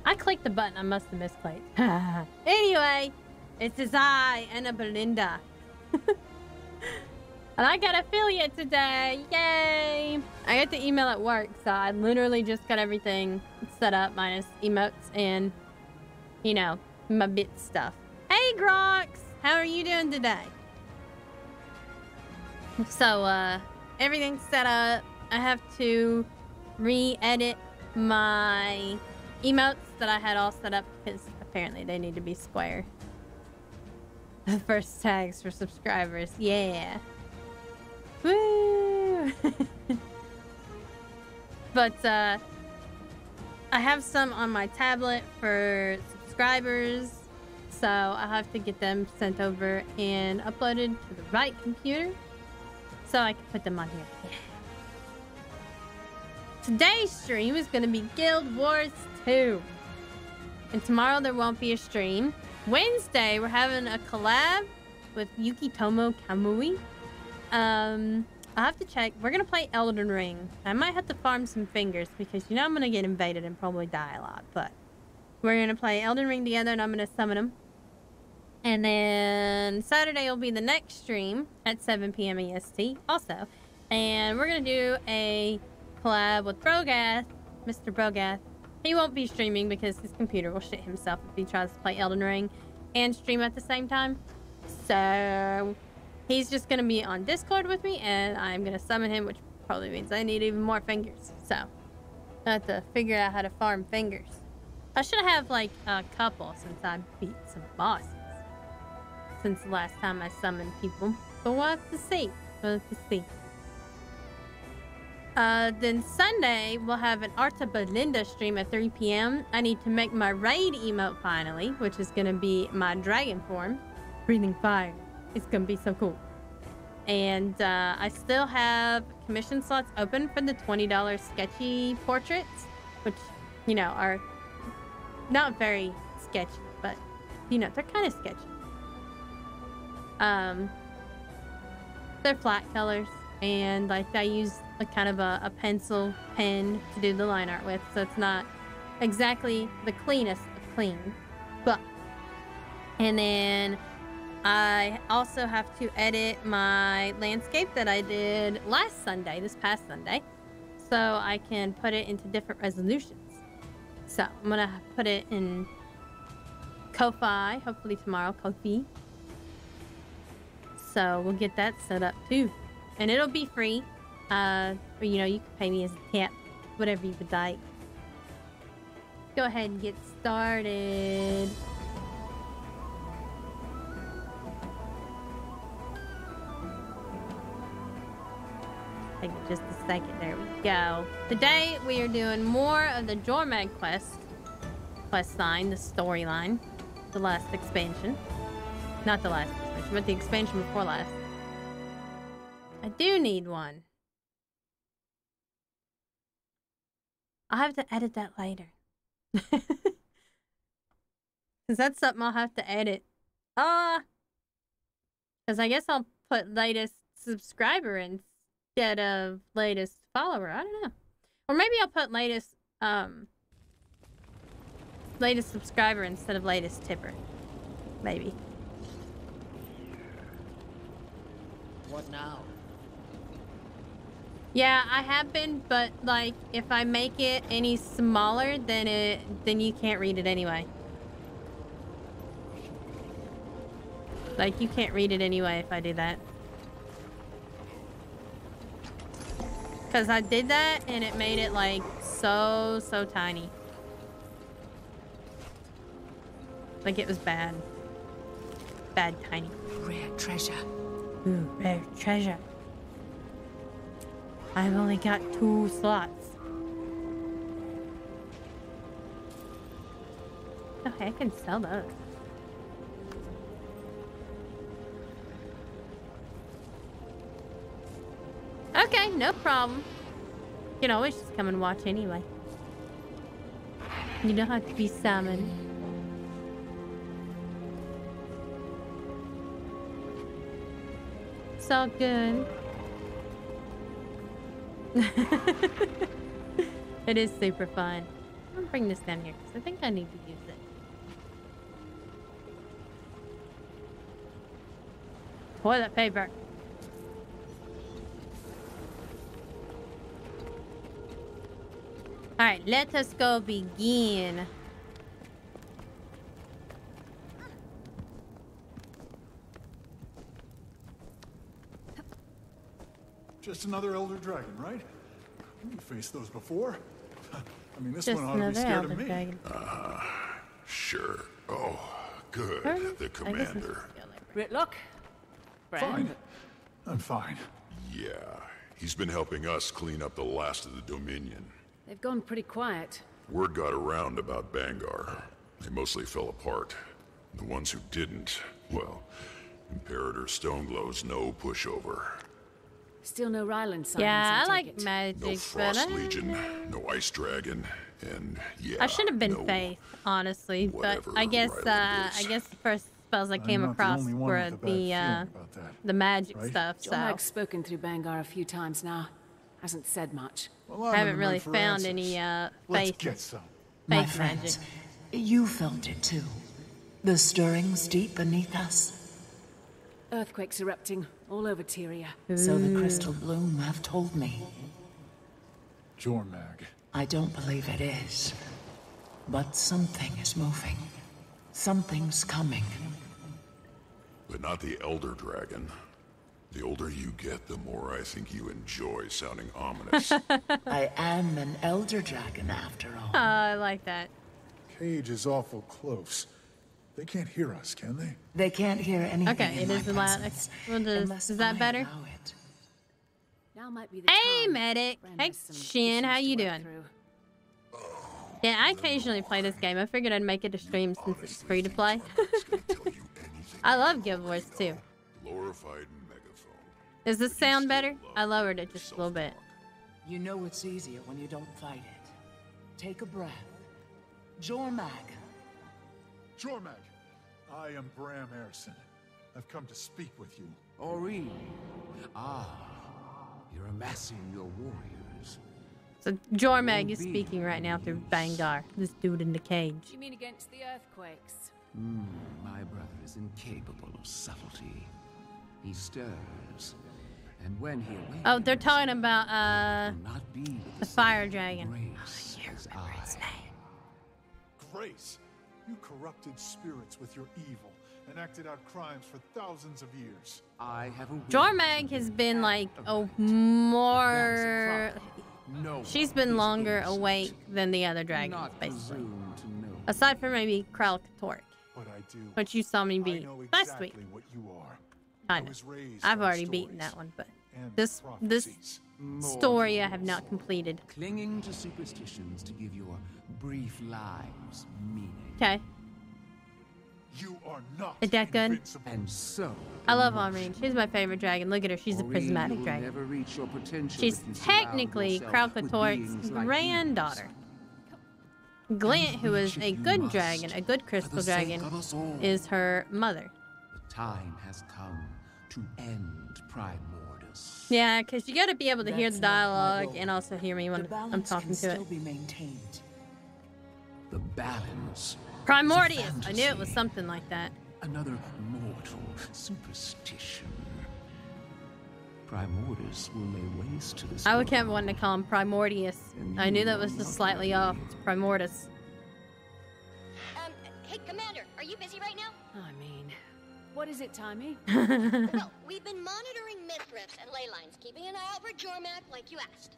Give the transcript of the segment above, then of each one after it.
I clicked the button. I must have misclicked. Anyway, it says I, Anna Belinda. And I got affiliate today. Yay! I got the email at work, so I literally just got everything set up minus emotes and, you know, my bit stuff. Hey, Grox! How are you doing today? So, everything's set up. I have to re-edit my emotes that I had all set up because apparently they need to be square. The first tags for subscribers. Yeah. Woo! But, I have some on my tablet for subscribers. So I'll have to get them sent over and uploaded to the right computer so I can put them on here. Yeah. Today's stream is going to be Guild Wars 2. And tomorrow there won't be a stream. Wednesday, we're having a collab with Yukitomo Kamui. I'll have to check. We're going to play Elden Ring. I might have to farm some fingers because, you know, I'm going to get invaded and probably die a lot. But we're going to play Elden Ring together and I'm going to summon them. And then Saturday will be the next stream at 7 p.m. EST also. And we're going to do a collab with Brogath, Mr. Brogath. He won't be streaming because his computer will shit himself if he tries to play Elden Ring and stream at the same time. So he's just going to be on Discord with me and I'm going to summon him, which probably means I need even more fingers. So I have to figure out how to farm fingers. I should have like a couple since I beat some bosses since the last time I summoned people. But we'll have to see. We'll have to see. Then Sunday, we'll have an Arta Belinda stream at 3 p.m. I need to make my raid emote finally, which is going to be my dragon form. Breathing fire. It's going to be so cool. And I still have commission slots open for the $20 sketchy portraits, which, you know, are not very sketchy, but, you know, they're kind of sketchy. They're flat colors, and like I use a kind of a pencil pen to do the line art with, so it's not exactly the cleanest of clean. But, and then I also have to edit my landscape that I did last Sunday, this past Sunday, so I can put it into different resolutions. So I'm gonna put it in Ko-Fi, hopefully tomorrow, Ko-Fi. So we'll get that set up too. And it'll be free. Or, you know, you can pay me as a tip, whatever you would like. Go ahead and get started. Take just a second. There we go. Today we are doing more of the Jormag quest line, the storyline, the last expansion. Not the last expansion, but the expansion before last. I do need one. I'll have to edit that later. Because that's something I'll have to edit. Because I guess I'll put latest subscriber instead of latest follower. I don't know. Or maybe I'll put latest subscriber instead of latest tipper. Maybe. What now? Yeah, I have been, but like if I make it any smaller, then you can't read it anyway. Like you can't read it anyway if I do that. Cause I did that and it made it like so tiny. Like it was bad. Bad tiny. Rare treasure. Ooh, rare treasure. I've only got 2 slots. Okay, I can sell those. Okay, no problem. You can always just come and watch anyway. You don't have to be summoned. It's all good. It is super fun. I'm gonna bring this down here because I think I need to use it. Toilet paper. Alright, let us go begin. Just another elder dragon, right? You faced those before. I mean, this Just one ought to be another scared elder of me. dragon. Sure. Oh, good. Pardon? The I guess commander. Ritlock? Fine. I'm fine. Yeah, he's been helping us clean up the last of the Dominion. They've gone pretty quiet. Word got around about Bangar. They mostly fell apart. The ones who didn't, well, Imperator Stoneglow's no pushover. Still no Ryland signs. Yeah, I take like it. magic, No but Frost Legion, no Ice Dragon, and yeah. I should have been no Faith, honestly. But whatever I guess Ryland is. I guess the first spells I came I'm not the across only one were with a bad feeling about that, the magic right? stuff. So Jormag's spoken through Bangar a few times now. Hasn't said much. Well, I I'm in haven't the really mood for found answers. any Let's faith get some. My magic. friends, you felt it too. The stirrings deep beneath us. Earthquakes erupting all over Tyria. So the crystal bloom have told me. Jormag. I don't believe it is. But something is moving. Something's coming. But not the Elder Dragon. The older you get, the more I think you enjoy sounding ominous. I am an elder dragon after all. Oh, I like that. Cage is awful close. They can't hear us, can they? They can't hear anything Okay, in it is my loud. presence, We'll just, unless is that I better? allow it. Now might be the Hey, time. medic. Bren Hey, has some Shin, how issues you to work doing? through. Yeah, I occasionally play this game. I figured I'd make it a stream since it's free to play. I love Guild Wars too. Glorified megaphone. Does this sound better? I lowered it just a little bit. You know it's easier when you don't fight it. Take a breath. Jormag. Jormag, I am Bram Erison. I've come to speak with you. Ori. Ah, you're amassing your warriors. So Jormag is speaking right now through Bangar, this dude in the cage. You mean against the earthquakes? My brother is incapable of subtlety. He stirs, and when he awakens, Oh, they're talking about will not be with the same fire dragon. grace as I. Grace, you corrupted spirits with your evil and acted out crimes for thousands of years. I have a will Jormag to has do been and like a right. more. That's the problem. No She's one been is longer innocent. awake than the other Do dragons, not basically. presume to know. Aside from maybe Kralkatork, But I do. which you saw me I beat know last exactly week. what you are. Kind I of. was raised I've on already beaten stories that one, but and this prophecies. story I have not completed. Clinging to superstitions to give your brief lives meaning. Okay, You are not Is that good? invincible. And so, I love Henri. She's my favorite dragon. Look at her. She's a Ori, prismatic you'll dragon. never reach your potential She's if you surround technically yourself with Kralkatork's beings like granddaughter. these. Glint, who is Reach a it you good must, dragon, a good for crystal the sake dragon, of us all. is her mother. The time has come to end Primordus. Yeah, because you got to be able to hear the That's not my dialogue role. and also hear me The when I'm balance talking can to it. still be maintained. The balance. Primordius! is a I knew it was fantasy. something like that. Another mortal superstition. Primordus will lay waste to this I world. kept wanting to call him Primordius. I knew that was just slightly off. It's Primordus. Hey, Commander, are you busy right now? I mean, what is it, Timey? Well, we've been monitoring myth rifts and ley lines, keeping an eye out for Jormag like you asked.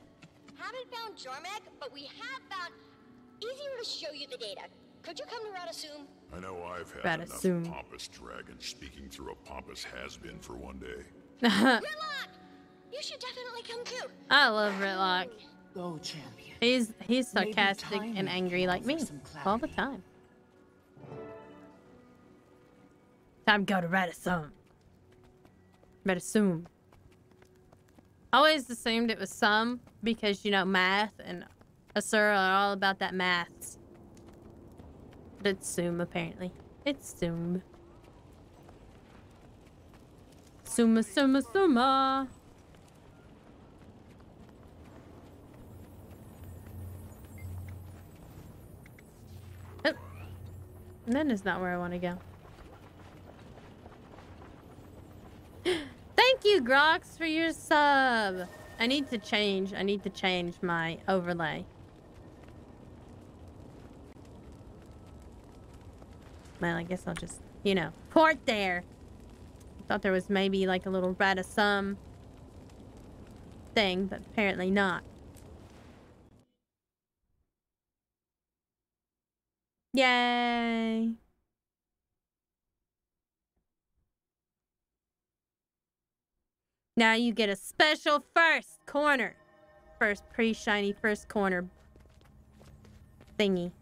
Haven't found Jormag, but we have found... Easier to show you the data. Could you come to Radasum? I know I've had enough Radasum. pompous dragons speaking through a pompous has-been for one day. Ritlock! You should definitely come too. I love Ritlock. Go, champion. He's Maybe sarcastic time and will angry like me offer some all the clarity. time. Time to go to Radasum. Radasum. I always assumed it was some because, you know, math and Asura are all about that maths. But it's Sum, apparently. It's Sum. Suma, Suma, Suma. That is not where I want to go. Thank you, Grox, for your sub. I need to change my overlay. Well, I guess I'll just, you know, port there. I thought there was maybe like a little Radisum thing, but apparently not. Yay! Now you get a special first corner. First pre-shiny first corner thingy.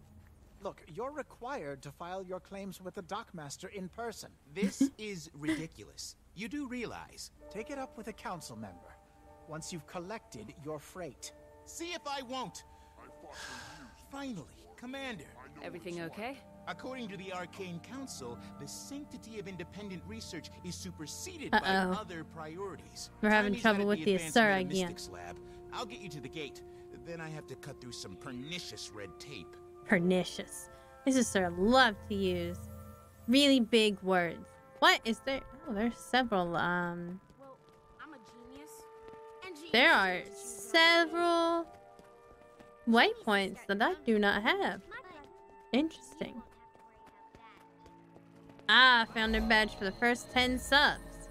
Look, you're required to file your claims with the dockmaster in person. This is ridiculous. You do realize. Take it up with a council member once you've collected your freight. See if I won't. Finally, Commander. Everything okay? According to the Arcane Council, the sanctity of independent research is superseded by other priorities. We're having Timmy's trouble at with the Asura again. Lab. I'll get you to the gate. Then I have to cut through some pernicious red tape. Pernicious. This is Sir love to use really big words. What is there? Oh, there's several. Well, I'm a genius. There are several waypoints that I do not have. Interesting. Ah, I found their badge for the first 10 subs.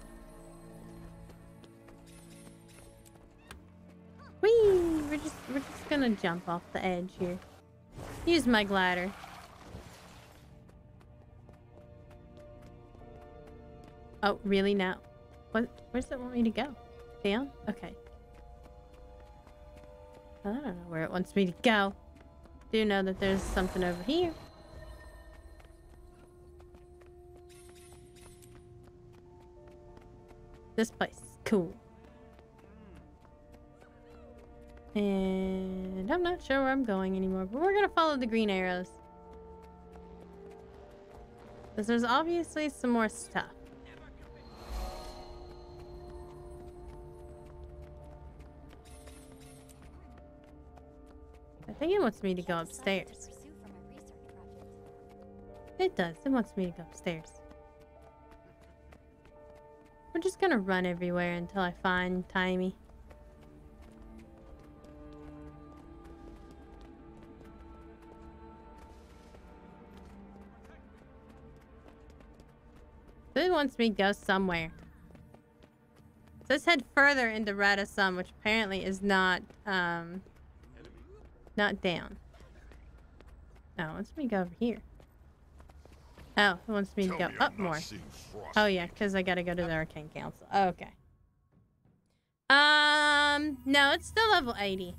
Whee! We're just gonna jump off the edge here. Use my glider. Oh, really now? Where's it want me to go? Down? Okay. I don't know where it wants me to go. Do know that there's something over here. This place is cool. And I'm not sure where I'm going anymore, but we're gonna follow the green arrows. Because there's obviously some more stuff. I think it wants me to go upstairs. It does. It wants me to go upstairs. We're just gonna run everywhere until I find Timmy. It wants me to go somewhere. So let's head further into Radisum, which apparently is not down. Oh, it wants me to go over here. Oh, it wants me to go up more. Oh yeah, because I gotta go to the Arcane Council. Okay. No, it's still level 80.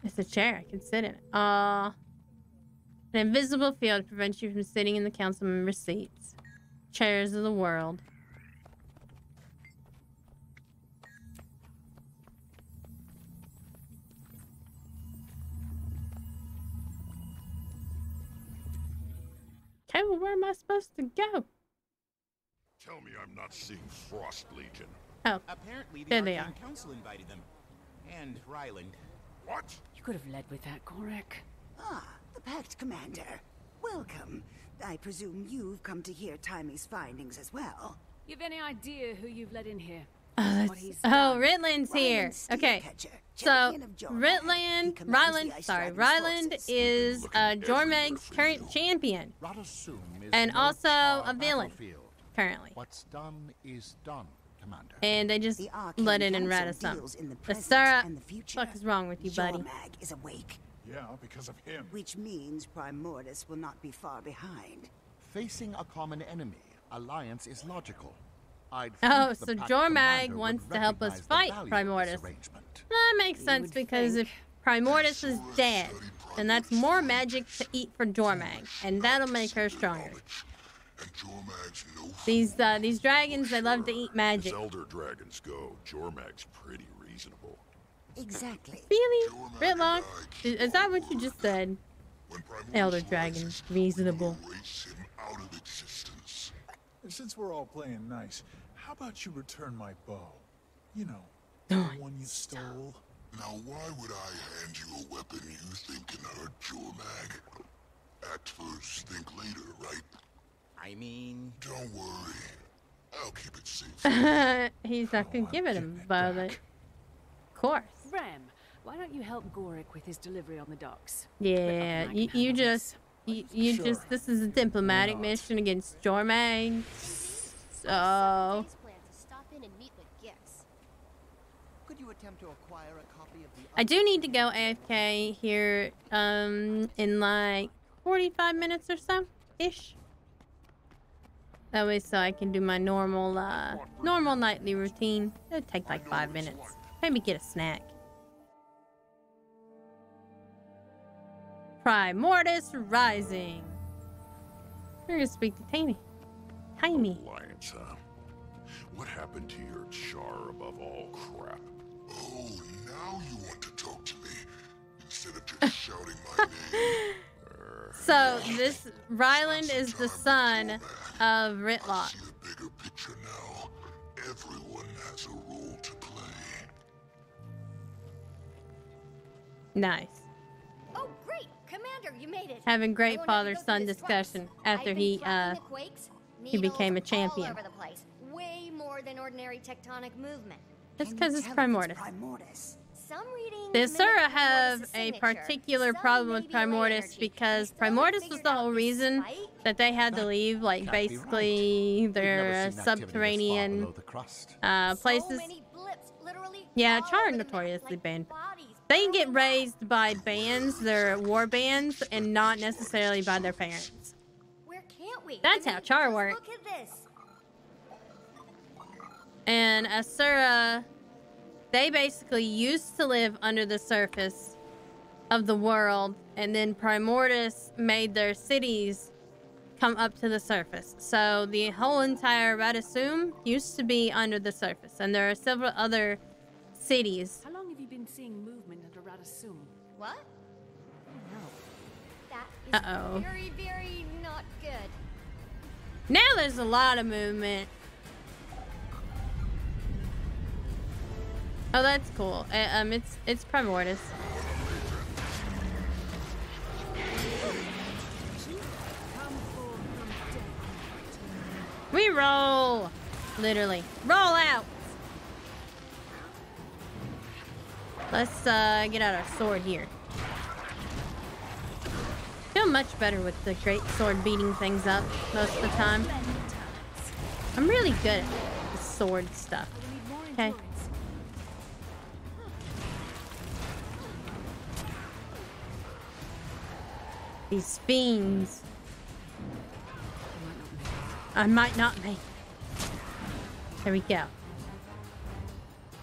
It's a chair. I can sit in it. An invisible field prevents you from sitting in the council member seats. Chairs of the world. Okay, well, where am I supposed to go? Tell me I'm not seeing Frost Legion. Oh, Apparently, the there they Arcane are. Council invited them. And Ryland. What? You could have led with that, Gorek. Ah, the Pact Commander. Welcome. I presume you've come to hear Timy's findings as well. You have any idea who you've let in here? Oh, Ritland's here. Okay, so Ryland is Jormeg's current champion, and also a villain currently. What's done is done, Commander. And they just let in Radisson. Asura, what the fuck is wrong with you, buddy? Jormag is awake. Yeah, because of him. Which means Primordus will not be far behind. Facing a common enemy, alliance is logical. Oh, so Jormag wants to help us fight Primordus. That makes sense because if Primordus is dead, then that's more magic to eat for Jormag, and that'll make her stronger. These dragons, they love to eat magic. As elder dragons go, Jormag's pretty reasonable. Exactly. Really? Ritlock? Is that what you just said? Elder dragons, reasonable. Since we're all playing nice, how about you return my bow? You know, the one you stole. Now why would I hand you a weapon you think can hurt Jormag? Act first, think later, right? I mean... Don't worry. I'll keep it safe. He's not gonna give it him, but of course. Rem, why don't you help Gorik with his delivery on the docks? Yeah, you just this is a diplomatic mission against Jormag. So Could you attempt to acquire a copy of the I do need to go AFK here in like 45 minutes or so ish. That way so I can do my normal nightly routine. It'll take like 5 minutes. Maybe get a snack. Primordius Rising. We're gonna speak to Tiny. Alliance, huh? What happened to your char above all crap? Oh, now you want to talk to me instead of just shouting my name. So this Ryland is the son of Ritlock. See the bigger picture now. Everyone has a role to play. Nice. Oh, great! Commander, you made it. Having great father-son discussion after he became a champion. All over the place. Way more than ordinary tectonic movement. That's because it's Primordius. Some readings The Asura mimic have Primordius' a signature. particular Some problem with maybe low Primordius energy. because Still haven't Primordius was figured the out whole this reason fight. that they had to leave, like can't be basically We've their never seen activity this far subterranean below the crust. So places. many blips, literally Yeah, all Char over the map, notoriously like banned. bodies They get burrowing raised by bands, their war bands, and not necessarily by their parents. Where can't we? That's how Char just works. Look at this. And Asura, they basically used to live under the surface of the world, and then Primordius made their cities come up to the surface. So the whole entire Radisum used to be under the surface, and there are several other cities. How long have you been seeing movement under Radisum? What? No. That is Uh-oh. very, very not good. Now there's a lot of movement. Oh, that's cool. It's Primordius. We roll! Literally. Roll out! Let's get out our sword here. Feel much better with the great sword beating things up most of the time. I'm really good at the sword stuff. Okay. These fiends. I might not make it. There we go.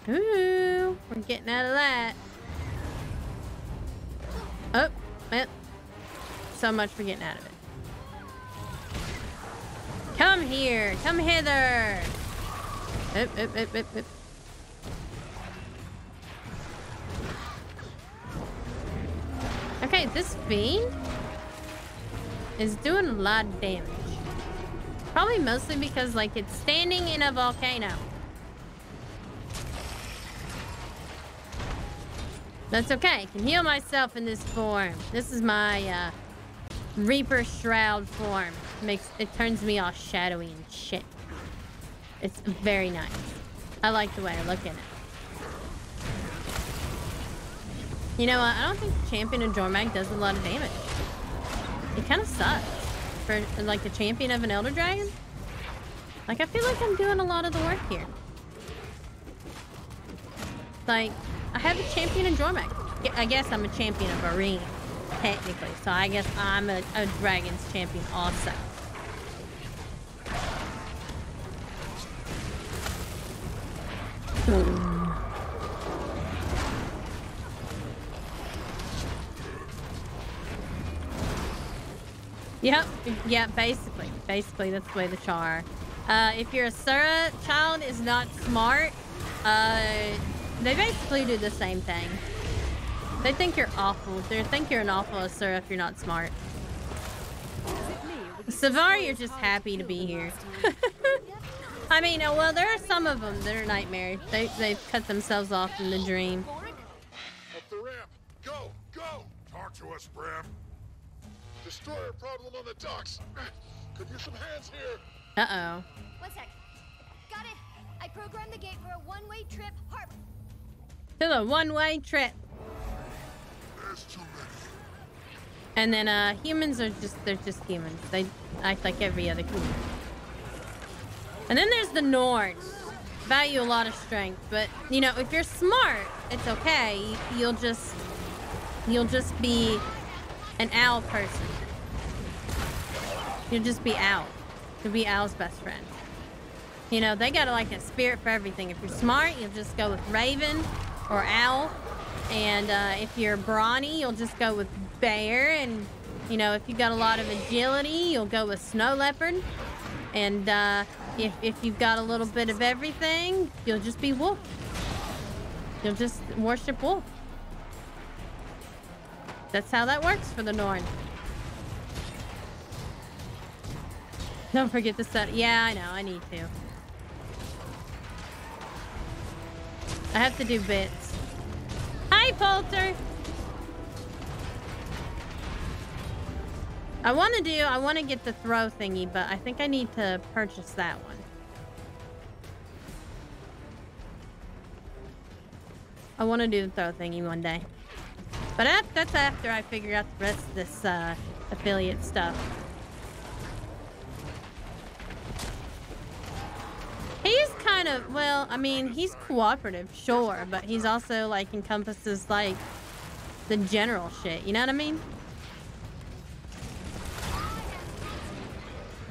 Ooh, we're getting out of that. Oh, man. So much for getting out of it. Come here. Come hither. Up. Okay, this fiend is doing a lot of damage. Probably mostly because, like, it's standing in a volcano. That's okay. I can heal myself in this form. This is my Reaper Shroud form. It turns me all shadowy and shit. It's very nice. I like the way I look in it. You know what? I don't think the champion of Jormag does a lot of damage. It kind of sucks for like the champion of an Elder Dragon. Like, I feel like I'm doing a lot of the work here. Like, I have a champion in Jormag. I guess I'm a champion of Arena, technically. So I guess I'm a Dragon's champion also. Yep, yeah, basically that's the way the Char. If your Asura child is not smart, they basically do the same thing. They think you're awful. They think you're an awful Asura if you're not smart. Savari, you're just happy to be here. I mean, well, there are some of them that are nightmares. They've cut themselves off in the dream. Talk to us, Bram. Destroyer problem on the docks. Could use some hands here. Uh-oh. 1 sec. Got it. I programmed the gate for a one-way trip harbor. To the one-way trip. There's too many. And then humans are they're just humans. They act like every other human. And then there's the Nords. Value a lot of strength, but you know, if you're smart, it's okay. You'll just be an owl person. You'll just be Owl. You'll be Owl's best friend. You know, they got like a spirit for everything. If you're smart, you'll just go with Raven or Owl. And if you're brawny, you'll just go with Bear. And, you know, if you got a lot of agility, you'll go with Snow Leopard. And if you've got a little bit of everything, you'll just be Wolf. You'll just worship Wolf. That's how that works for the Norn. Don't forget to set. Yeah, I know. I need to. I have to do bits. Hi, Poulter. I want to get the throw thingy, but I think I need to purchase that one. I want to do the throw thingy one day. But that's after I figure out the rest of this affiliate stuff. He's kind of, well, I mean, he's cooperative, sure, but he's also, like, encompasses, like, the general shit, you know what I mean?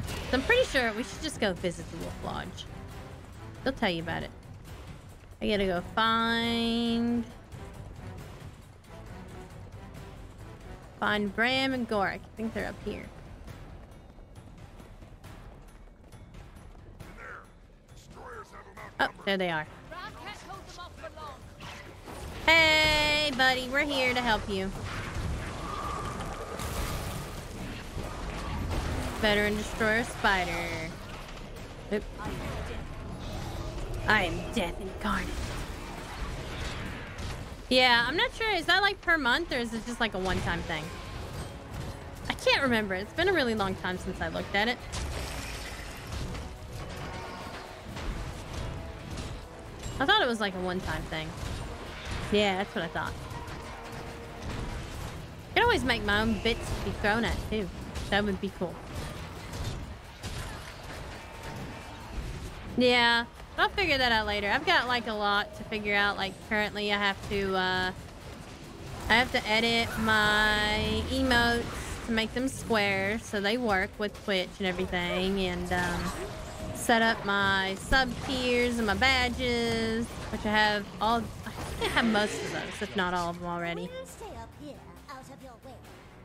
So I'm pretty sure we should just go visit the Wolf Lodge. They'll tell you about it. I gotta go find Bram and Gorak. I think they're up here. Oh, there they are. Hey, buddy, we're here to help you. Veteran Destroyer Spider. Oop. I am death incarnate. Yeah, I'm not sure. Is that like per month or is it just like a one-time thing? I can't remember. It's been a really long time since I looked at it. I thought it was like a one-time thing. Yeah, that's what I thought. I can always make my own bits to be thrown at too. That would be cool. Yeah, I'll figure that out later. I've got like a lot to figure out. Like currently I have to edit my emotes to make them square so they work with Twitch and everything, and set up my sub tiers and my badges, which I have all. I think I have most of those, if not all of them already.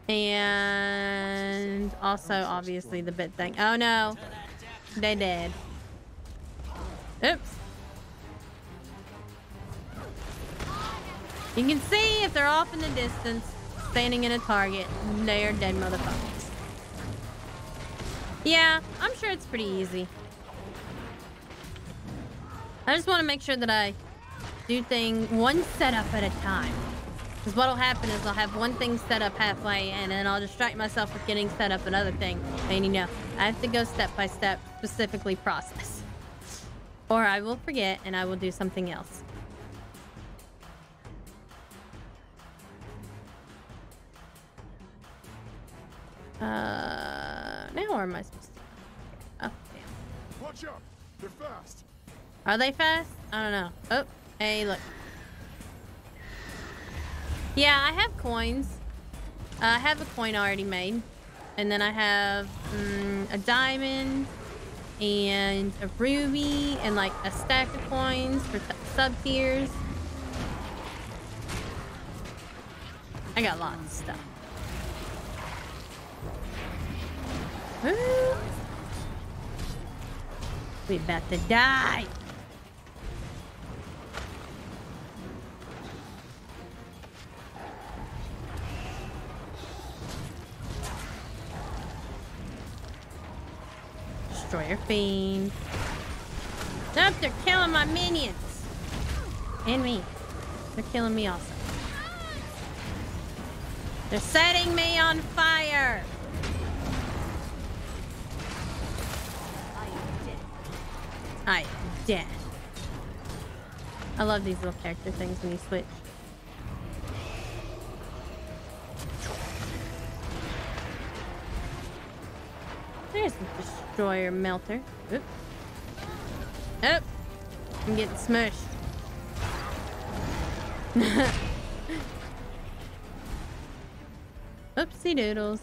And also, obviously, the bit thing. Oh no, they did. Oops. You can see if they're off in the distance, standing in a target, they are dead motherfuckers. Yeah, I'm sure it's pretty easy. I just want to make sure that I do things one setup at a time. Because what'll happen is I'll have one thing set up halfway and then I'll distract myself with getting set up another thing. And you know, I have to go step by step, specifically process. Or I will forget and I will do something else. Now where am I supposed to go? Oh, damn. Watch out! They're fast. Are they fast? I don't know. Oh, hey, look. Yeah, I have coins. I have a coin already made. And then I have a diamond and a ruby and like a stack of coins for sub tiers. I got lots of stuff. Woo. We about to die. Destroyer Fiend. Nope, they're killing my minions. And me. They're killing me also. They're setting me on fire. I am dead. I love these little character things when you switch. There's the destroyer melter. Oop. Oop. I'm getting smushed. Oopsie doodles.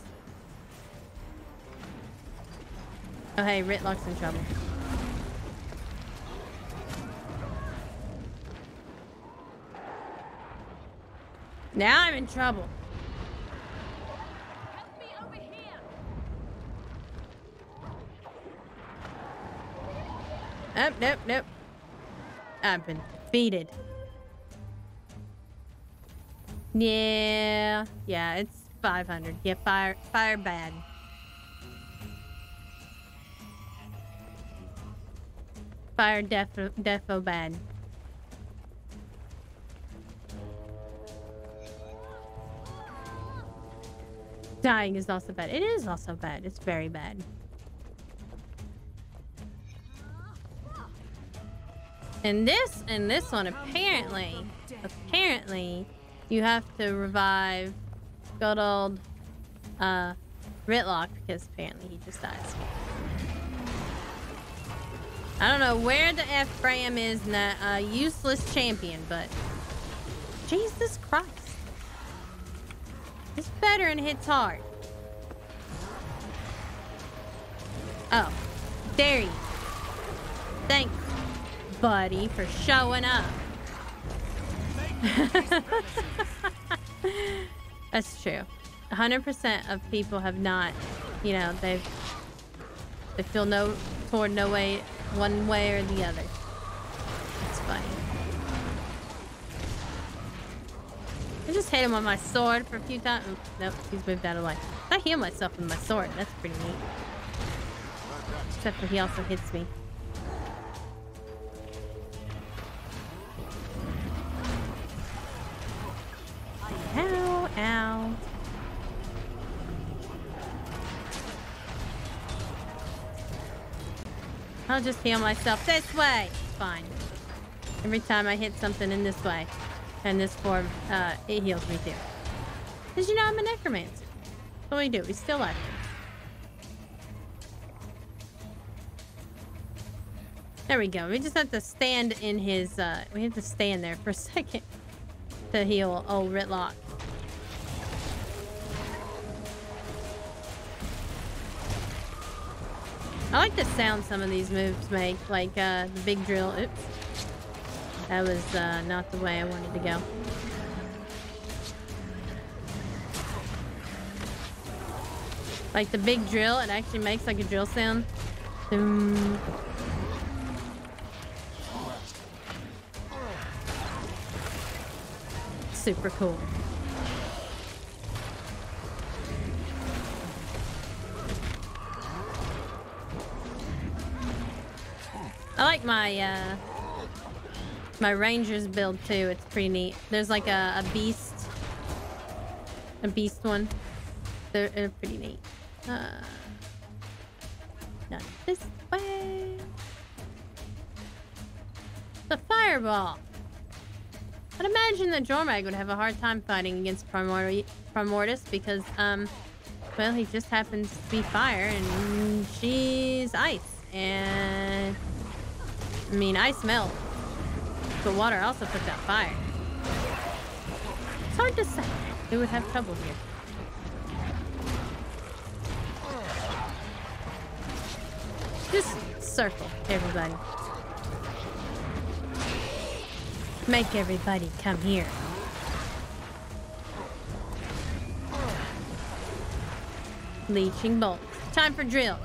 Oh hey, Ritlock's in trouble. Now I'm in trouble. Help me over here. Oh, nope, nope. I've been defeated. Yeah, it's 500. Yeah, fire bad. Fire defo bad. Dying is also bad. It is also bad. It's very bad. And this one apparently you have to revive good old Ritlock because apparently he just dies. I don't know where the F Bram is in that useless champion, but Jesus Christ. It's better and hits hard. Oh, there you go. Thanks, buddy, for showing up. That's true. 100% of people have not, you know, they feel toward no way, one way or the other. It's funny. I just hit him with my sword for a few times. Nope, he's moved out of life. I heal myself with my sword. That's pretty neat. Except for he also hits me. Ow, ow. I'll just heal myself this way. Fine. Every time I hit something in this way. And this form, it heals me too. Because you know I'm a necromancer. That's what we do. We still life. There we go. We just have to stand in his, we have to stand there for a second to heal old Ritlock. I like the sound some of these moves make, like the big drill. Oops. That was not the way I wanted to go. Like the big drill, it actually makes like a drill sound. Super cool. I like my my Rangers build too. It's pretty neat. There's like a beast one. They're pretty neat. Not this way. The fireball. I'd imagine that Jormag would have a hard time fighting against Primordus because well, he just happens to be fire and she's ice. And I mean, ice melts. But water also puts out fire. It's hard to say. Who would have trouble here? Just circle, everybody. Make everybody come here. Leeching bolt. Time for drill.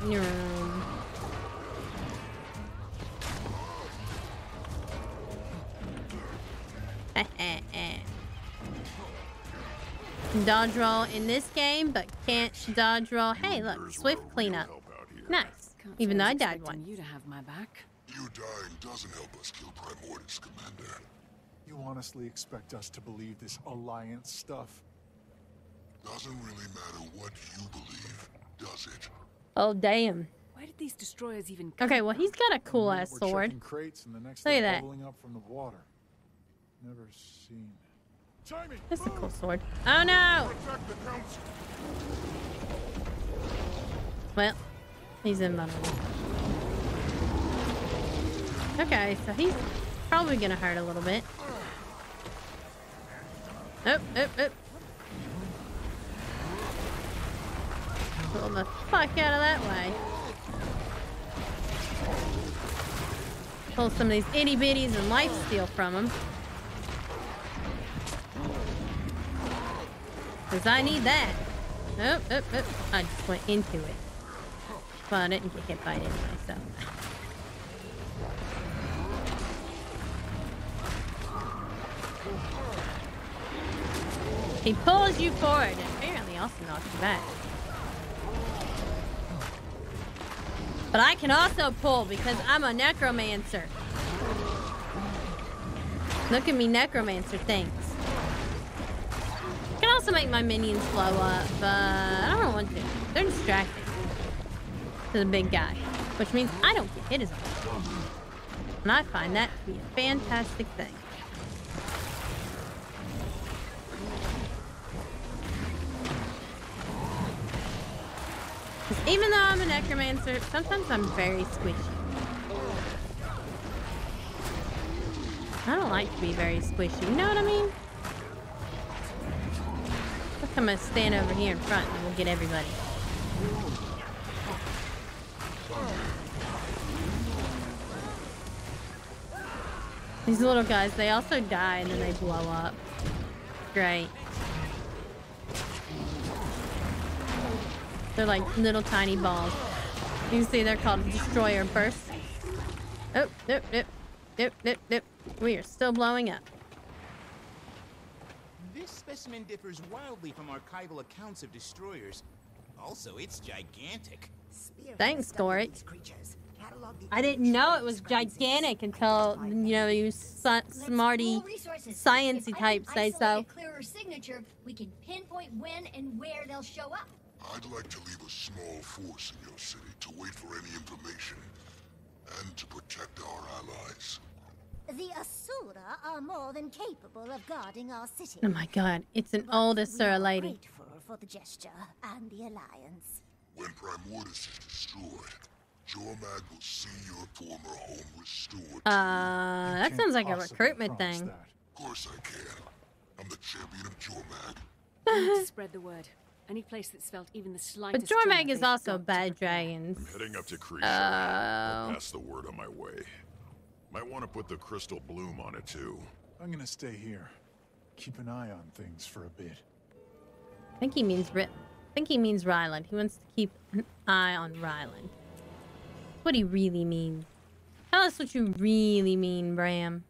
Dodge roll in this game, but can't dodge roll. Hey, look, swift cleanup. Nice. Even though I died once. You to have my back. You dying doesn't help us kill Primordus, Commander. You honestly expect us to believe this Alliance stuff? Doesn't really matter what you believe, does it? Oh, damn. Where did these destroyers even come Okay, well, he's got a cool ass We're sword. checking crates and the next Look at they're that. bubbling up from the water. Never seen. Timmy, That's a cool sword. Oh no! Protect the council. Well, he's invulnerable. Okay, so he's probably gonna hurt a little bit. Oh. Pull the fuck out of that way. Pull some of these itty bitties and life steal from him. Cause I need that. Oh. I just went into it. Well, I didn't get hit by it anyway, so. He pulls you forward and apparently also knocks you back. But I can also pull because I'm a necromancer. Look at me, necromancer, thanks. I can also make my minions blow up, but I don't want to. They're distracting to the big guy, which means I don't get hit as often. And I find that to be a fantastic thing. Because even though I'm a necromancer, sometimes I'm very squishy. I don't like to be very squishy, you know what I mean? Look, I'm gonna stand over here in front and we'll get everybody. These little guys, they also die and then they blow up. Great. They're like little tiny balls. You can see they're called destroyer bursts. Oh, nope. We are still blowing up. This specimen differs wildly from archival accounts of destroyers. Also, it's gigantic. Thanks, Storage. I didn't know it was gigantic until, you know, you smarty, sciencey types say so. A clearer signature, we can pinpoint when and where they'll show up. I'd like to leave a small force in your city to wait for any information and to protect our allies. The Asura are more than capable of guarding our city. Oh my god, it's an old Asura lady. Grateful for the gesture and the alliance. When Primordus is destroyed, Jormag will see your former home restored. That sounds like a recruitment thing. Of course I can. I'm the champion of Jormag. We need to spread the word. Any place that's felt even the But slightest. Jormag is also bad dragons. I'm heading up to Creature. I'll pass the word on my way. Might want to put the crystal bloom on it too. I'm gonna stay here. Keep an eye on things for a bit. I think he means Ryland. He wants to keep an eye on Ryland. What do you really mean? Tell us what you really mean, Bram.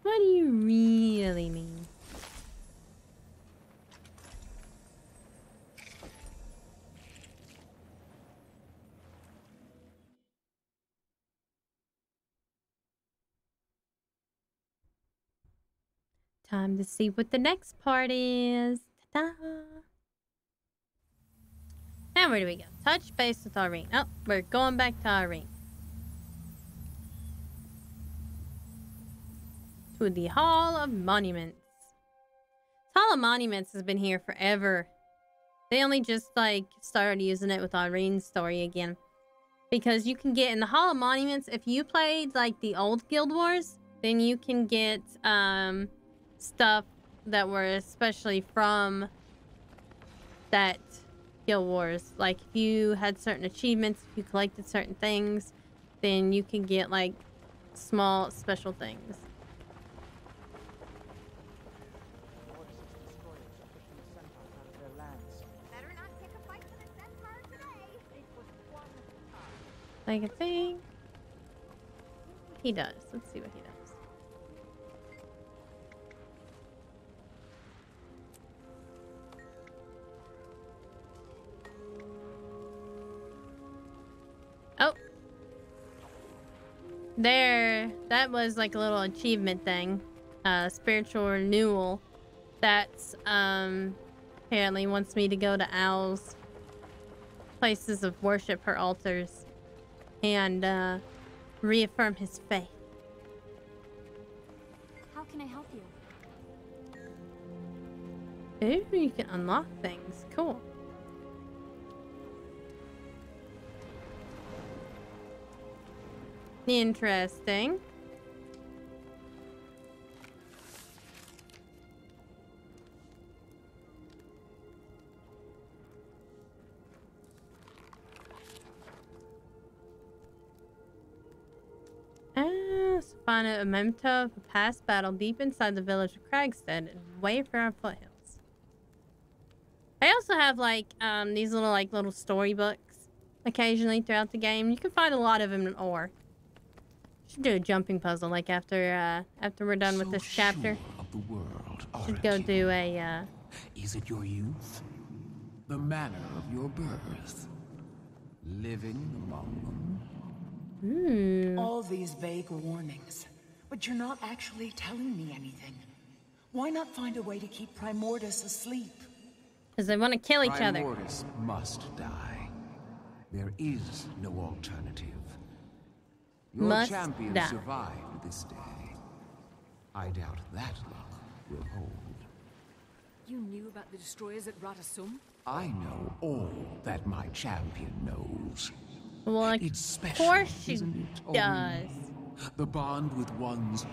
What do you really mean? Time to see what the next part is. Ta-da! Now where do we go? Touch base with Irene. Oh, we're going back to Irene. To the Hall of Monuments. Hall of Monuments has been here forever. They only just like started using it with Irene's story again. Because you can get in the Hall of Monuments, if you played like the old Guild Wars, then you can get stuff that were especially from that Guild Wars. Like if you had certain achievements, if you collected certain things, then you can get like small special things. Like a thing. He does. Let's see what he does. Oh. There. That was like a little achievement thing. Spiritual renewal. That's apparently wants me to go to Owl's places of worship, her altars, and reaffirm his faith. How can I help you? Ooh, you can unlock things. Cool. Interesting. So find a memento of a past battle deep inside the village of Cragstead and way for our foothills. I also have like these little storybooks occasionally throughout the game. You can find a lot of them in ore. Should do a jumping puzzle like after we're done with this chapter. Of the world, Should go do a Is it your youth? The manner of your birth? Living among them? All these vague warnings, but you're not actually telling me anything. Why not find a way to keep Primordus asleep? Because they want to kill each other. Primordus must die. There is no alternative. Your Must champion die. survived this day. I doubt that luck will hold. You knew about the destroyers at Ratasum? I know all that my champion knows. Well, It's special, of course she isn't it, does. The bond with one's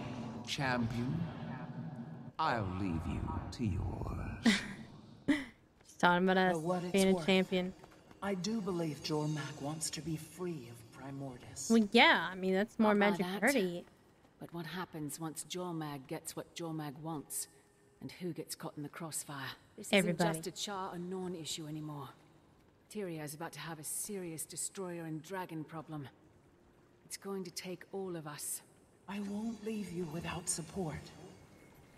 champion. I'll leave you to yours. She's talking about us For what it's being a worth, champion. I do believe Jormak wants to be free of Primordus. Well, yeah, I mean, that's more Not by magic that. party. But what happens once Jormag gets what Jormag wants? And who gets caught in the crossfire? This Everybody. isn't just a Char or Norn issue anymore. Tyria is about to have a serious destroyer and dragon problem. It's going to take all of us. I won't leave you without support.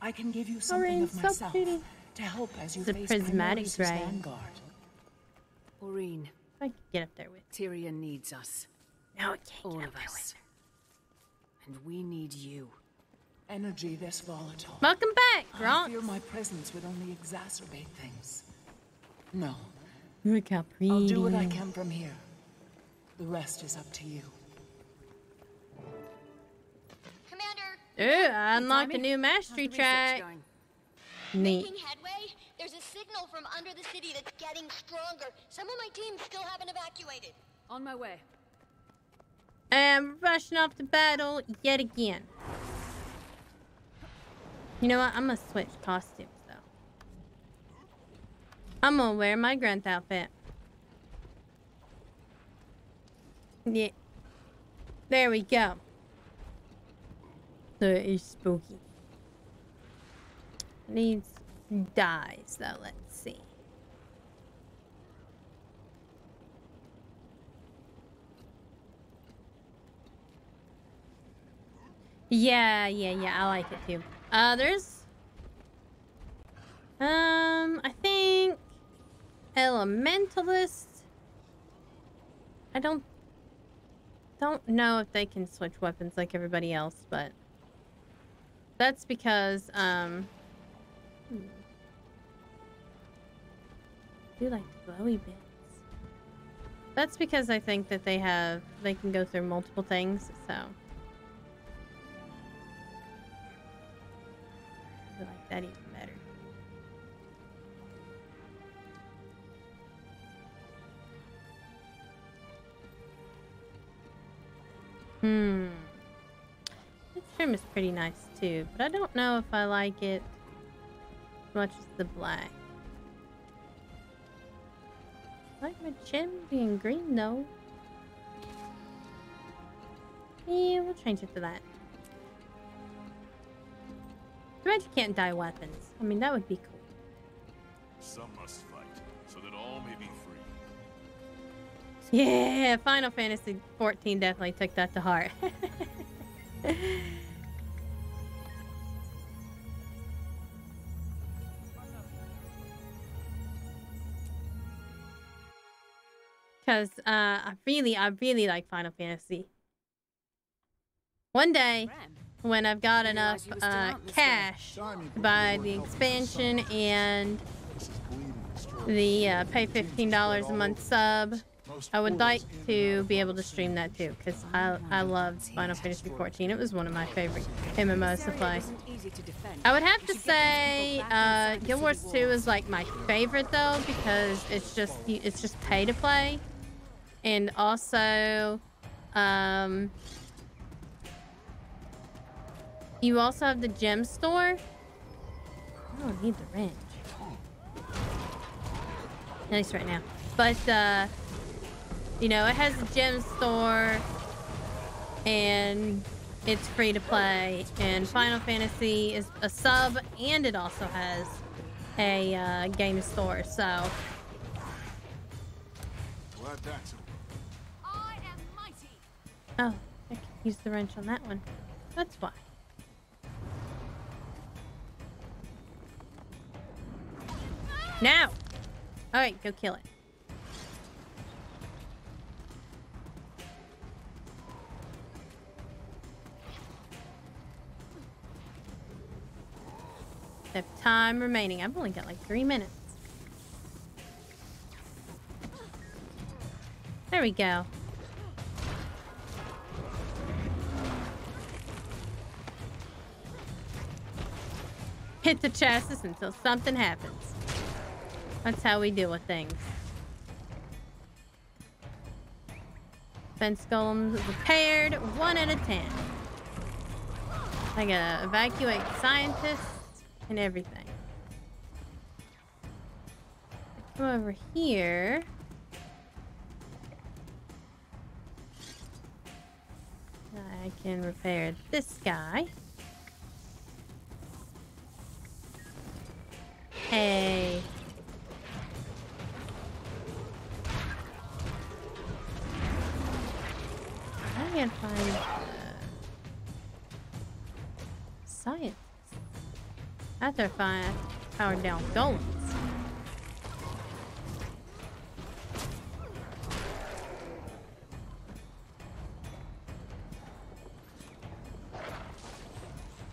I can give you something Orin's of so myself pretty. to help as you It's a face prismatic Primordus' dragon. vanguard. Aureen, I can get up there with. Tyria needs us. No, I can't All get of up there us. with. And we need you. Energy this volatile. Welcome back, I Gronk. fear my presence would only exacerbate things. No, Look how pretty. I'll do what I can from here. The rest is up to you. Commander, Ooh, I unlocked a Timey? new mastery How's the research track. going? Neat. making headway? There's a signal from under the city that's getting stronger. Some of my team still haven't evacuated. On my way. And we're rushing off to battle yet again. You know what? I'm gonna switch costumes though. I'm gonna wear my grunt outfit. Yeah. There we go. So it's spooky. Needs dyes though. Let's see. Yeah, I like it too. There's I think Elementalist. I don't know if they can switch weapons like everybody else, but that's because I do like the glowy bits. That's because I think that they can go through multiple things, so I like that even better. This trim is pretty nice too, but I don't know if I like it as much as the black. I like my chin being green though. Yeah, we'll change it to that. Too bad you can't dye weapons. I mean, that would be cool. Some must fight, so that all may be free. Yeah, Final Fantasy XIV definitely took that to heart. Because I really like Final Fantasy. One day, when I've got enough cash to buy the expansion and the pay $15 a month sub. I would like to be able to stream that too, because I loved Final Fantasy XIV. It was one of my favorite MMOs to play. I would have to say Guild Wars 2 is like my favorite though, because it's just pay to play, and also you also have the gem store. I don't need the wrench, at least right now, but you know, it has a gem store, and it's free to play. And Final Fantasy is a sub, and it also has a game store. So, oh, I can use the wrench on that one. That's why. Now, all right, go kill it. I have time remaining. I've only got like 3 minutes. There we go. Hit the chassis until something happens. That's how we deal with things. Fence golems repaired, 1 out of 10. I gotta evacuate scientists and everything. Come over here. I can repair this guy. Hey. I can't find science. I have to find powered down golems.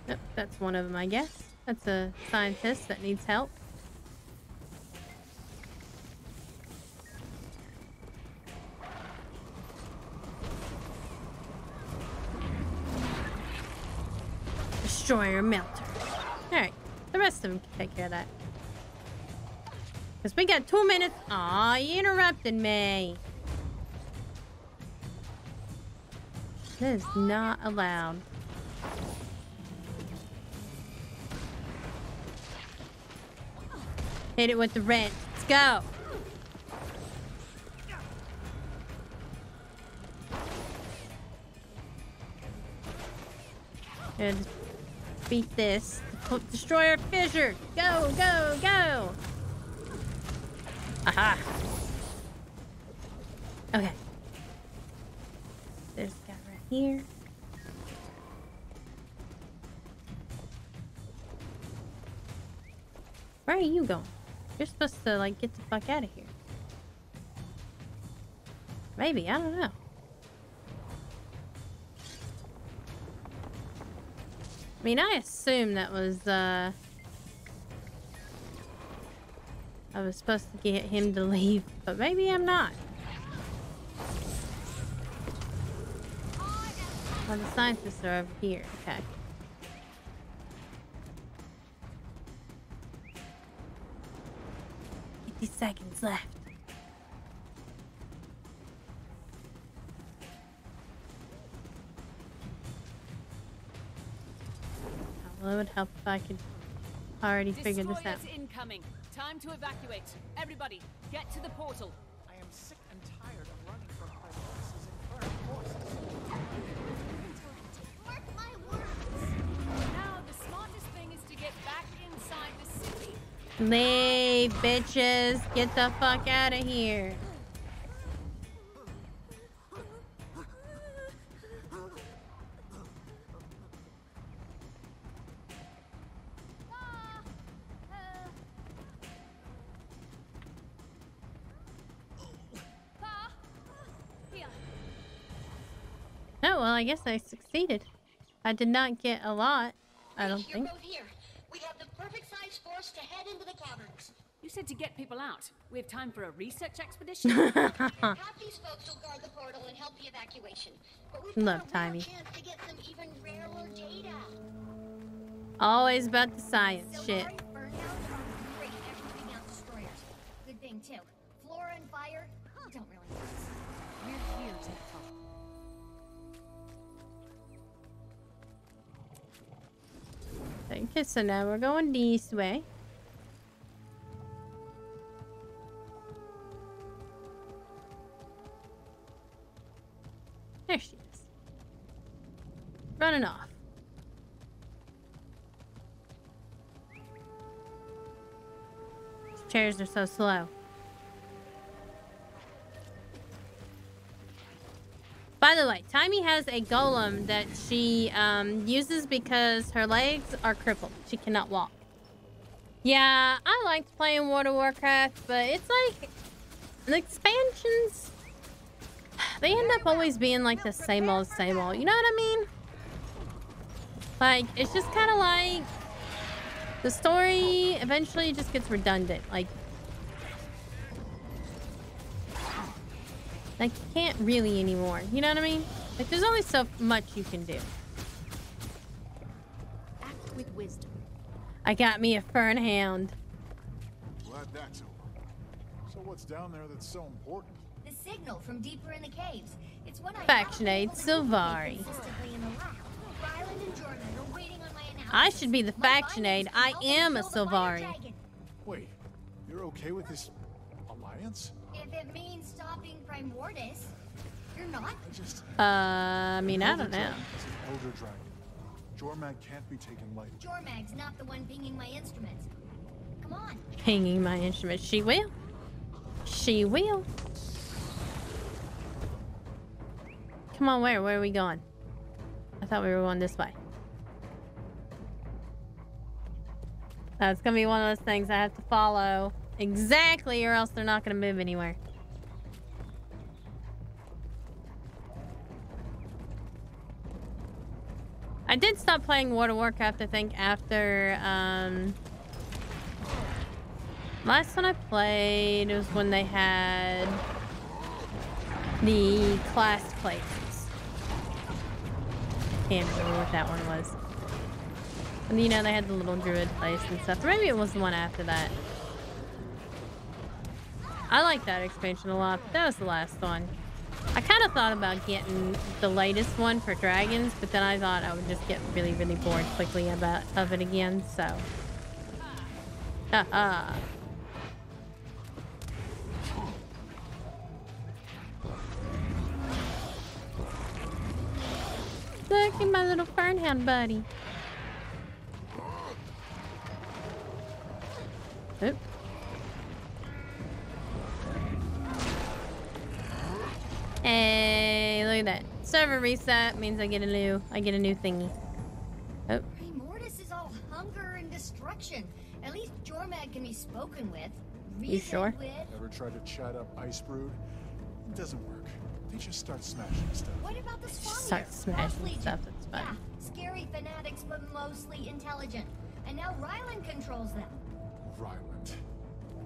Nope, that's one of them, I guess. That's a scientist that needs help. Destroyer melter. Alright, the rest of them can take care of that. Because we got 2 minutes. Aw, you interrupted me. That is not allowed. Hit it with the wrench. Let's go. Good. Beat this. Destroyer fissure. Go, go, go. Aha. Okay. There's a guy right here. Where are you going? You're supposed to, like, get the fuck out of here. Maybe, I don't know. I mean, I assume that was, I was supposed to get him to leave, but maybe I'm not. Well, the scientists are over here. Okay. 50 seconds left. Well, it would help if I could already figure this out. Incoming. Time to evacuate. Everybody, get to the portal. I am sick and tired of running from priorities and current forces. Mark my words. Now, the smartest thing is to get back inside the city. Leave, bitches. Get the fuck out of here. Oh, well, I guess I succeeded. I did not get a lot. I don't You're think. both here. We have the perfect size force to head into the caverns. You said to get people out. We have time for a research expedition? Half these folks will guard the portal and help the evacuation. But we've Love got a Timey. real chance to get some even rarer data. Always about the science shit. Silvari Burnhounds are great at putting out destroyers. Good thing, too. Flora and fire don't really mix. We're here to help. Okay, so now we're going this way. There she is. Running off. These chairs are so slow. By the way, Timey has a golem that she uses because her legs are crippled. She cannot walk. Yeah, I liked playing World of Warcraft, but it's like the expansions, they end up always being like the same old, you know what I mean? Like, it's just kind of like the story eventually just gets redundant. Like you can't really anymore. You know what I mean? Like, there's only so much you can do. Act with wisdom. I got me a fern hound. Glad that's over. So what's down there that's so important? The signal from deeper in the caves. It's what I Factionate Silvari. I should be the Factionate. I am a Silvari. Wait, you're okay with this alliance? If it means stopping Primordus, you're not? I mean, I don't know. It's an elder dragon. Jormag can't be taken lightly. Jormag's not the one pinging my instruments. Come on. Pinging my instrument. She will. She will. Come on, where? Where are we going? I thought we were going this way. It's gonna be one of those things I have to follow exactly, or else they're not gonna move anywhere. I did stop playing World of Warcraft, I think, after, last one I played was when they had the class places. Can't remember what that one was. And, you know, they had the little druid place and stuff. Maybe it was the one after that. I like that expansion a lot, but that was the last one. I kind of thought about getting the latest one for dragons, but then I thought I would just get really, really bored quickly of it again, so. Haha. Look at my little fernhound buddy. Oop. Hey, look at that. Server reset means I get a new thingy. Oh. Primordus is all hunger and destruction. At least Jormag can be spoken with. You sure? Ever tried to chat up Icebrood? It doesn't work. They just start smashing stuff. What about the Swami? Start smashing stuff, that's fine. Yeah, scary fanatics, but mostly intelligent. And now Ryland controls them. Ryland.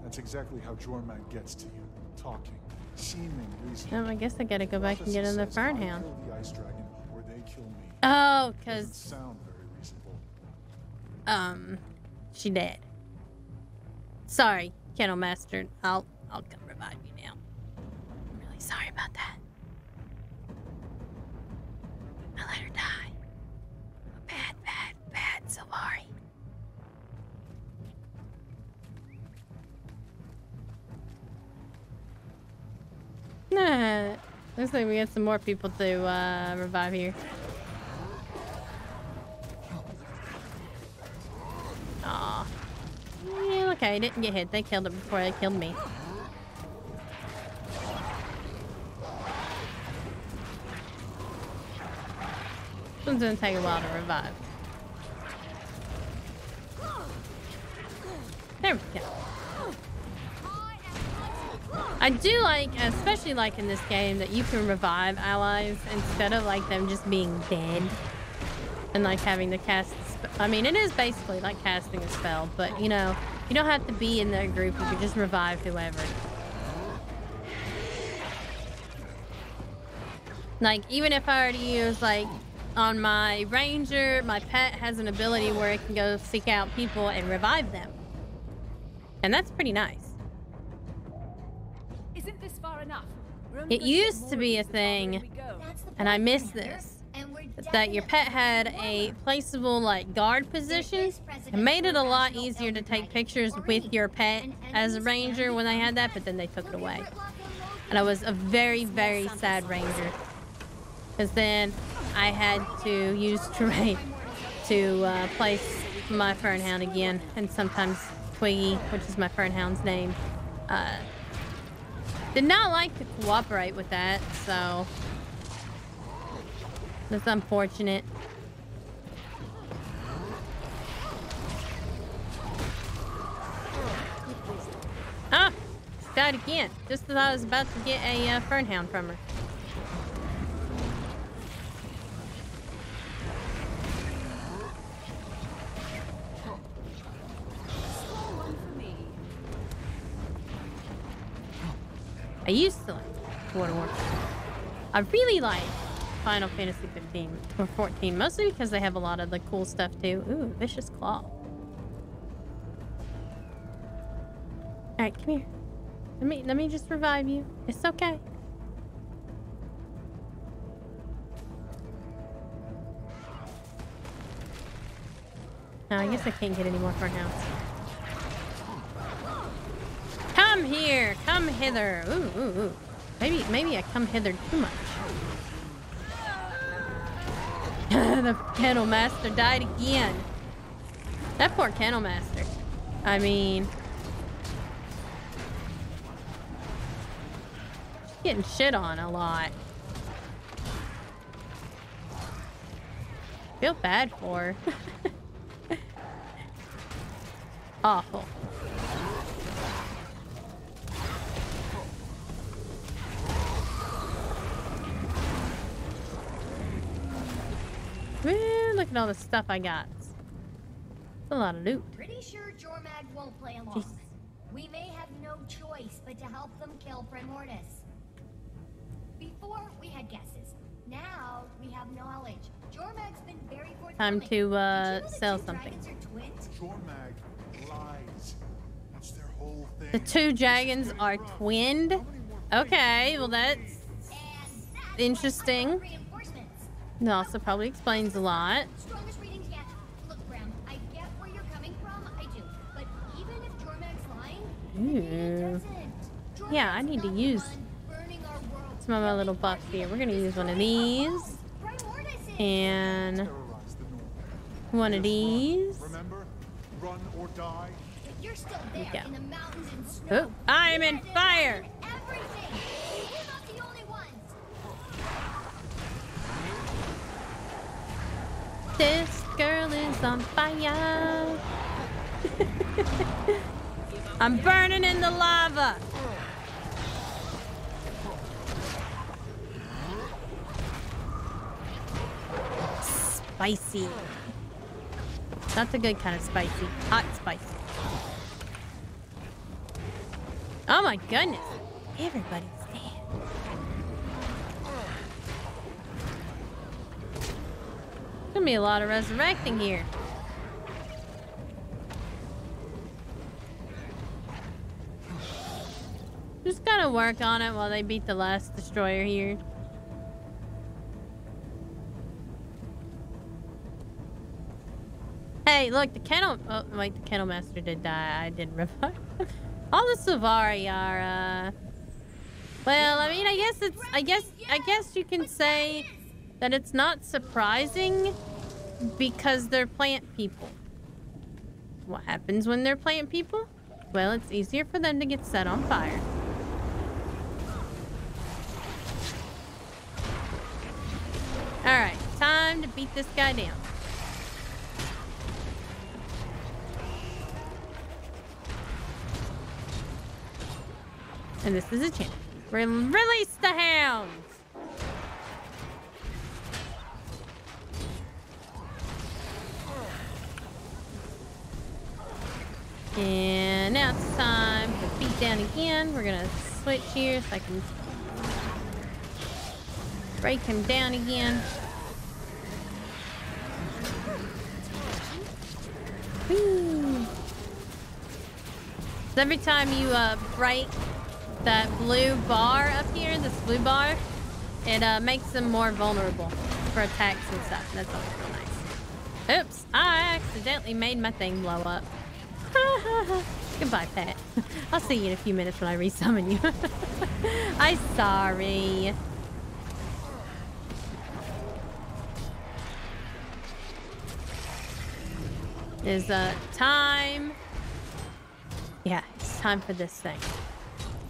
That's exactly how Jormag gets to you. Talking. Seeming reasonable. I guess I gotta go back and get in the fernhound. Kill the ice dragon, or they kill me. Oh, cause Doesn't sound very reasonable. she dead. Sorry, Kennel Master. I'll come revive you now. I'm really sorry about that. I let her die. Bad Silvari. Nah, looks like we got some more people to revive here. Aw. Yeah, okay, I didn't get hit. They killed it before they killed me. This one's gonna take a while to revive. There we go. I do like, especially like in this game, that you can revive allies instead of like them just being dead. and like having to cast. I mean, it is basically like casting a spell, but you know, you don't have to be in that group. You can just revive whoever. Like, even if I already use, like, on my ranger, my pet has an ability where it can go seek out people and revive them. And that's pretty nice. Isn't this far enough? It used to be a thing, and I miss this, that your pet had a placeable, like, guard position. It made it a lot easier to take pictures with your pet as a ranger when they had that, but then they took it away. And I was a very, very sad ranger. Because then I had to use terrain to place my Fernhound again. And sometimes Twiggy, which is my Fernhound's name, did not like to cooperate with that. So that's unfortunate. Ah! She died again. Just as I was about to get a Fernhound from her. I used to like World of Warcraft. I really like Final Fantasy 15 or 14, mostly because they have a lot of the cool stuff too. Ooh, Vicious Claw. Alright, come here. Let me just revive you. It's okay. No, I guess I can't get any more for now. Come here, come hither. Ooh, ooh, ooh. Maybe I come hither too much. The Kennel Master died again. That poor Kennel Master. I mean, getting shit on a lot. Feel bad for her. Awful. Man, look at all the stuff I got. It's a lot of loot. Pretty sure Jormag won't play along. Jeez. We may have no choice but to help them kill Primordus. Before, we had guesses. Now, we have knowledge. Jormag's been very forthcoming. Time to sell two something. dragons are twins? Jormag lies. That's their whole thing. The two dragons are twinned? Okay, well that's interesting. It also probably explains a lot. Strongest readings yet. Look, Bram, I get where you're coming from. I do. But even if Jormag's lying, he doesn't. Yeah, I need to use some of my little buffs here. We're gonna use one of these. And one of these. Remember, run or die. You're still there in the mountains and snow. Oh, I'm in fire. Everything. We're not the only ones. This girl is on fire. I'm burning in the lava. Spicy. Not the good kind of spicy. Hot spicy. Oh my goodness. Everybody's dead. Gonna be a lot of resurrecting here. Just gotta work on it while they beat the last destroyer here. Hey, look, the kennel... Oh, wait, the Kennel Master did die. I didn't revive. All the Savari are, well, I mean, I guess you can say that it's not surprising because they're plant people. What happens when they're plant people? Well, it's easier for them to get set on fire. Alright, time to beat this guy down. And this is a chance. Release the hounds! And now it's time for beat down again. We're gonna switch here so I can break him down again. Whee. So every time you break that blue bar up here, this blue bar, it makes them more vulnerable for attacks and stuff. That's always real nice. Oops, I accidentally made my thing blow up. Goodbye, pet. I'll see you in a few minutes when I resummon you. I'm sorry. Is time. Yeah, it's time for this thing.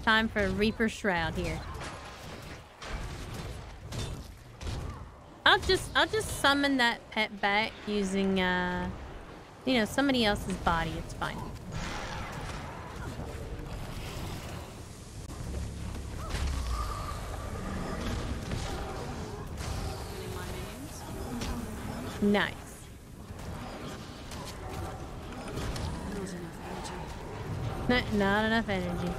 Time for Reaper Shroud here. I'll just summon that pet back using you know, somebody else's body. It's fine. Nice. Not enough energy.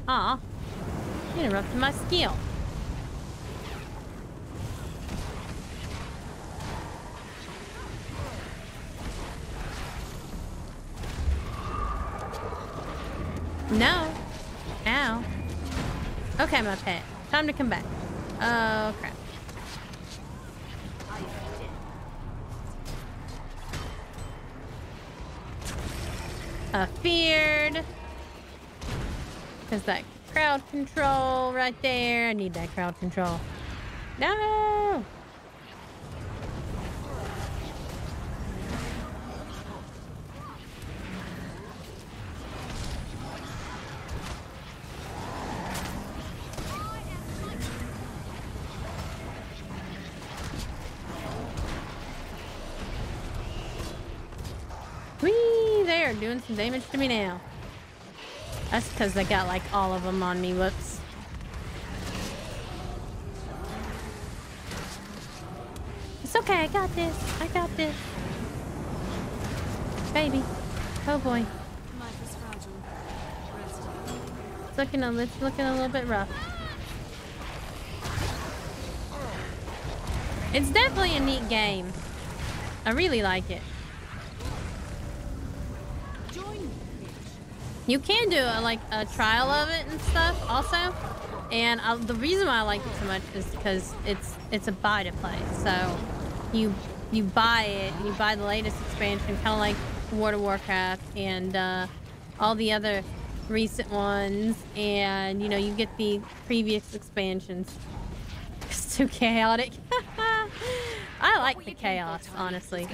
Aw. You interrupted my skill. No. Ow. Okay, my pet. Time to come back. Oh, crap. Feared. Because that crowd control right there. I need that crowd control. No! Whee! They are doing some damage to me now. That's because they got like all of them on me. Whoops. It's okay. I got this. I got this. Baby. Oh boy. It's looking a little bit rough. It's definitely a neat game. I really like it. You can do a trial of it and stuff also, and the reason why I like it so much is because it's a buy to play. So you buy it, and you buy the latest expansion, kind of like World of Warcraft and all the other recent ones, and you know you get the previous expansions. It's too chaotic. I like the chaos, honestly.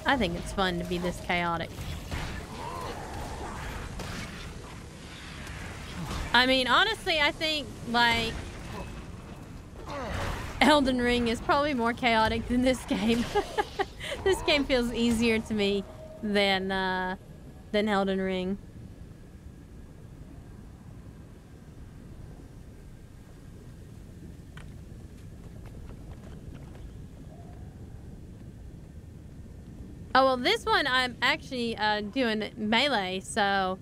I think it's fun to be this chaotic. I mean, honestly, I think, like, Elden Ring is probably more chaotic than this game. This game feels easier to me than Elden Ring. Oh, well, this one I'm actually doing melee, so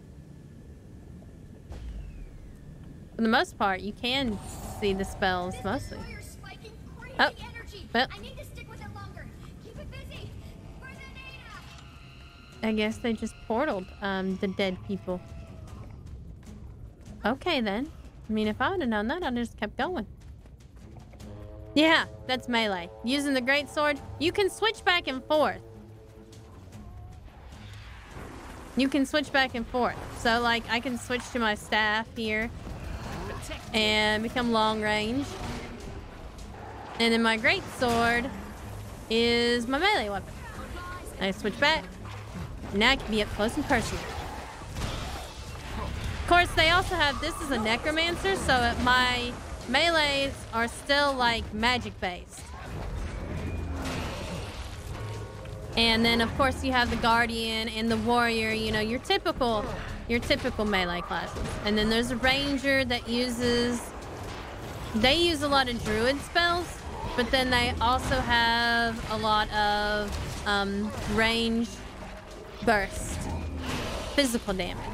for the most part, you can see the spells mostly. Oh, well, I guess they just portaled the dead people. Okay, then. I mean, if I would have known that, I'd just kept going. Yeah, that's melee. Using the greatsword, you can switch back and forth. You can switch back and forth. So, like, I can switch to my staff here and become long range. And then my greatsword is my melee weapon. I switch back. Now I can be up close and personal. Of course, they also have, this is a necromancer, so my melees are still, like, magic-based. And then, of course, you have the Guardian and the Warrior, you know, your typical melee classes. And then there's a Ranger that they use a lot of Druid spells. but then they also have a lot of range burst, physical damage.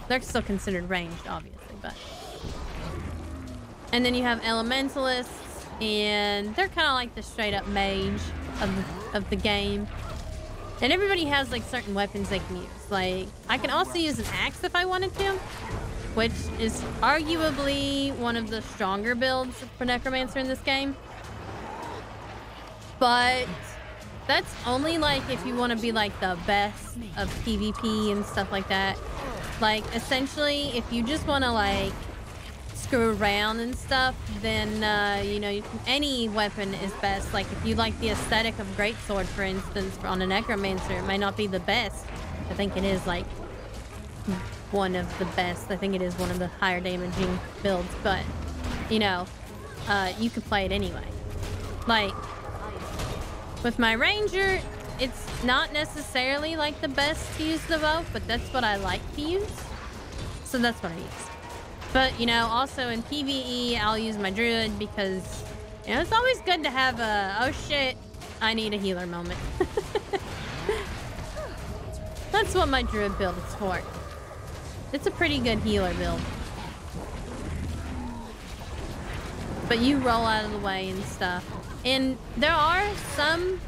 They're still considered ranged, obviously, but. And then you have elementalists, and they're kind of like the straight up mage of the game. And everybody has like certain weapons they can use. Like, I can also use an axe if I wanted to, which is arguably one of the stronger builds for Necromancer in this game. But that's only like if you want to be like the best of PvP and stuff like that. Like, essentially, if you just want to like screw around and stuff, then you know, any weapon is best. Like, if you like the aesthetic of greatsword, for instance, on a Necromancer, it might not be the best. I think it is like one of the best. I think it is one of the higher damaging builds, but you know, you could play it anyway. Like, with my Ranger, it's not necessarily like the best to use the bow, but that's what I like to use. So that's what I use. But, you know, also in PvE, I'll use my Druid because, you know, it's always good to have a, oh shit, I need a healer moment. That's what my Druid build is for. It's a pretty good healer build. But you roll out of the way and stuff. And there are some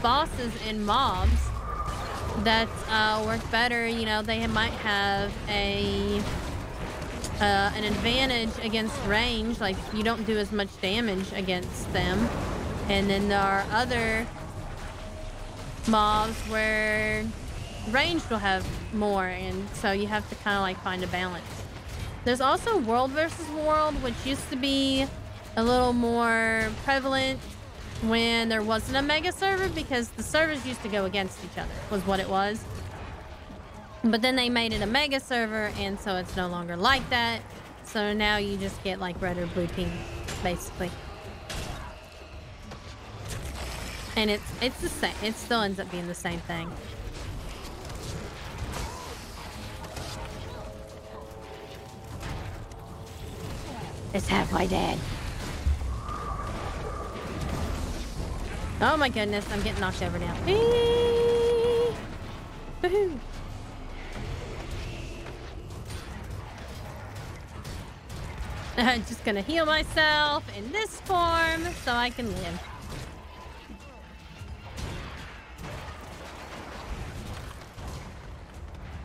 bosses and mobs that work better. You know, they might have an advantage against range, like you don't do as much damage against them. And then there are other mobs where range will have more, and so you have to kind of like find a balance. There's also world versus world, which used to be a little more prevalent when there wasn't a mega server, because the servers used to go against each other, was what it was. But then they made it a mega server, and so it's no longer like that. So now you just get like red or blue team, basically. And it's the same. It still ends up being the same thing. It's halfway dead. Oh my goodness, I'm getting knocked over now. Woohoo! I'm just gonna heal myself in this form so I can live.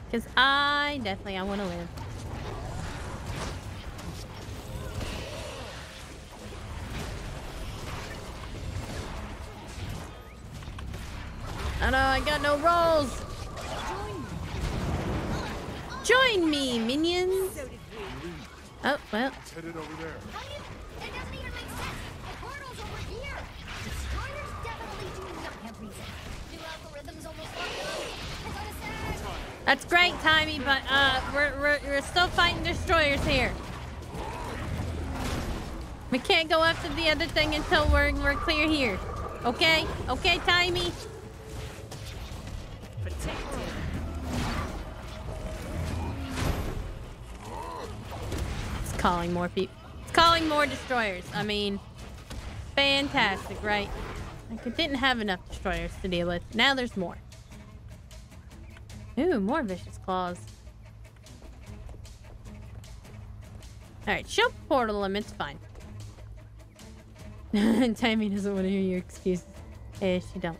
Because I want to live. Oh no, I got no rolls. Join me, minions. Oh, well. It's headed over there. It doesn't even make sense. The portal's over here. Destroyers definitely do not have reason. New algorithms almost locked on. That's great, Timey, but we're still fighting destroyers here. We can't go after the other thing until we're clear here. Okay? Okay, Timey? Calling more people. It's calling more destroyers. I mean, fantastic, right? Like, it didn't have enough destroyers to deal with. Now there's more. Ooh, more vicious claws. Alright, show portal limits, fine. Tammy doesn't want to hear your excuses. Eh, she don't.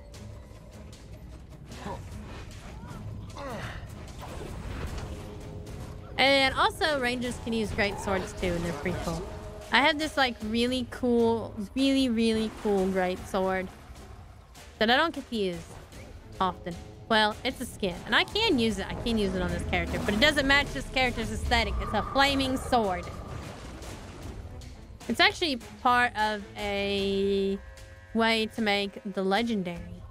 And also, rangers can use great swords too, and they're pretty cool. I have this like really cool, really cool great sword that I don't get to use often. Well, it's a skin, and I can use it. I can use it on this character, but it doesn't match this character's aesthetic. It's a flaming sword. It's actually part of a way to make the legendary.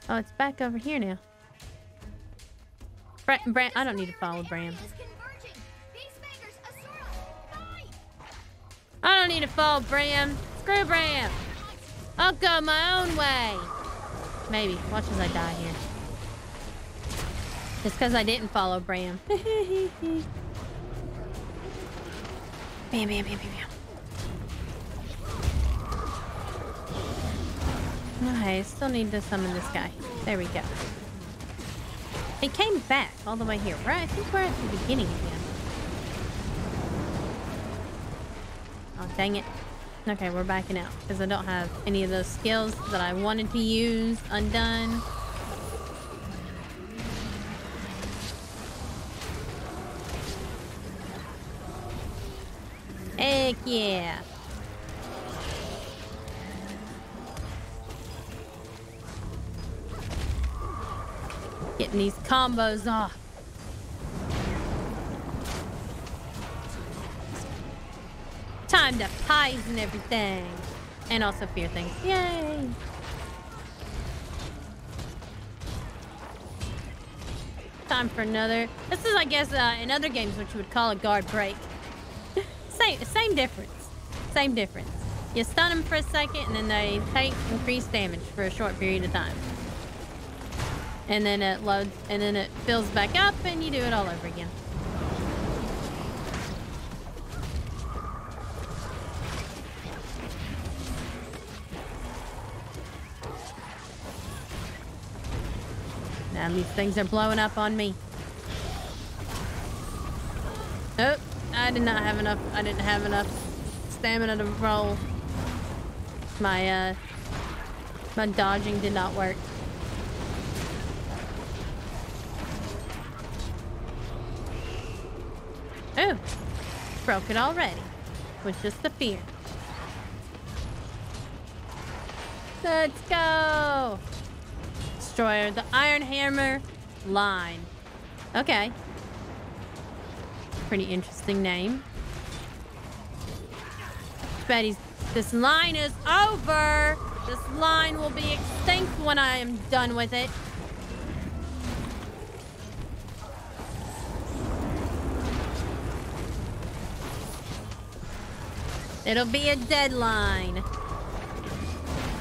Oh, it's back over here now. Bram, I don't need to follow Bram. I don't need to follow Bram. Screw Bram. I'll go my own way. Maybe. Watch as I die here. It's because I didn't follow Bram. Bam, bam, bam, bam, bam. Okay, still need to summon this guy. There we go. He came back all the way here, right? I think we're at the beginning again. Oh, dang it. Okay, we're backing out because I don't have any of those skills that I wanted to use undone. Heck yeah. Getting these combos off. Time to poison everything. And also fear things. Yay! Time for another. This is, I guess, in other games what you would call a guard break. Same difference. Same difference. You stun them for a second, and then they take increased damage for a short period of time. And then it loads, and then it fills back up, and you do it all over again. Now these things are blowing up on me. Oh, I did not have enough. I didn't have enough stamina to roll. My dodging did not work. Oh, broke it already with just the fear. Let's go. Destroyer, the Iron Hammer line. Okay. Pretty interesting name. Betty's. This line is over. This line will be extinct when I am done with it. It'll be a deadline.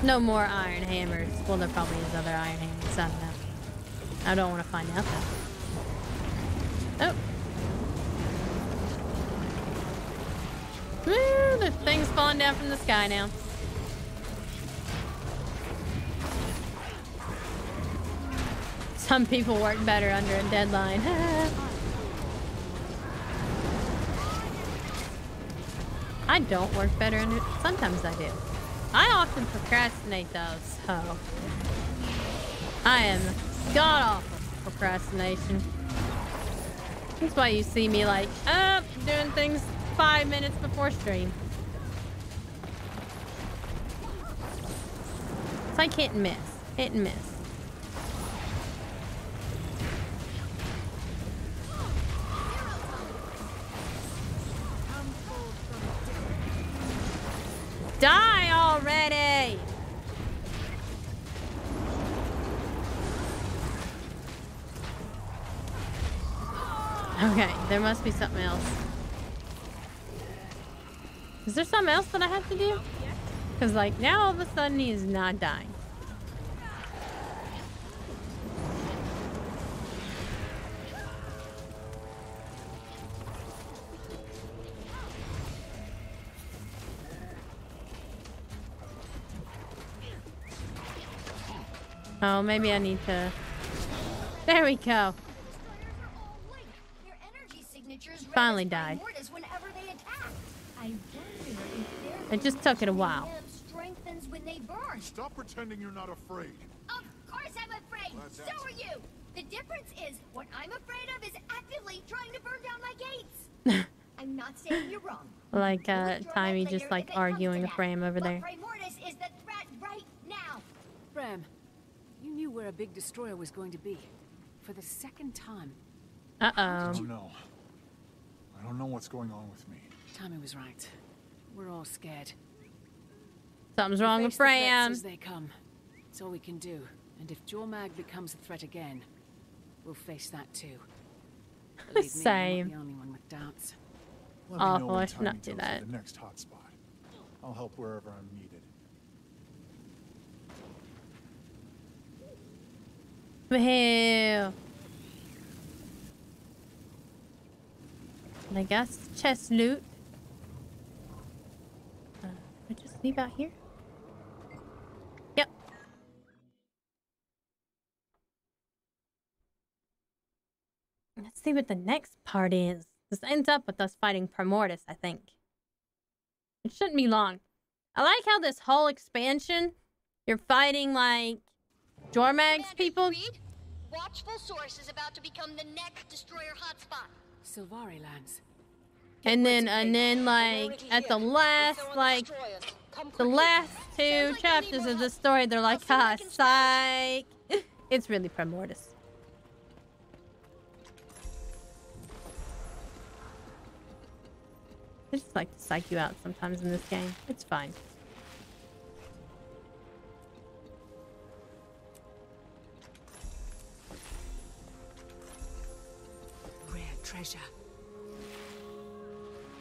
No more Iron Hammers. Well, there probably is other Iron Hammers. I don't know. I don't want to find out though. Oh. Woo, the thing's falling down from the sky now. Some people work better under a deadline. I don't work better under... Sometimes I do. I often procrastinate though, so... I am god-awful procrastination. That's why you see me like, doing things 5 minutes before stream. It's like hit and miss. Hit and miss. Die already! Okay, there must be something else. Is there something else that I have to do? Because, like, now all of a sudden he is not dying. Oh, maybe I need to... There we go. Finally died. It just took it a while. Stop pretending you're not afraid. Of course I'm afraid. So are you. The difference is what I'm afraid of is actively trying to burn down my gates. I'm not saying you're wrong. Like Timmy just like arguing with Bram over there. Primordius is the threat right now. Bram, you knew where a big destroyer was going to be. For the second time. I don't know. I don't know what's going on with me. Timmy was right. We're all scared. Something's wrong with Bram. As they come. It's all we can do. And if Jormag becomes a threat again, we'll face that too. Same. I'm not the only one with doubts. Awful, I should not do that. The next hotspot. I'll help wherever I'm needed. Woohoo! And I guess chest loot. I just leave out here? Yep. see what the next part is. This ends up with us fighting Primordius, I think. It shouldn't be long. I like how this whole expansion, you're fighting, like, Jormag's people. Watchful Source is about to become the next destroyer hotspot. Sylvari lands. And then, like, at the last, like, the last two chapters of the story, they're like, ha, psych. It's really Primordius. I just like to psych you out sometimes in this game. It's fine. Rare treasure.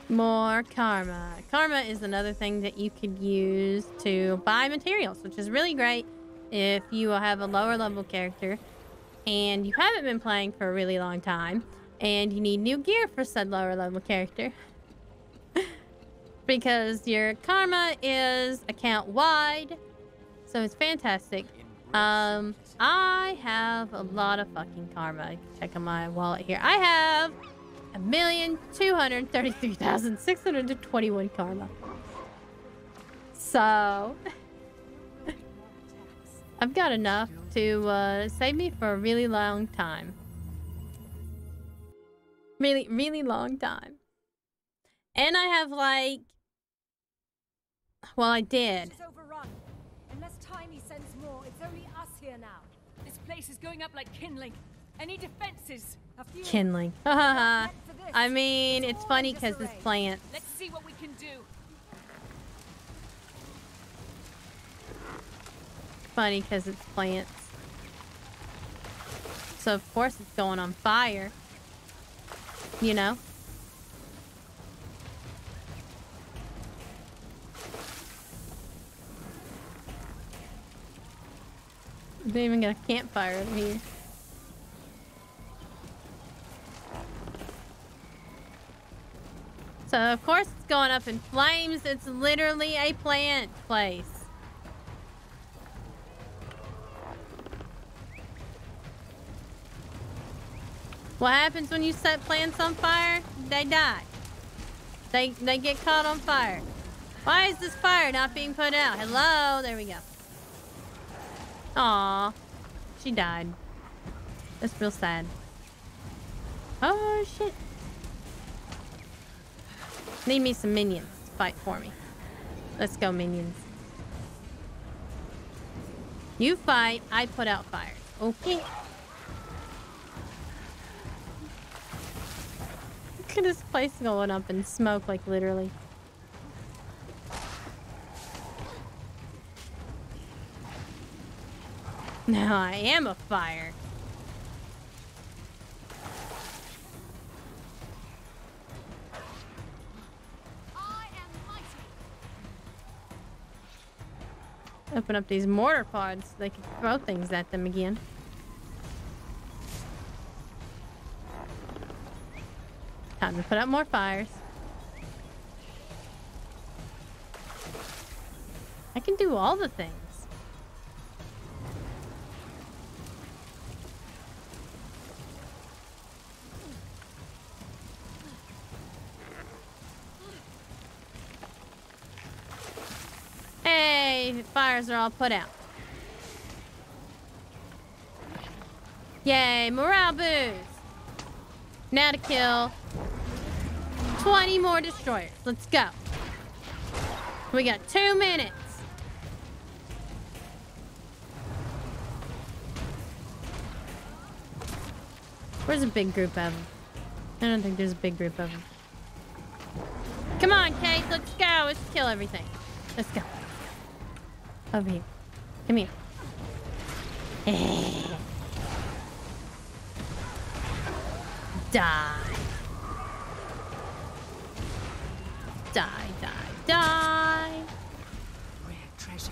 More karma. Karma is another thing that you could use to buy materials, which is really great if you have a lower level character and you haven't been playing for a really long time and you need new gear for said lower level character. Because your karma is account wide, so it's fantastic. I have a lot of fucking karma. Check on my wallet here. I have 1,233,621 karma. So I've got enough to save me for a really long time. Really, really long time. And I have like, well, I did. Unless Timey sends more, it's only us here now. This place is going up like kindling. Any defenses? Kindling. I mean, it's funny because it's plants. Let's see what we can do. Funny because it's plants. So of course it's going on fire. You know? They even got a campfire over here. So of course it's going up in flames. It's literally a plant place. What happens when you set plants on fire? They die. They get caught on fire. Why is this fire not being put out? Hello? There we go. Aw, she died. That's real sad. Oh, shit. Need me some minions to fight for me. Let's go, minions. You fight, I put out fires. Okay. Look at this place going up in smoke, like literally. Now I am a fire. Open up these mortar pods so they can throw things at them again. Time to put out more fires. I can do all the things. Hey, the fires are all put out. Yay, morale boost. Now to kill 20 more destroyers. Let's go. We got 2 minutes. Where's a big group of them? I don't think there's a big group of them. Come on, Kate, let's go. Let's kill everything. Let's go. Over here. Come here. Die. Die, die, die. Rare treasure.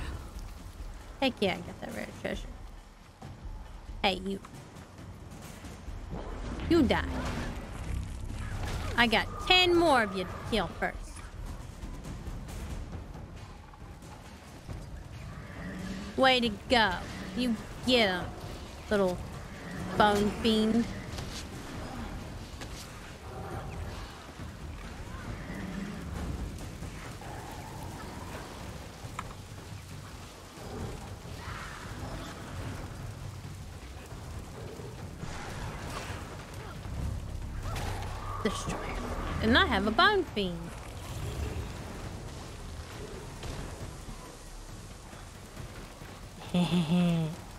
Heck yeah, I got that rare treasure. Hey, you. You die. I got 10 more of you to kill first. Way to go. You get him, little bone fiend. Destroyer. And I have a bone fiend.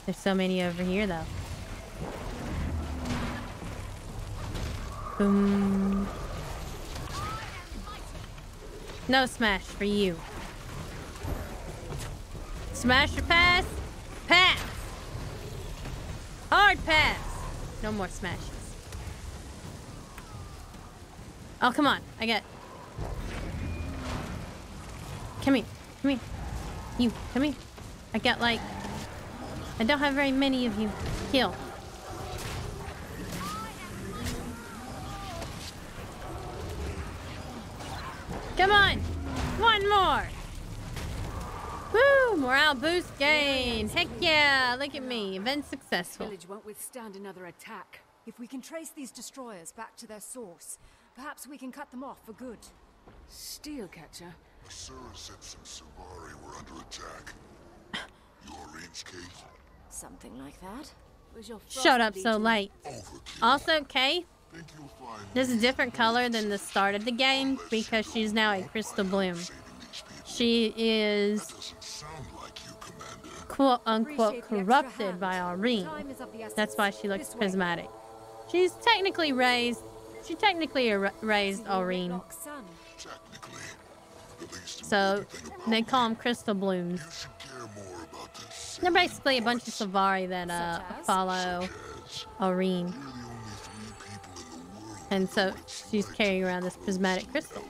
There's so many over here, though. Boom. No smash for you. Smash or pass? Pass! Hard pass! No more smashes. Oh, come on. I got... Come here. Come here. You, come here. I got, like... I don't have very many of you. Kill. Come on! One more! Woo! Morale boost gain! Heck yeah! Look at me. Event successful. Village won't withstand another attack. If we can trace these destroyers back to their source, perhaps we can cut them off for good. Steelcatcher? Asura said some Savari were under attack. Your Orion's case? Something like that. Was your Shut up so late. Also, Kay, this is a different color than the start of the game because she's now a crystal bloom. She is quote unquote corrupted by Aurene. That's why she looks prismatic. She's technically raised. She technically raised Aurene. So they call them crystal blooms. They're basically a bunch of Savari that follow Aurene. And so she's carrying around this prismatic crystal.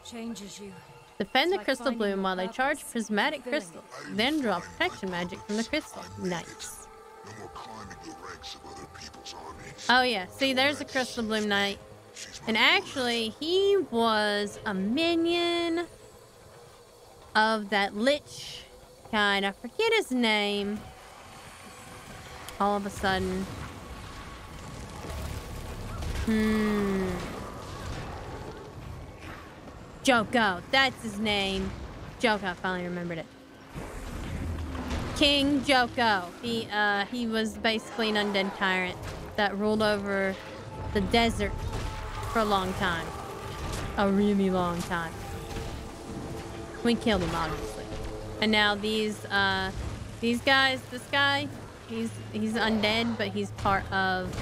Changes you. Defend the crystal bloom while they charge prismatic crystals. Then draw protection magic from the crystal. Nice. Oh yeah, see there's a crystal bloom knight. And actually he was a minion of that lich kind. I forget his name. All of a sudden. Joko, that's his name. Joko, I finally remembered it. King Joko. He was basically an undead tyrant that ruled over the desert for a long time. A really long time. We killed him, obviously. And now these guys, this guy, he's undead, but he's part of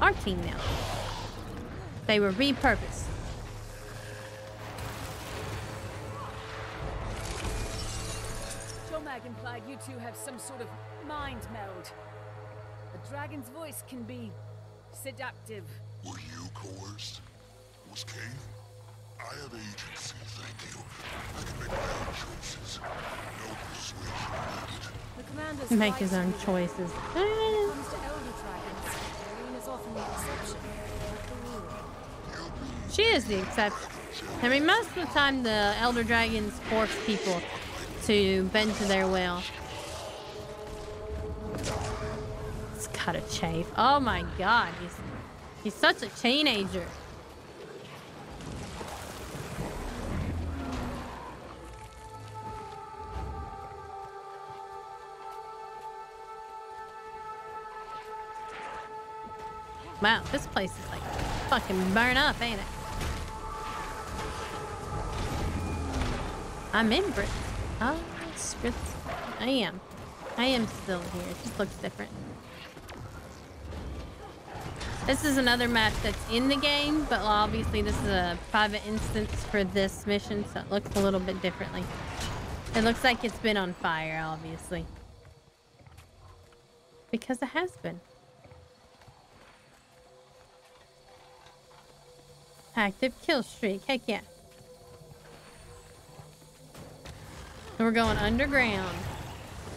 our team now. They were repurposed. Mag implied you two have some sort of mind meld. A dragon's voice can be seductive. Were you coerced? Was Kane? I have agency, thank you. I can make my own choices. No persuasion needed. The commander's make his own choices. When it comes to elder dragons, Irene is often the exception, not the rule. She is the exception. I mean, most of the time the elder dragons force people to bend to their will. It's gotta chafe. Oh my god, he's such a teenager. Wow, this place is like fucking burn up, ain't it? I'm in Britain. Oh, script. I am still here. It just looks different. This is another map that's in the game, but obviously this is a private instance for this mission, so it looks a little bit differently. It looks like it's been on fire, obviously. Because it has been. Active kill streak. Heck yeah. We're going underground.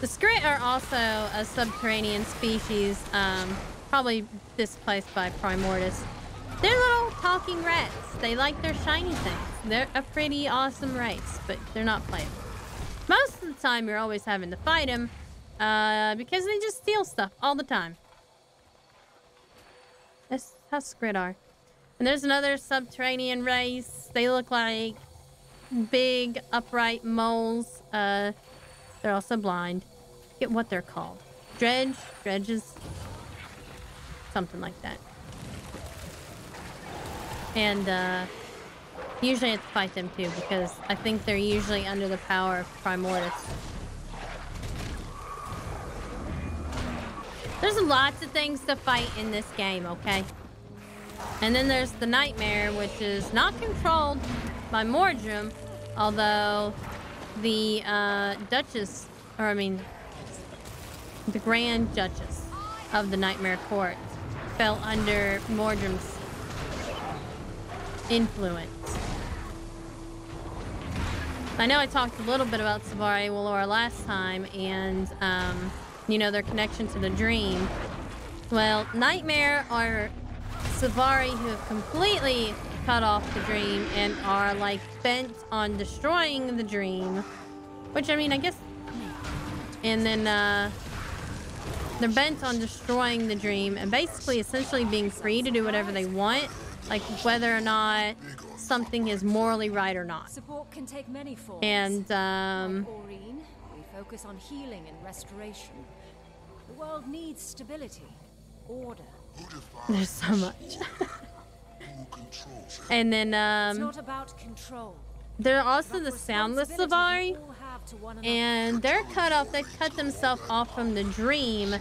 The Skrit are also a subterranean species, probably displaced by Primordius. They're little talking rats. They like their shiny things. They're a pretty awesome race, but they're not playable. Most of the time, you're always having to fight them, because they just steal stuff all the time. That's how Skrit are. And there's another subterranean race. They look like big upright moles. They're also blind. Get what they're called. Dredges, something like that. And usually I have to fight them too, because I think they're usually under the power of Primordius. There's lots of things to fight in this game, okay? And then there's the Nightmare, which is not controlled by Mordrum, although the Duchess, or I mean, the Grand Duchess of the Nightmare Court fell under Mordrum's influence. I know I talked a little bit about Savari Walora last time, and you know, their connection to the dream. Well, Nightmare are Savari who have completely cut off the dream and are like bent on destroying the dream, which I mean, I guess, and then they're bent on destroying the dream and basically essentially being free to do whatever they want, like whether or not something is morally right or not. Support can take many forms. And like Aurene, we focus on healing and restoration. The world needs stability, order. There's so much. And then it's not about control. there are also the soundless Savari, and they're cut off. They've cut themselves off from the dream,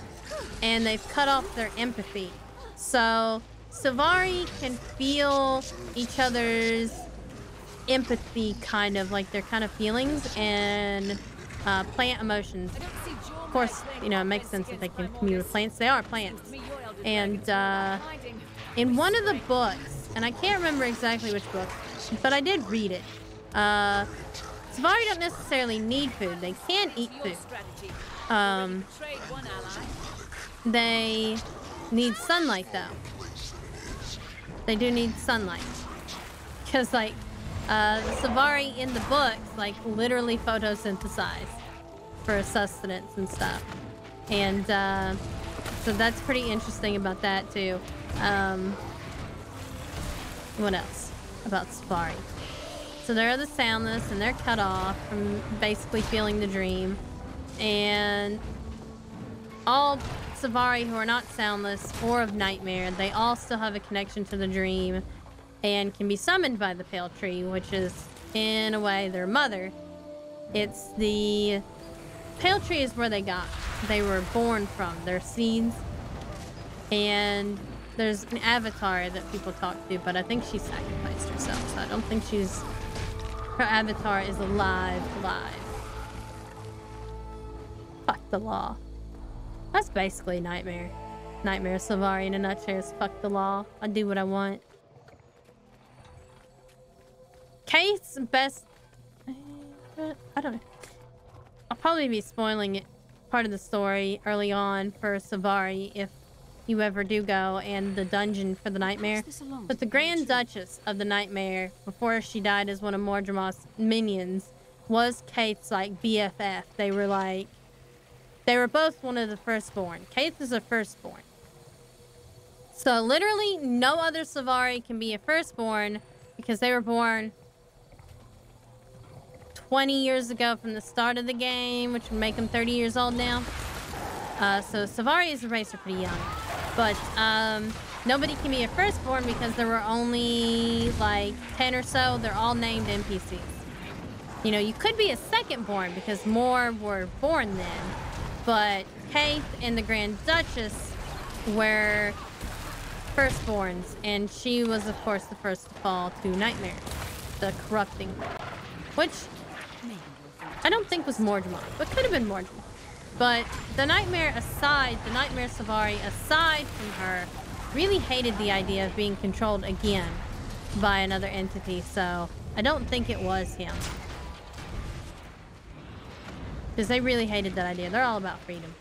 and they've cut off their empathy. So Savari can feel each other's empathy, kind of like their kind of feelings, and plant emotions. Of course, you know, it makes sense that they can commune with plants. They are plants. And in one of the books, and I can't remember exactly which book, but I did read it. Savari don't necessarily need food. They can eat food. They need sunlight, though. They do need sunlight. Because, like, the Savari in the books, like, literally photosynthesize for sustenance and stuff. And, so that's pretty interesting about that, too. What else about Savari? So they're the soundless, and they're cut off from basically feeling the dream. And all Savari who are not soundless or of Nightmare, they all still have a connection to the dream and can be summoned by the Pale Tree, which is, in a way, their mother. It's the Pale Tree is where they were born from, their seeds. And there's an avatar that people talk to, but I think she sacrificed herself, so I don't think her avatar is alive. Fuck the law. That's basically Nightmare. Nightmare Savari in a nutshell is fuck the law. I do what I want. Kate's best... I don't know. I'll probably be spoiling it, part of the story early on for Savari if you ever do go, and the dungeon for the Nightmare. But the Grand Duchess of the Nightmare, before she died as one of Mordremoth's minions, was Kate's, like, BFF. They were both one of the firstborn. Kate is a firstborn. So literally no other Savari can be a firstborn because they were born 20 years ago from the start of the game, which would make them 30 years old now. So Savari as a race are pretty young. But nobody can be a firstborn because there were only like 10 or so. They're all named NPCs. You know, you could be a secondborn because more were born then. But Kate and the Grand Duchess were firstborns, and she was, of course, the first to fall to Nightmare, the corrupting one. Which I don't think was Mordremoth, but could have been Mordremoth. But the Nightmare Savari, aside from her, really hated the idea of being controlled again by another entity, so I don't think it was him. Because they really hated that idea. They're all about freedom.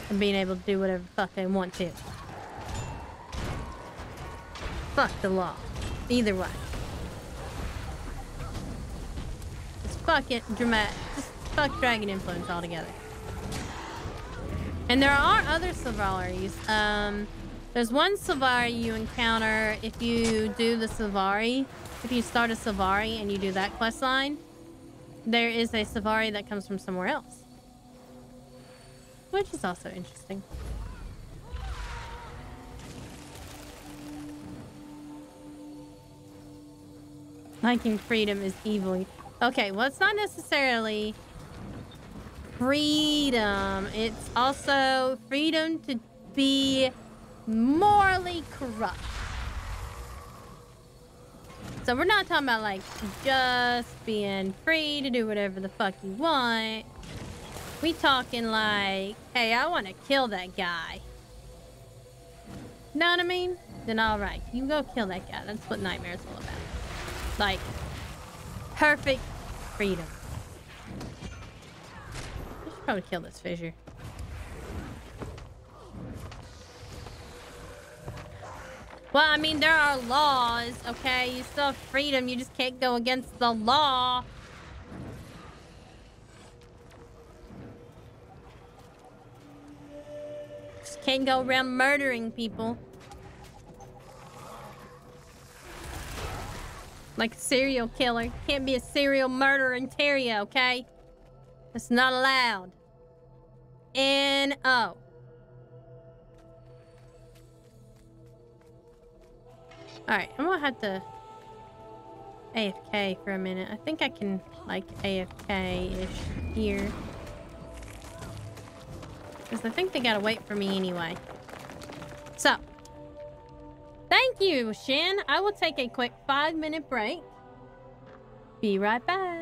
And being able to do whatever the fuck they want to. Fuck the law. Either way. Just fuck it, dramatic. Just fuck dragon influence altogether. And there are other Savaris. There's one Savari you encounter if you do the Savari. If you start a Savari and you do that quest line, there is a Savari that comes from somewhere else. Which is also interesting. Liking freedom is evil. Okay, well, it's not necessarily freedom. It's also freedom to be morally corrupt. So we're not talking about, like, just being free to do whatever the fuck you want. We talking like, hey, I want to kill that guy. Know what I mean? Then alright, you go kill that guy. That's what Nightmare's all about. Like, perfect freedom. I should probably kill this fissure. Well, I mean, there are laws, okay? You still have freedom, you just can't go against the law. Just can't go around murdering people. Like a serial killer. Can't be a serial murderer in Terria, okay? That's not allowed. N-O. Alright, I'm gonna have to AFK for a minute. I think I can, like, AFK-ish here. Because I think they gotta wait for me anyway. So, thank you, Shin. I will take a quick 5-minute break. Be right back.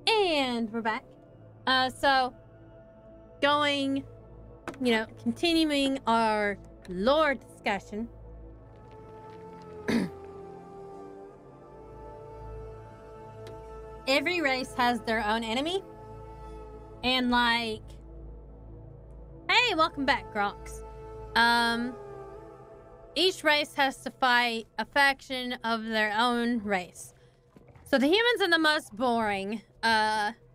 And we're back. So, going, continuing our lore discussion. Every race has their own enemy. And like, hey, welcome back, Grox. Each race has to fight a faction of their own race. So the humans are the most boring.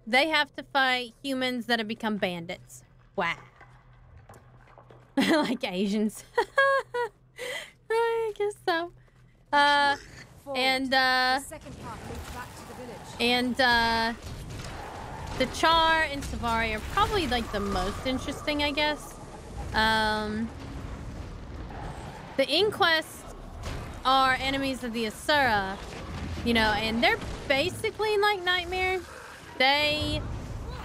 They have to fight humans that have become bandits. Wow. Like Asians. I guess so. The Char and Savari are probably like the most interesting, I guess. The Inquest are enemies of the Asura, and they're basically like Nightmare. They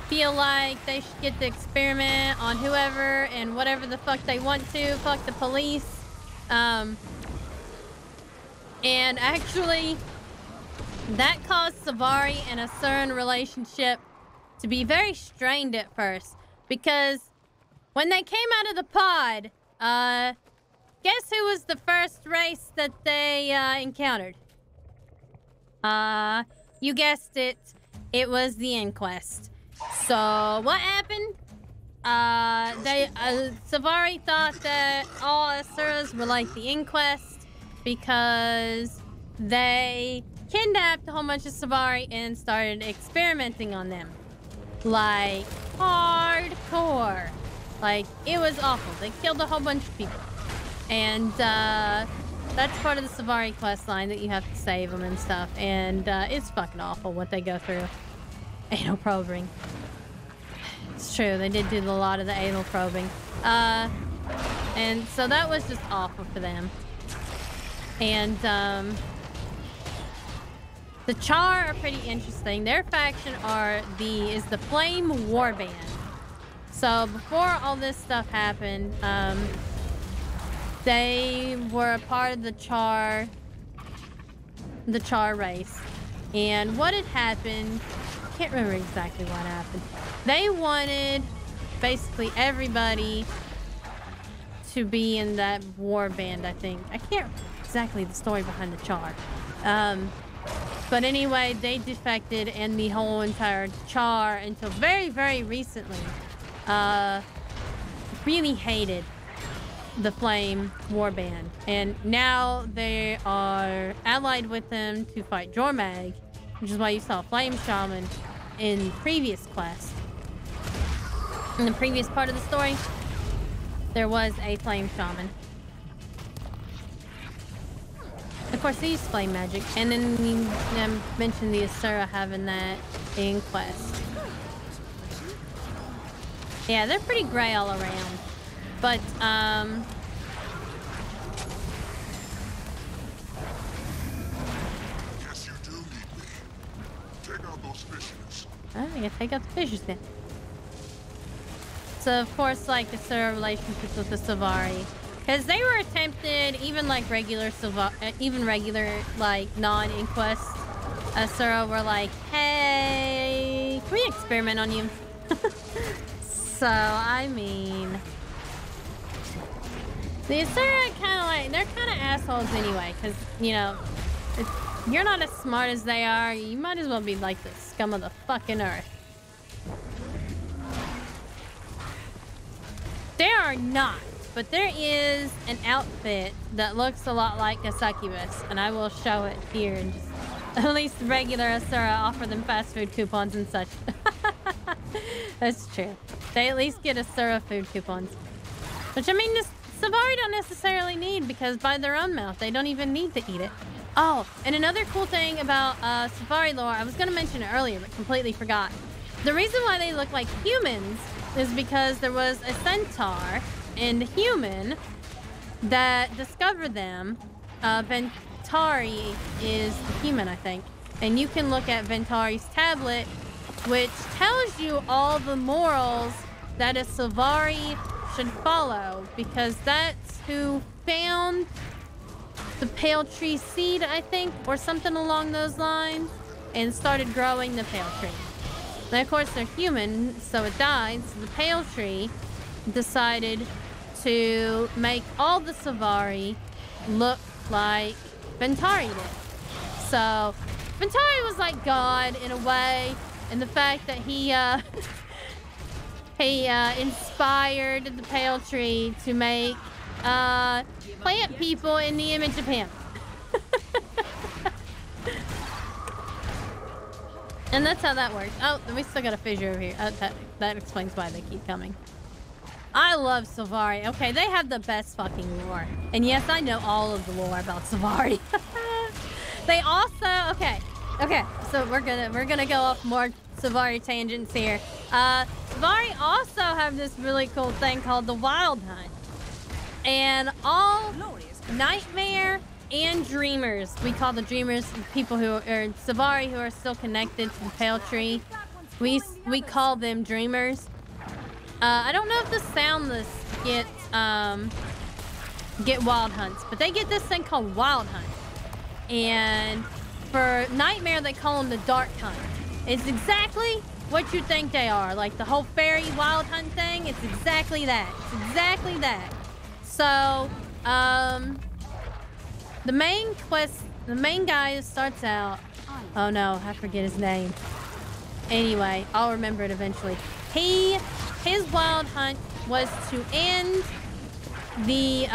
feel like they should get to experiment on whoever and whatever the fuck they want to. Fuck the police. And actually, that caused Savari and Asuran relationship to be very strained at first. Because when they came out of the pod, guess who was the first race that they encountered? You guessed it. It was the Inquest. So what happened? Savari thought that all Asuras were like the Inquest because they kidnapped a whole bunch of Savari and started experimenting on them. Like, hardcore. Like, it was awful. They killed a whole bunch of people. And, that's part of the Savari quest line that you have to save them and stuff. And, it's fucking awful what they go through. Anal probing. It's true, they did do a lot of the anal probing. And so that was just awful for them. And, the Char are pretty interesting. Their faction is the Flame Warband. So before all this stuff happened, they were a part of the Char race. And what had happened, I can't remember exactly what happened. They wanted basically everybody to be in that war band, I think. I can't exactly the story behind the Char. But anyway, they defected and the whole entire Char until very, very recently really hated the Flame Warband. And now they are allied with them to fight Jormag, which is why you saw Flame Shaman in previous quest. In the previous part of the story, there was a Flame Shaman. Of course, they use flame magic, and then we mentioned the Asura having that Inquest. Yeah, they're pretty gray all around. But, Yes, you do need me. Take out those fishes. I gotta take out the fishes then. So, of course, like, Asura relationships with the Savari. Because they were tempted, even like regular, like non-Inquest Asura were like, hey, can we experiment on you? So, I mean, the Asura kind of like, they're kind of assholes anyway. Because, if you're not as smart as they are, you might as well be like the scum of the fucking earth. They are not. But there is an outfit that looks a lot like a succubus, and I will show it here. And just, at least regular Asura offer them fast food coupons and such. That's true. They at least get Asura food coupons. Which, I mean, the Savari don't necessarily need, because by their own mouth, they don't even need to eat it. Oh, and another cool thing about Savari lore, I was going to mention it earlier, but completely forgot. The reason why they look like humans is because there was a centaur and human that discovered them. Ventari is the human, I think. And you can look at Ventari's tablet, which tells you all the morals that a Savari should follow, because that's who found the pale tree seed, I think, or something along those lines, and started growing the pale tree. And of course, they're human, so it died. So the Pale Tree decided to make all the Savari look like Ventari did. So Ventari was like God in a way, and the fact that he inspired the Pale Tree to make plant people in the image of him. And that's how that works. Oh, we still got a fissure over here. That explains why they keep coming. I love Savari. Okay, they have the best fucking lore. And yes, I know all of the lore about Savari. They also, okay, so we're gonna go off more Savari tangents here. Savari also have this really cool thing called the Wild Hunt. And all Nightmare and Dreamers, we call the Dreamers people who are Savari who are still connected to the Pale Tree. We call them Dreamers. I don't know if the Soundless get Wild Hunts, but they get this thing called Wild Hunt. And for Nightmare, they call them the Dark Hunt. It's exactly what you think they are. Like the whole fairy Wild Hunt thing, it's exactly that. It's exactly that. So, the main guy starts out, oh no, I forget his name. Anyway, I'll remember it eventually. His Wild Hunt was to end the,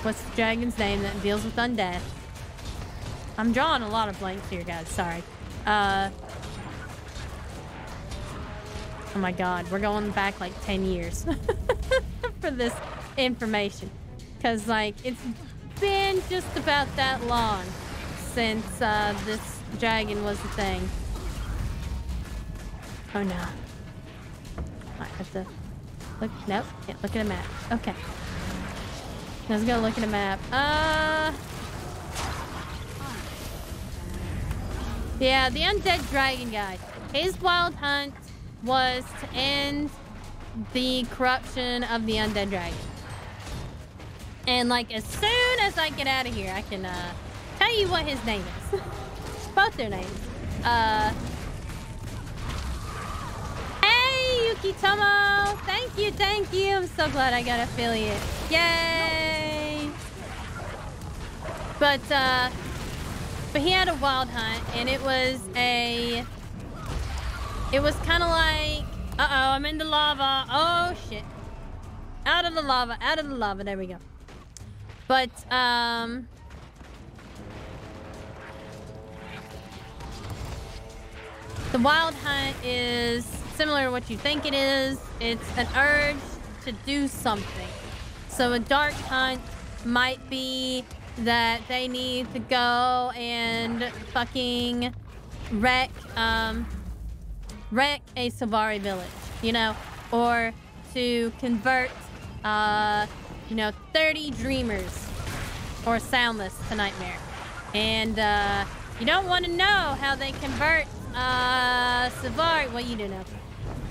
what's the dragon's name that deals with undead? I'm drawing a lot of blanks here, guys. Sorry. Oh my god, we're going back like 10 years for this information. Because, like, it's been just about that long since this dragon was a thing. Oh no. I have to look. Nope, can't look at a map. Okay. Let's go look at a map. Yeah, the undead dragon guy. His Wild Hunt was to end the corruption of the undead dragon. And like as soon as I get out of here, I can tell you what his name is. Both their names. Hey, Yukitomo! Thank you. I'm so glad I got affiliate. Yay! But he had a Wild Hunt, and it was kind of like, uh-oh, I'm in the lava. Oh, shit. Out of the lava. There we go. But, the Wild Hunt is similar to what you think it is. It's an urge to do something. So a Dark Hunt might be that they need to go and fucking wreck a Savari village, you know, or to convert, 30 Dreamers or Soundless to Nightmare. And you don't want to know how they convert Savari. Well, you do know.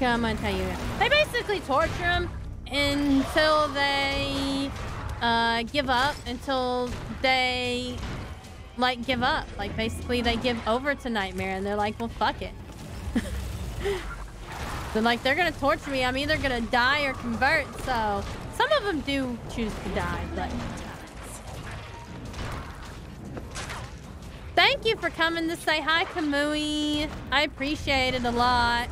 I'm gonna tell you now. They basically torture them until they give up, until they give up. Like basically they give over to Nightmare and they're like, well, fuck it. They're gonna torture me. I'm either gonna die or convert. So some of them do choose to die, but thank you for coming to say hi, Kamui. I appreciate it a lot.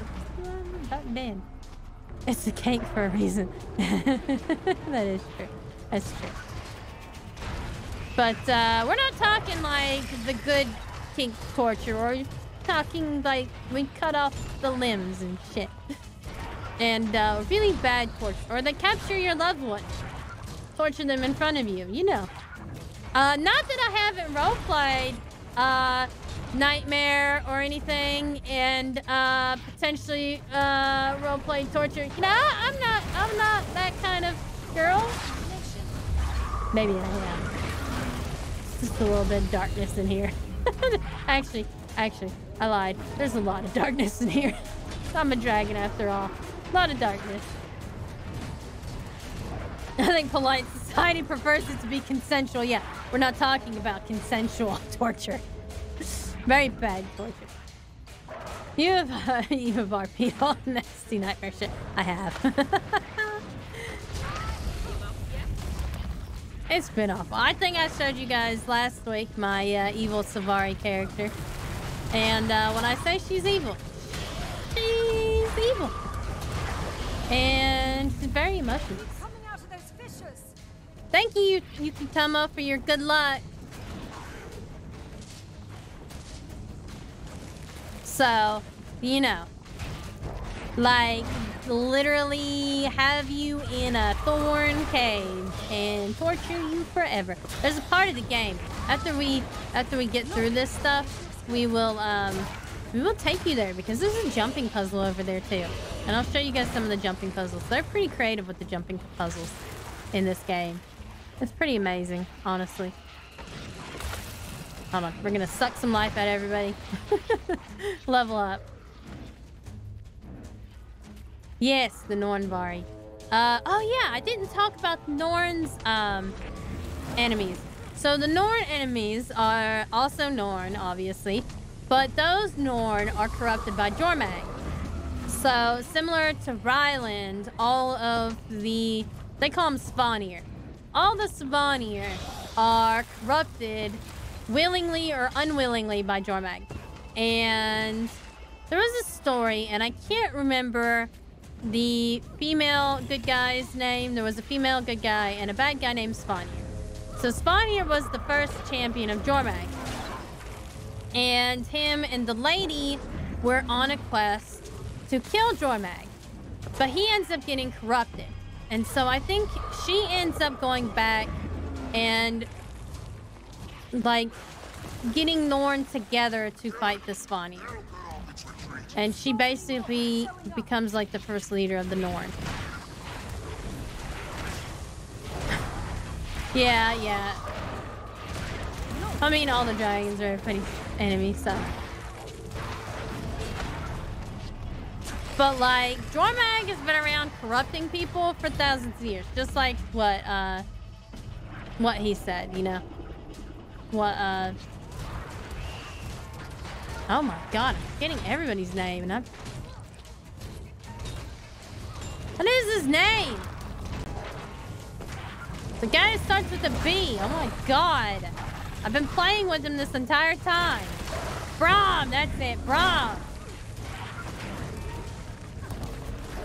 About dead. It's a cake for a reason. That is true. That's true. But we're not talking like the good kink torture, or talking like we cut off the limbs and shit. And really bad torture. Or they capture your loved one. Torture them in front of you, you know. Not that I haven't roleplayed Nightmare or anything, and potentially roleplay torture. You know, I'm not that kind of girl. Maybe I am. Just a little bit of darkness in here. Actually, I lied. There's a lot of darkness in here. I'm a dragon after all. A lot of darkness. I think Polite's Society prefers it to be consensual. Yeah, we're not talking about consensual torture. Very bad torture. You have RP all nasty nightmare shit. I have. It's been awful. I think I showed you guys last week my evil Savari character. And when I say she's evil, she's evil. And she's very emotional. Thank you, Yukitomo, for your good luck. So, you know, like, literally have you in a thorn cage and torture you forever. There's a part of the game after we get through this stuff, we will take you there because there's a jumping puzzle over there too. And I'll show you guys some of the jumping puzzles. They're pretty creative with the jumping puzzles in this game. It's pretty amazing, honestly. Hold on, we're gonna suck some life out of everybody. Level up. Yes, the Nornvari. Oh yeah, I didn't talk about Norn's enemies. So the Norn enemies are also Norn, obviously, but those Norn are corrupted by Jormag. So similar to Ryland, all of the, they call them Svanir. All the Svanir are corrupted willingly or unwillingly by Jormag. And there was a story, and I can't remember the female good guy's name. There was a female good guy and a bad guy named Svanir. So Svanir was the first champion of Jormag. And him and the lady were on a quest to kill Jormag. But he ends up getting corrupted. And so I think she ends up going back and, like, getting Norn together to fight the Svanir. And she basically becomes, like, the first leader of the Norn. Yeah. I mean, all the dragons are everybody's enemy, so. But, like, Jormag has been around corrupting people for thousands of years. Just like what he said, you know? Oh my god, I'm forgetting everybody's name, and what is his name? The guy that starts with a B. Oh my god. I've been playing with him this entire time. Braum, that's it, Braum.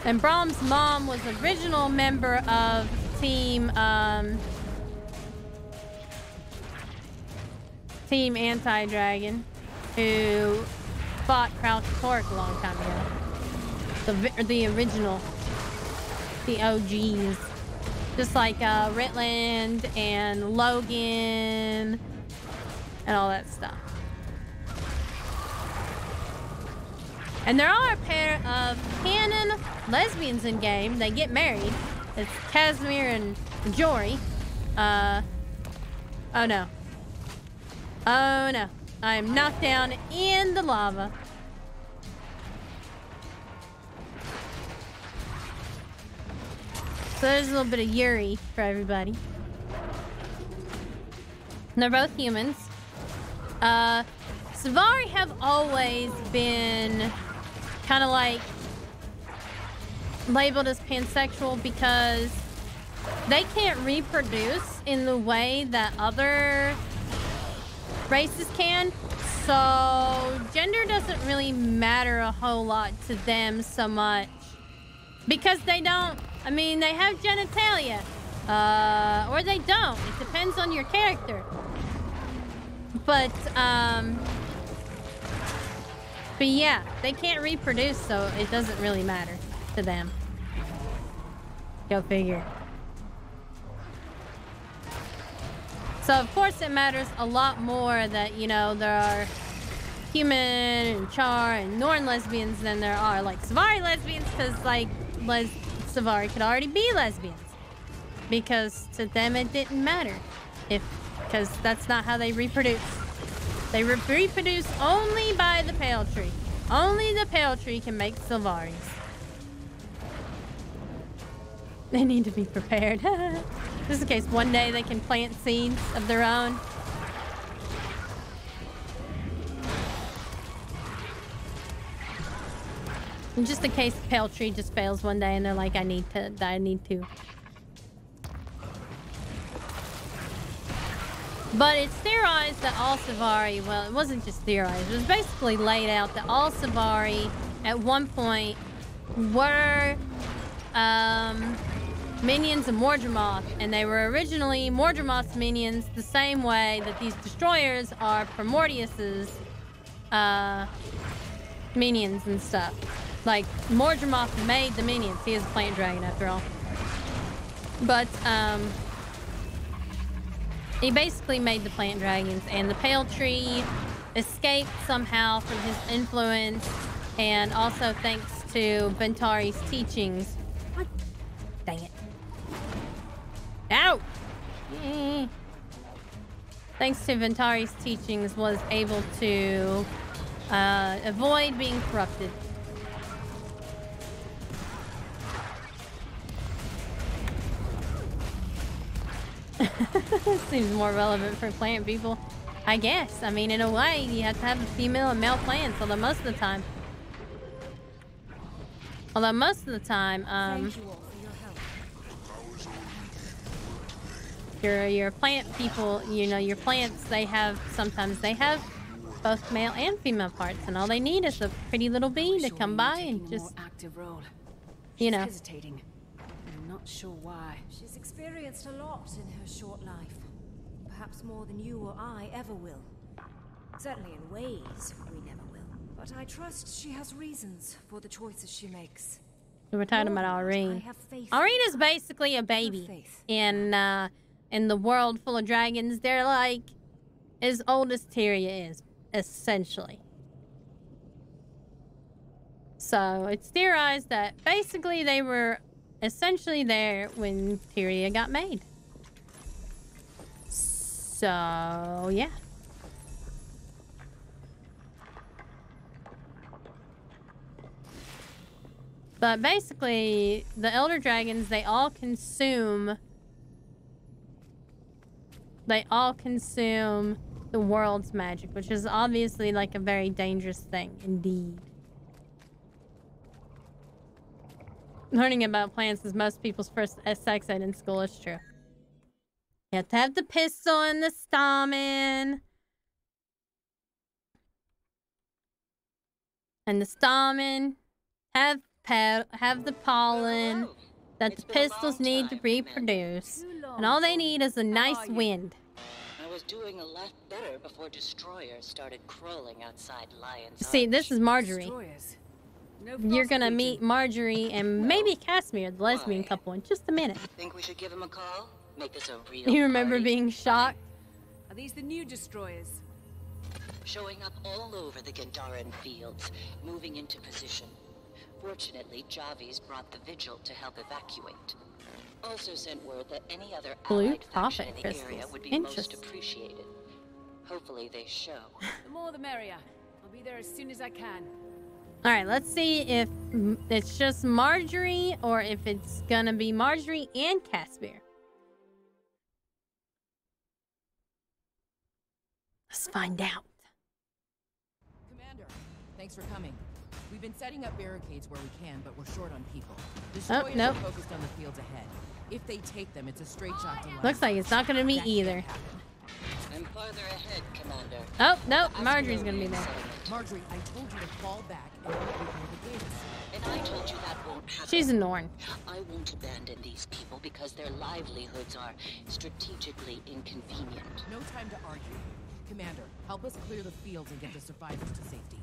And Braum's mom was an original member of Team Anti-Dragon, who fought Crouch Pork a long time ago. The original. The OGs. Just like Ritland and Logan and all that stuff. And there are a pair of canon lesbians in game. They get married. It's Casimir and Jory. Oh no. Oh no. I am knocked down in the lava. So there's a little bit of Yuri for everybody. And they're both humans. Savari have always been kind of like labeled as pansexual because they can't reproduce in the way that other races can. So gender doesn't really matter a whole lot to them so much because they don't, I mean, they have genitalia or they don't. It depends on your character. But yeah, they can't reproduce, so it doesn't really matter to them. Go figure. So, of course, it matters a lot more that, you know, there are human and Char and Norn lesbians than there are, like, Savari lesbians, because, like, Savari could already be lesbians. Because to them it didn't matter. Because that's not how they reproduce. They reproduce only by the Pale Tree. Only the Pale Tree can make Sylvaris. They need to be prepared. Just in case one day they can plant seeds of their own. And just in case the pale tree just fails one day and they're like, I need to. But it's theorized that all Savari, well, it wasn't just theorized, it was basically laid out that all Savari at one point were minions of Mordremoth, and they were originally Mordremoth's minions the same way that these destroyers are Primordius's minions and stuff. Like, Mordremoth made the minions. He is a plant dragon after all. But, he basically made the plant dragons, and the pale tree escaped somehow from his influence, and also thanks to Ventari's teachings. What? Dang it. Ow! Thanks to Ventari's teachings, was able to avoid being corrupted. Seems more relevant for plant people, I guess. I mean, in a way, you have to have a female and male plants, although most of the time, your plant people, you know, your plants, sometimes they have both male and female parts, and all they need is a pretty little bee to come by and just, you know. Hesitating. I'm not sure why. She's experienced a lot in her short life. Perhaps more than you or I ever will. Certainly in ways we never will. But I trust she has reasons for the choices she makes. We're talking about Aurene. Aurene is basically a baby in the world full of dragons. They're like as old as Tyria is, essentially. So it's theorized that basically they were essentially there when Tyria got made. So, yeah. But basically, the Elder Dragons, they all consume the world's magic, which is obviously like a very dangerous thing indeed. Learning about plants is most people's first sex ed in school. It's true. You have to have the pistil and the stamen. And the stamen have the pollen that the pistils need to reproduce. And all they need is a nice wind. I was doing a lot better before destroyers started crawling outside Lion's See, this is Marjorie. No You're gonna meet Marjorie and maybe Casimir, the lesbian couple, in just a minute. Think we should give him a call? Make this a real You remember being shocked? Are these the new destroyers? Showing up all over the Gandaran fields, moving into position. Fortunately, Javi's brought the Vigil to help evacuate. Also sent word that any other allied faction in the area would be most appreciated. Hopefully they show. The more the merrier. I'll be there as soon as I can. Alright, let's see if it's just Marjorie or if it's gonna be Marjorie and Casimir. Let's find out. Commander, thanks for coming. We've been setting up barricades where we can, but we're short on people. Oh, Destroyers nope. are focused on the fields ahead. If they take them, it's a straight shot to Looks like it's not gonna be either. I'm farther ahead, Commander. Oh, no, Marjorie's gonna be there. Marjorie, I told you to fall back and not open the gates. And I told you that won't happen. She's a Norn. I won't abandon these people because their livelihoods are strategically inconvenient. No time to argue. Commander, help us clear the fields and get the survivors to safety.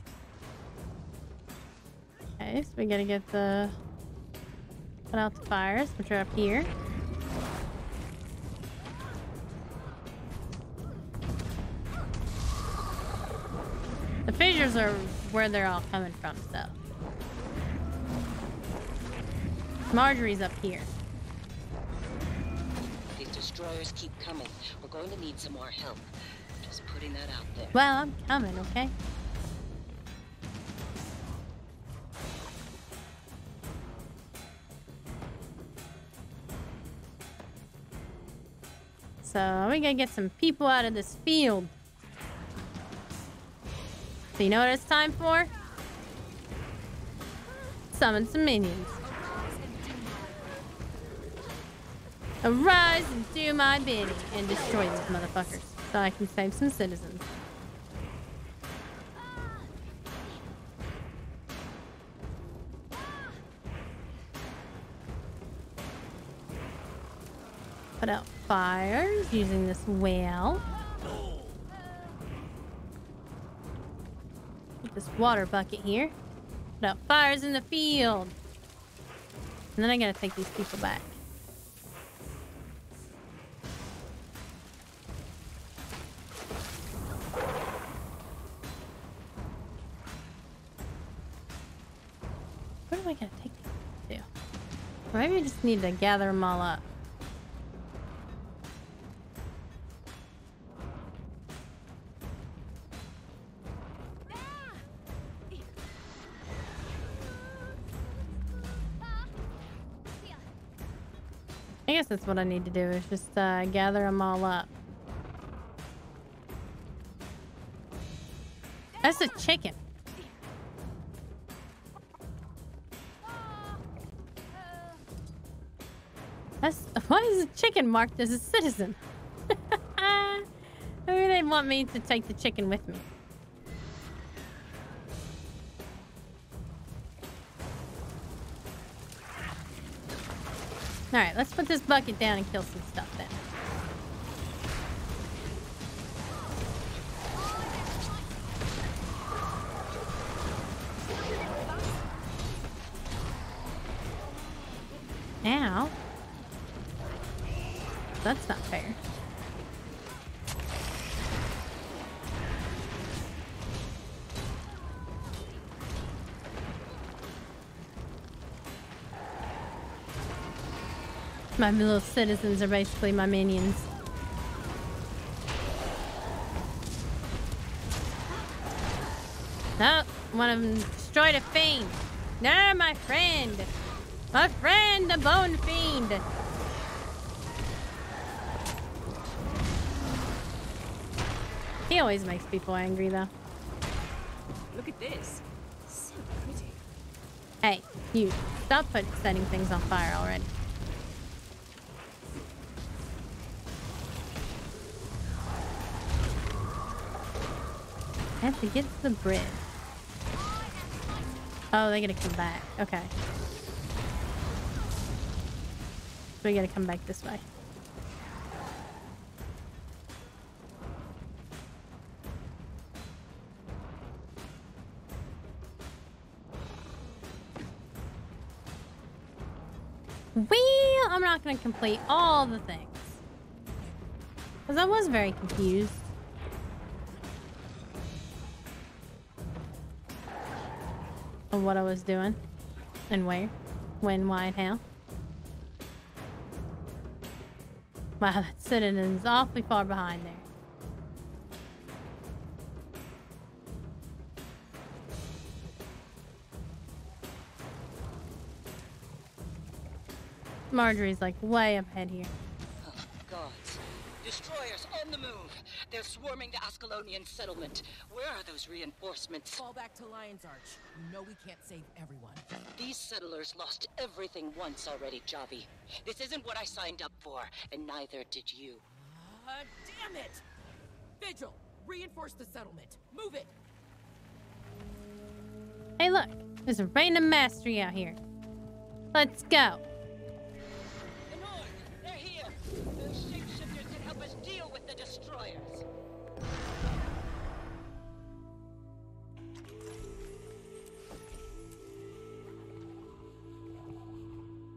Okay, so we gotta get the... Put out the fires, which are up here. The fissures are where they're all coming from, so. Marjorie's up here. These destroyers keep coming. We're going to need some more help. Just putting that out there. Well, I'm coming, okay? So we gotta get some people out of this field. So you know what it's time for? Summon some minions. Arise and do my bidding and destroy these motherfuckers so I can save some citizens. Put out fires using this well. Put this water bucket here. Put out fires in the field. And then I gotta take these people back. Where do I gotta take these to? Or maybe I just need to gather them all up. I guess that's what I need to do, is just gather them all up. That's a chicken. Why is a chicken marked as a citizen? Maybe they want me to take the chicken with me. Alright, let's put this bucket down and kill some stuff then. Ow. That's not fair. My little citizens are basically my minions. Oh, one of them destroyed a fiend. No, my friend. My friend, the bone fiend. He always makes people angry, though. Look at this. So pretty. Hey, you. Stop setting things on fire already. I have to get to the bridge. Oh, they gotta come back. Okay. So we gotta come back this way. Well, I'm not gonna complete all the things. Because I was very confused. On what I was doing. And where. When, why, and how. Wow, that citizen's awfully far behind there. Marjorie's like way up ahead here. Oh, gods. Destroyers on the move. They're swarming the Ascalonian settlement. Where are those reinforcements? Fall back to Lion's Arch. You know we can't save everyone. These settlers lost everything once already, Javi. This isn't what I signed up for, and neither did you. Damn it! Vigil, reinforce the settlement. Move it! Hey, look. There's a random mastery out here. Let's go. They're here! Those shapeshifters can help us deal with the destroyers.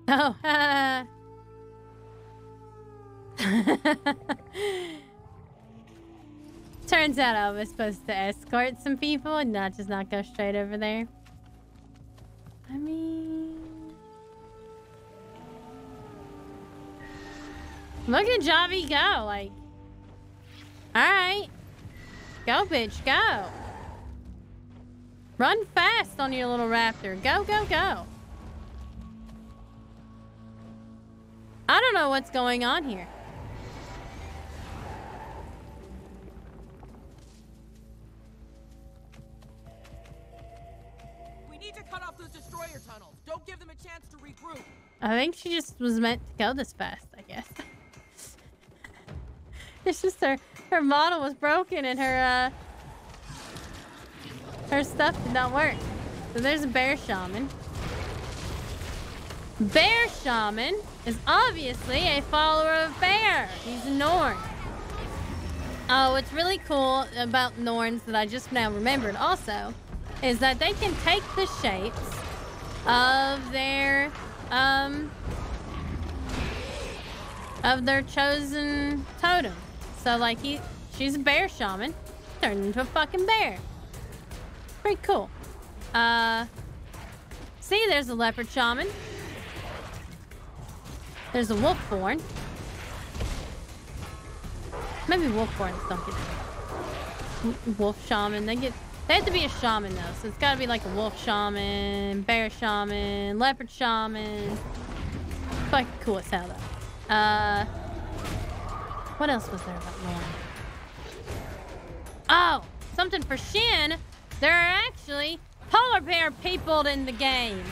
Oh, turns out I was supposed to escort some people and not just not go straight over there. I mean... Look at Javi go, like... Alright. Go, bitch, go. Run fast on your little raptor. Go, go, go. I don't know what's going on here. destroyer tunnels. Don't give them a chance to regroup. I think she just was meant to go this fast, I guess. It's just her model was broken and her stuff did not work. So there's a bear shaman. Bear shaman is obviously a follower of bear. He's a Norn. Oh, what's really cool about Norns that I just now remembered also is that they can take the shapes of their chosen totem. So like she's a bear shaman, turned into a fucking bear. Pretty cool. See, there's a leopard shaman. There's a wolfborn. Maybe wolfborns don't get wolf shaman. They have to be a shaman though, so it's gotta be like a wolf shaman, bear shaman, leopard shaman. Fucking cool as hell though. What else was there about Norn? Oh, something for Shin. There are actually polar bear people in the game.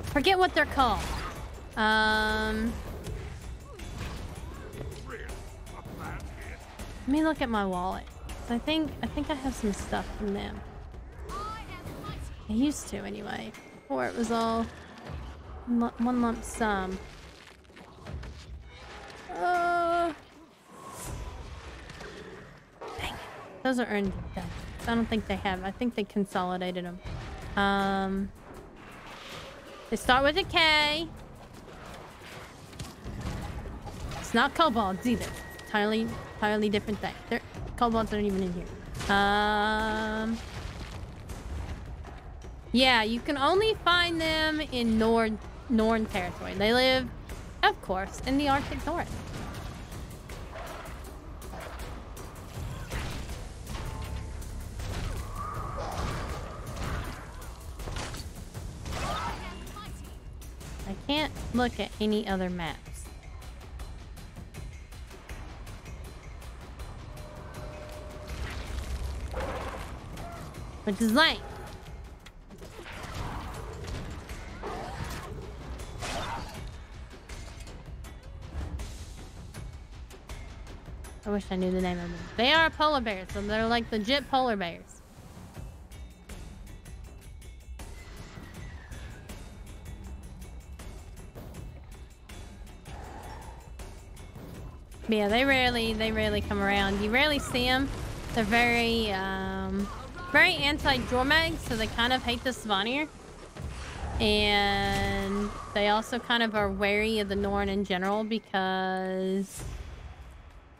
Forget what they're called. Let me look at my wallet. I think I have some stuff from them. I used to anyway. Before it was all one lump sum. Dang it. Those are earned deaths. I don't think they have. I think they consolidated them. They start with a K. It's not kobolds either. It's entirely different thing. Kobolds aren't even in here. Yeah, you can only find them in Norn territory. They live, of course, in the Arctic North. I can't look at any other maps. Which is lame. I wish I knew the name of them. They are polar bears, so they're like legit polar bears. But yeah, they rarely come around. You rarely see them. They're very anti-Jormag, so they kind of hate the Svanir. And they also kind of are wary of the Norn in general because,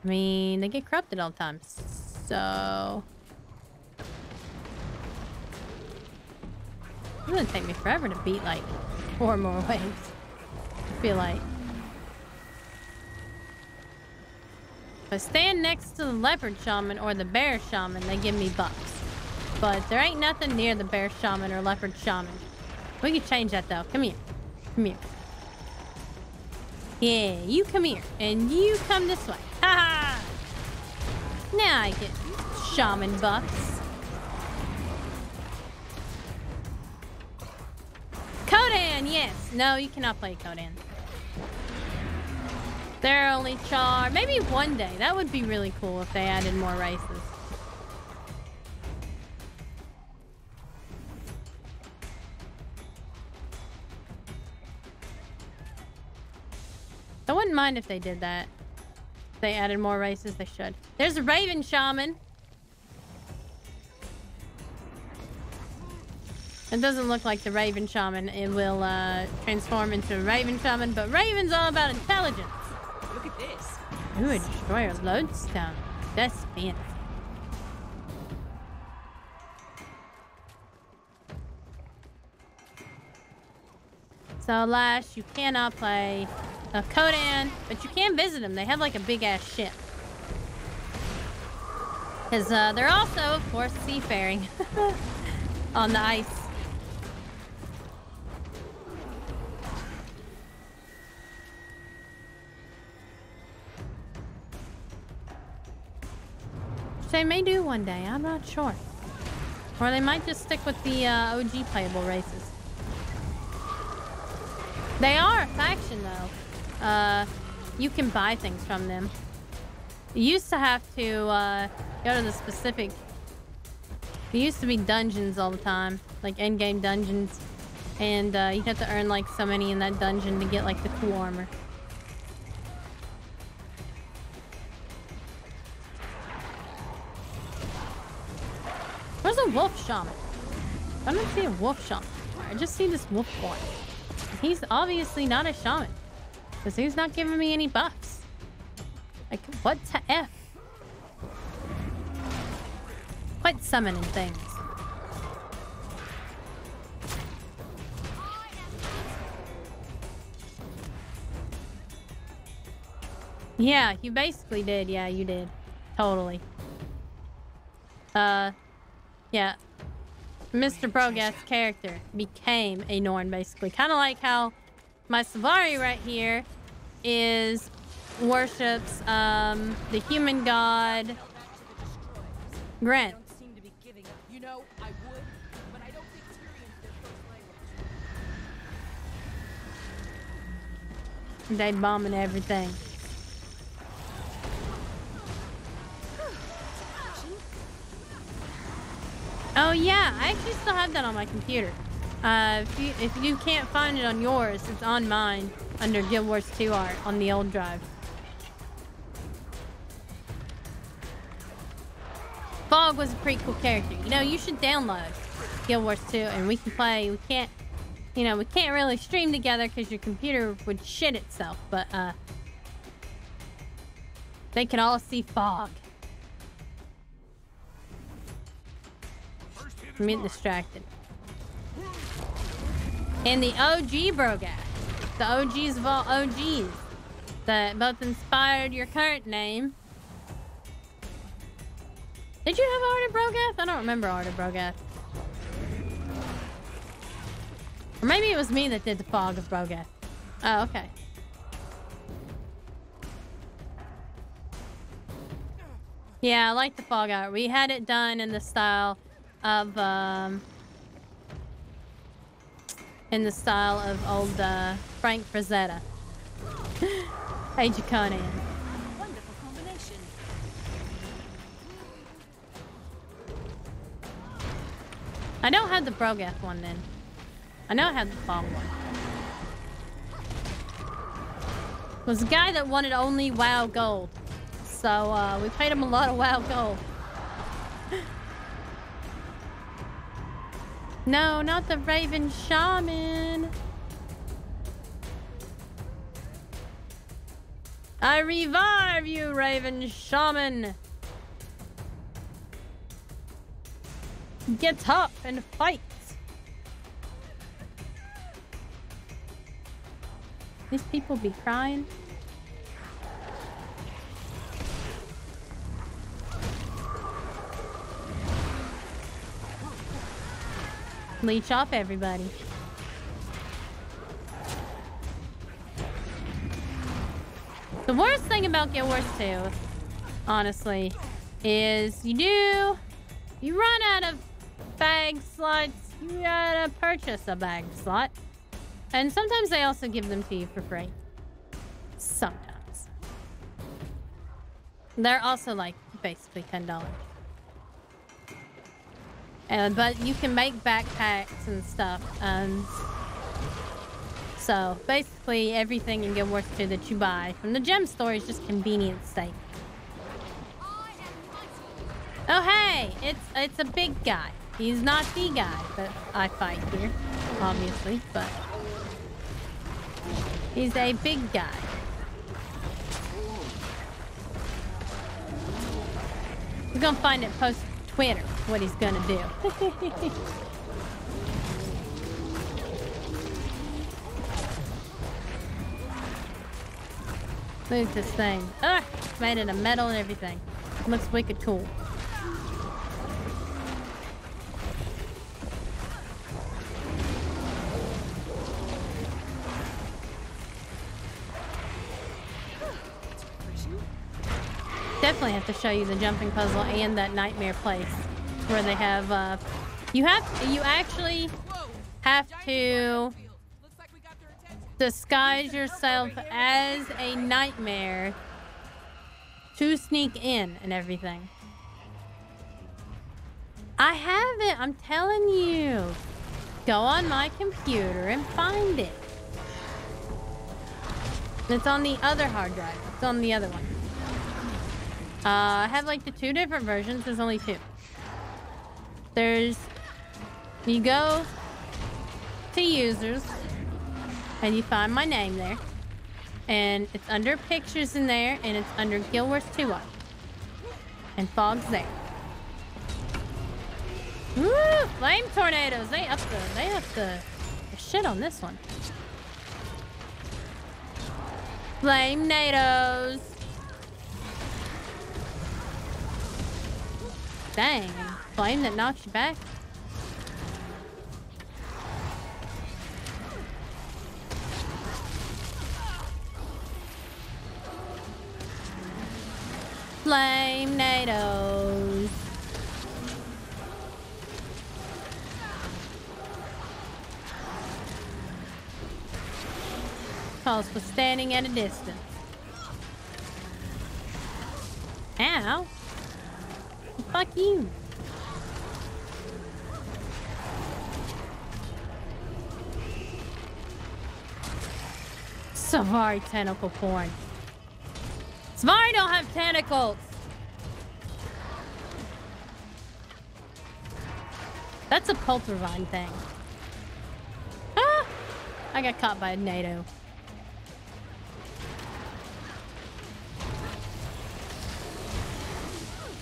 I mean, they get corrupted all the time. So it's gonna take me forever to beat like 4 more waves, I feel like. If I stand next to the leopard shaman or the bear shaman, they give me bucks. But there ain't nothing near the bear shaman or leopard shaman. We can change that though. Come here. Come here. Yeah, you come here. And you come this way. Ha ha! Now I get shaman bucks. Kodan, yes. No, you cannot play Kodan. They're only char. Maybe one day. That would be really cool if they added more races. I wouldn't mind if they did that. If they added more races, they should. There's a Raven Shaman. It doesn't look like the Raven Shaman. It will transform into a Raven Shaman, but Raven's all about intelligence. Look at this. Ooh, a destroyer lodestone. That's fancy. So, Lash, you cannot play a Kodan, but you can visit them. They have like a big-ass ship. Because they're also, of course, seafaring on the ice. Which they may do one day. I'm not sure. Or they might just stick with the OG playable races. They are a faction, though. You can buy things from them. You used to have to go to the specific... There used to be dungeons all the time. Like, endgame dungeons. And you'd have to earn, like, so many in that dungeon to get, like, the cool armor. Where's a wolf shaman? I don't see a wolf shaman. I just see this wolf boy. He's obviously not a shaman. Because he's not giving me any buffs. Like, what the F? Quite summoning things. Yeah, you basically did. Yeah, you did. Totally. Yeah. Mr. Brogath's character became a Norn, basically. Kind of like how my Savari right here worships the human god Gren. You know, I would, but I don't think Tyrion's their first language. They bombing everything. Oh yeah, I actually still have that on my computer. If you can't find it on yours, it's on mine under Guild Wars 2 art on the old drive. Fog was a pretty cool character. You know, you should download Guild Wars 2 and we can play. We can't really stream together because your computer would shit itself, but they can all see Fog. I'm getting distracted. And the OG Brogath. The OGs of all OGs. That both inspired your current name. Did you have Art of Brogath? I don't remember Art of Brogath. Or maybe it was me that did the Fog of Brogath. Oh, okay. Yeah, I like the Fog art. We had it done in the style of old Frank Frazetta. Age of Conan. Wonderful combination. I don't have the Brogath one then. I know I have the Fog one. It was a guy that wanted only WoW gold. So we paid him a lot of WoW gold. No, not the Raven Shaman. I revive you, Raven Shaman. Get up and fight. These people be crying. Leech off everybody. The worst thing about Guild Wars 2, honestly, is you run out of bag slots. You gotta purchase a bag slot. And sometimes they also give them to you for free. Sometimes. They're also like basically $10. But you can make backpacks and stuff. So basically everything in Guild Wars 2 that you buy from the gem store is just convenience sake. Oh hey, it's a big guy. He's not the guy that I fight here, obviously, but he's a big guy. We're gonna find it post Twitter what he's gonna do. Move this thing. Ah, it's made it of metal and everything. It looks wicked cool. Definitely have to show you the jumping puzzle and that nightmare place where they have You actually have to disguise yourself as a nightmare to sneak in and everything. I have it, I'm telling you. Go on my computer and find it. It's on the other hard drive. It's on the other one. I have like the 2 different versions. There's only 2. You go to users and you find my name there. And it's under pictures in there, and it's under Guild Wars 2 and Fog's there. Woo! Flame tornadoes. They up the shit on this one. Flame nados. Dang. Flame that knocks you back. Flame nados. Calls for standing at a distance. Ow. Fuck you. Savari tentacle porn. Savari don't have tentacles. That's a Poltervine thing. Ah! I got caught by a NATO.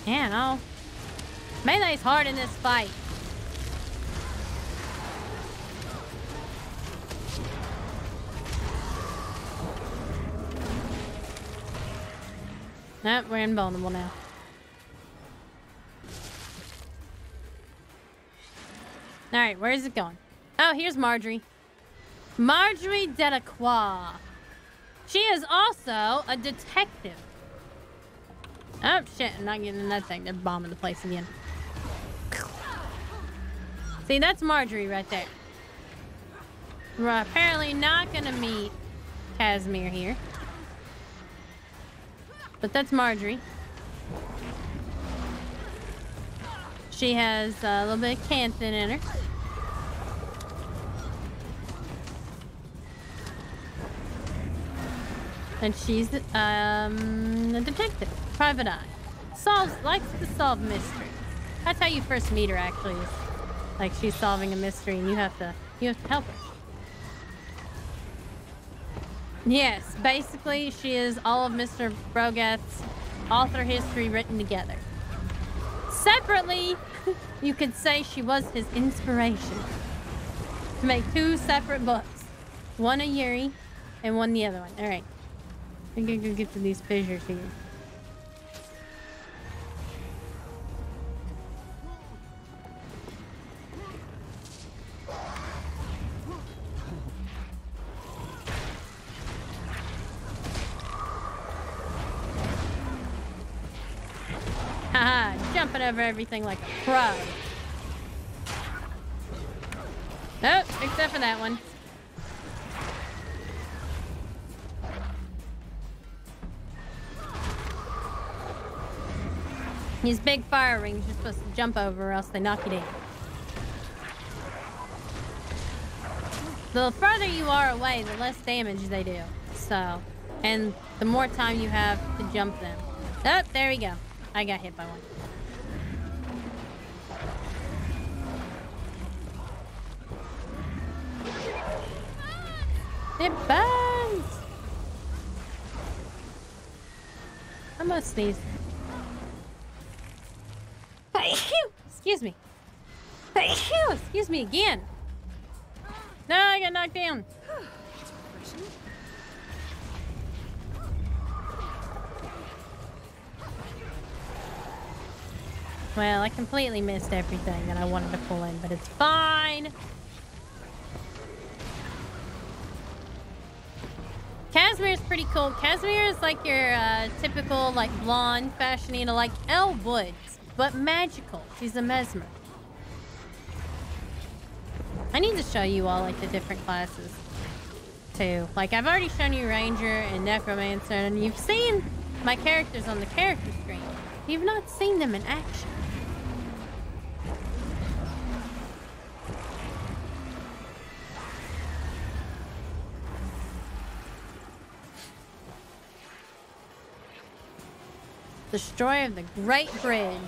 Ow. Melee's hard in this fight. Nope, we're invulnerable now. Alright, where is it going? Oh, here's Marjorie. Marjorie Delacroix. She is also a detective. Oh, shit, I'm not getting in that thing. They're bombing the place again. See, that's Marjorie right there. We're apparently not gonna meet Casimir here. But that's Marjorie. She has a little bit of Canthan in her. And she's a detective, private eye. Likes to solve mysteries. That's how you first meet her, actually. Is like she's solving a mystery, and you have to help her. Yes, basically, she is all of Mr. Brogath's author history written together. Separately, you could say she was his inspiration to make 2 separate books. One a Yuri, and one the other one. All right. I'm gonna go get to these fissures here. Haha, jumping over everything like a pro. Nope, except for that one. These big fire rings you're supposed to jump over or else they knock you down. The further you are away, the less damage they do. So, and the more time you have to jump them. Oh, there we go. I got hit by one. It burns! I must sneeze. Excuse me. Excuse me again. No, I got knocked down. Well, I completely missed everything that I wanted to pull in, but it's fine. Casimir's pretty cool. Casimir is like your typical like blonde fashionista, like Elle Woods, but magical. She's a mesmer. I need to show you all, like, the different classes, too. Like, I've already shown you Ranger and Necromancer, and you've seen my characters on the character screen. You've not seen them in action. Destroyer of the Great Bridge.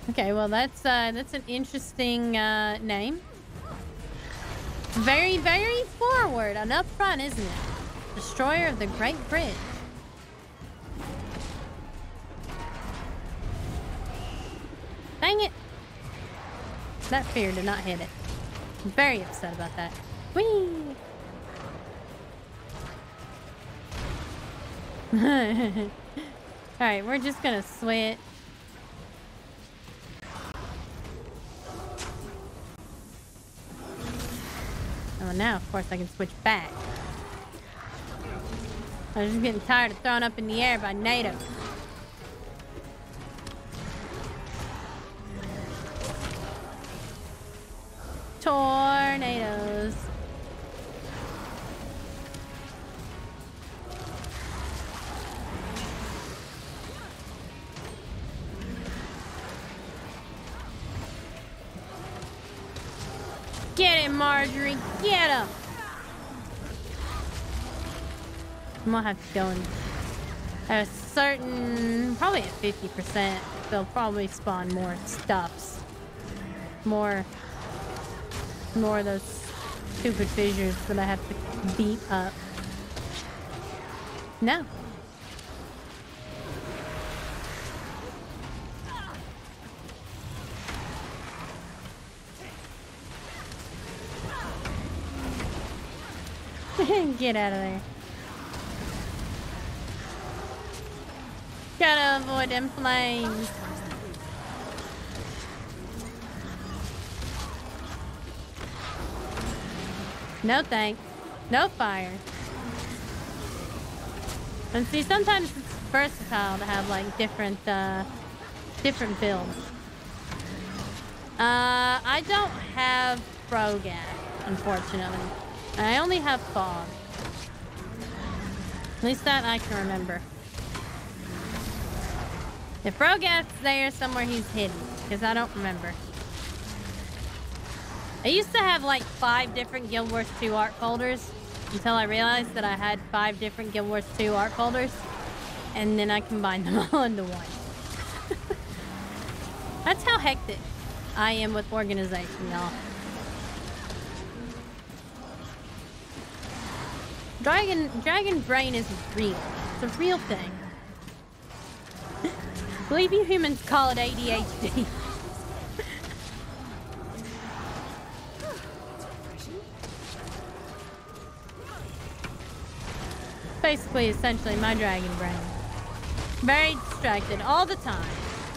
Okay, well that's an interesting name. Very, very forward and up front, isn't it? Destroyer of the Great Bridge. Dang it! That fear did not hit it. I'm very upset about that. Whee! Alright, we're just gonna switch. Oh, now, of course, I can switch back. I'm just getting tired of thrown up in the air by NATO. Tornadoes. Get him, Marjorie. Get him. I'm gonna have to go in at a certain, probably at 50%. They'll probably spawn more stuffs. More of those stupid fissures that I have to beat up. No. Get out of there. Gotta avoid them flames. No thanks. No fire. And see, sometimes it's versatile to have like different builds. I don't have Frogat, unfortunately. I only have Fog. At least that I can remember. If Frogat's there somewhere, he's hidden, because I don't remember. I used to have like 5 different Guild Wars 2 art folders until I realized that I had 5 different Guild Wars 2 art folders, and then I combined them all into one. That's how hectic I am with organization, y'all. Dragon brain is real. It's a real thing. Believe you humans call it ADHD. Basically, essentially, my dragon brain. Very distracted all the time.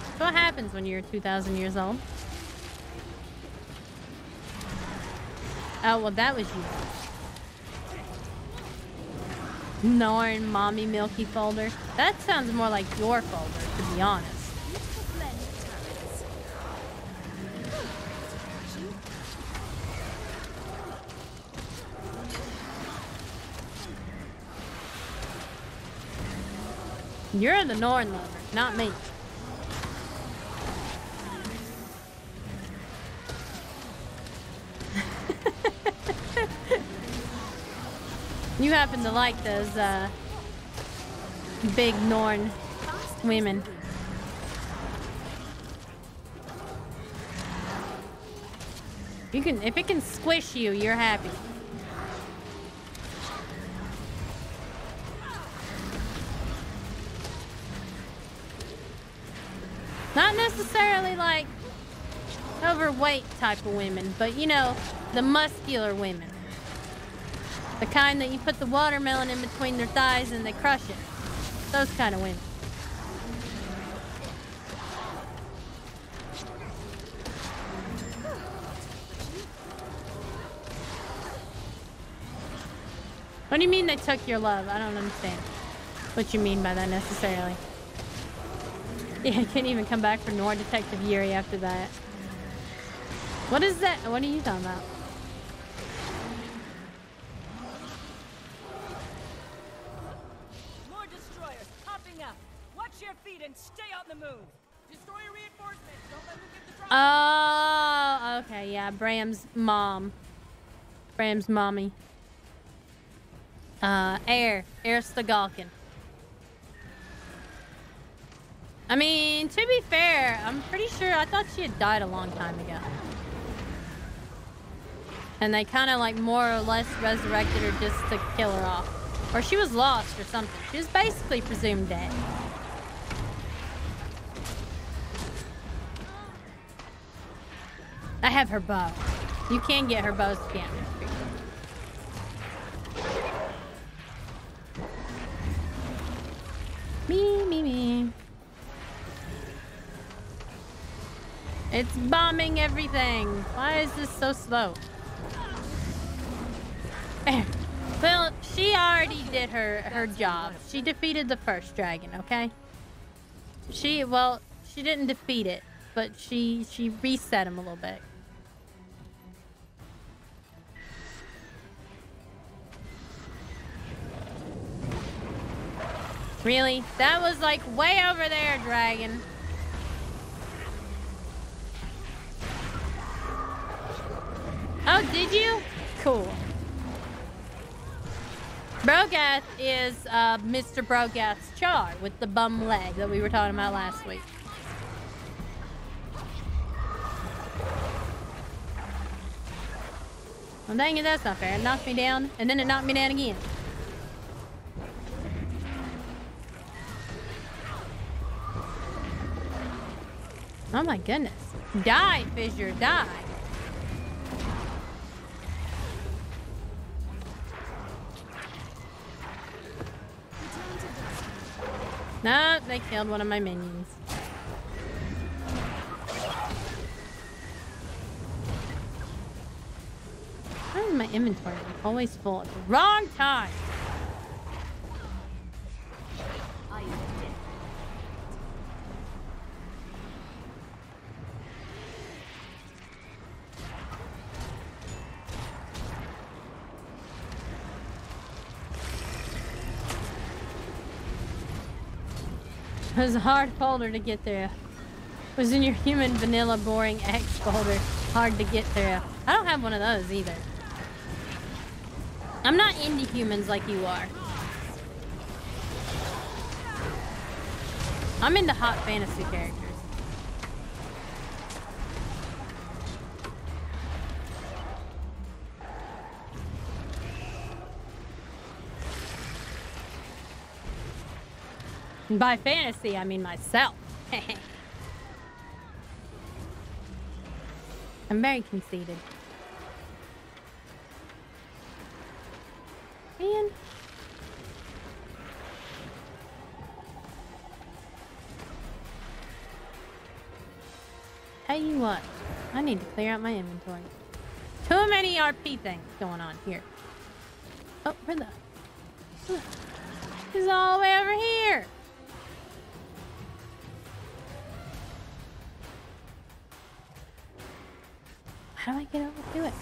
That's what happens when you're 2,000 years old. Oh, well, that was you. Norn Mommy Milky folder. That sounds more like your folder, to be honest. You're the Norn lover, not me. You happen to like those big Norn women. You can, if it can squish you, you're happy. Not necessarily like overweight type of women, but you know, the muscular women. The kind that you put the watermelon in between their thighs and they crush it. Those kind of women. What do you mean they took your love? I don't understand what you mean by that necessarily. Yeah, I couldn't even come back for Nord Detective Yuri after that. What is that? What are you talking about? More destroyers popping up. Watch your feet and stay on the move. Destroyer reinforcements. Don't let them get the drop. Oh, okay, yeah. Bram's mom. Bram's mommy. Air Stagalkin. I mean, to be fair, I'm pretty sure I thought she had died a long time ago. And they kind of like more or less resurrected her just to kill her off. Or she was lost or something. She was basically presumed dead. I have her bow. You can get her bows again. Me. It's bombing everything. Why is this so slow? Well, she already did her job. She defeated the first dragon, okay? She didn't defeat it, but she reset him a little bit. Really? That was like way over there, dragon. Oh, did you? Cool. Brogath is Mr. Brogath's Char with the bum leg that we were talking about last week. Well, dang it, that's not fair. It knocked me down, and then it knocked me down again. Oh my goodness. Die, Fissure, die. No, they killed one of my minions. Why is my inventory always full at the wrong time? It was a hard folder to get through. It was in your human vanilla boring X folder. Hard to get through. I don't have one of those either. I'm not into humans like you are. I'm into hot fantasy characters. And by fantasy, I mean myself. I'm very conceited. Man. Tell you what, I need to clear out my inventory. Too many RP things going on here. Oh, where the? It's all the way over here. How do I get over to it?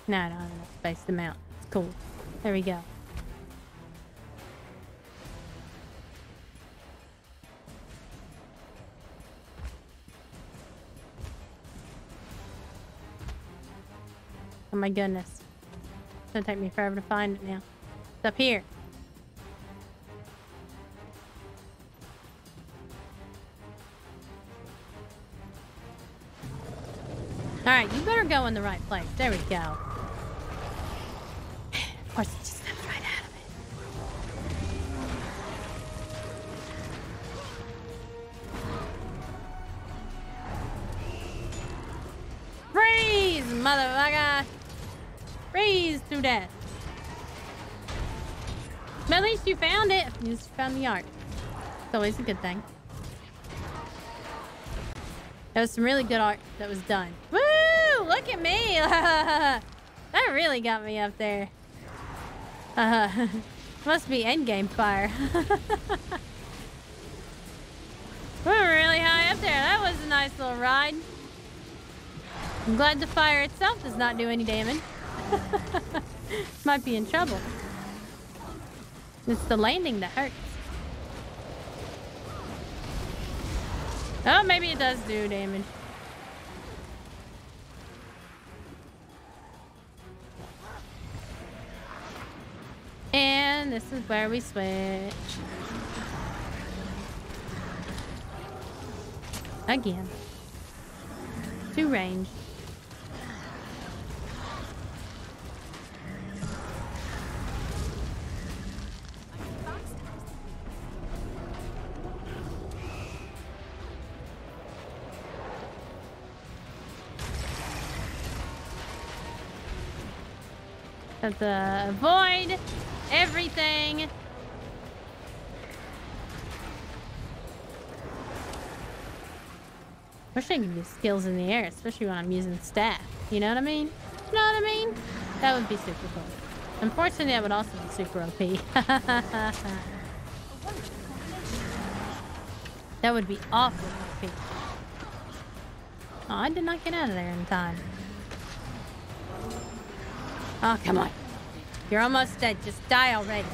No, I don't have enough space to mount. It's cool. There we go. Oh my goodness. It's gonna take me forever to find it now. It's up here. Alright, you better go in the right place. There we go. Of course, it just stepped right out of it. Freeze, motherfucker! Freeze to death. But at least you found it. You just found the art. It's always a good thing. There was some really good art that was done. Woo! Look at me! That really got me up there. Must be endgame fire. We're really high up there. That was a nice little ride. I'm glad the fire itself does not do any damage. Might be in trouble. It's the landing that hurts. Oh, maybe it does do damage. And this is where we switch. Again. To range. Have to avoid everything. Wish I could use skills in the air, especially when I'm using staff. You know what I mean? You know what I mean? That would be super cool. Unfortunately, that would also be super OP. That would be awfully OP. Oh, I did not get out of there in time. Oh, come on. You're almost dead. Just die already.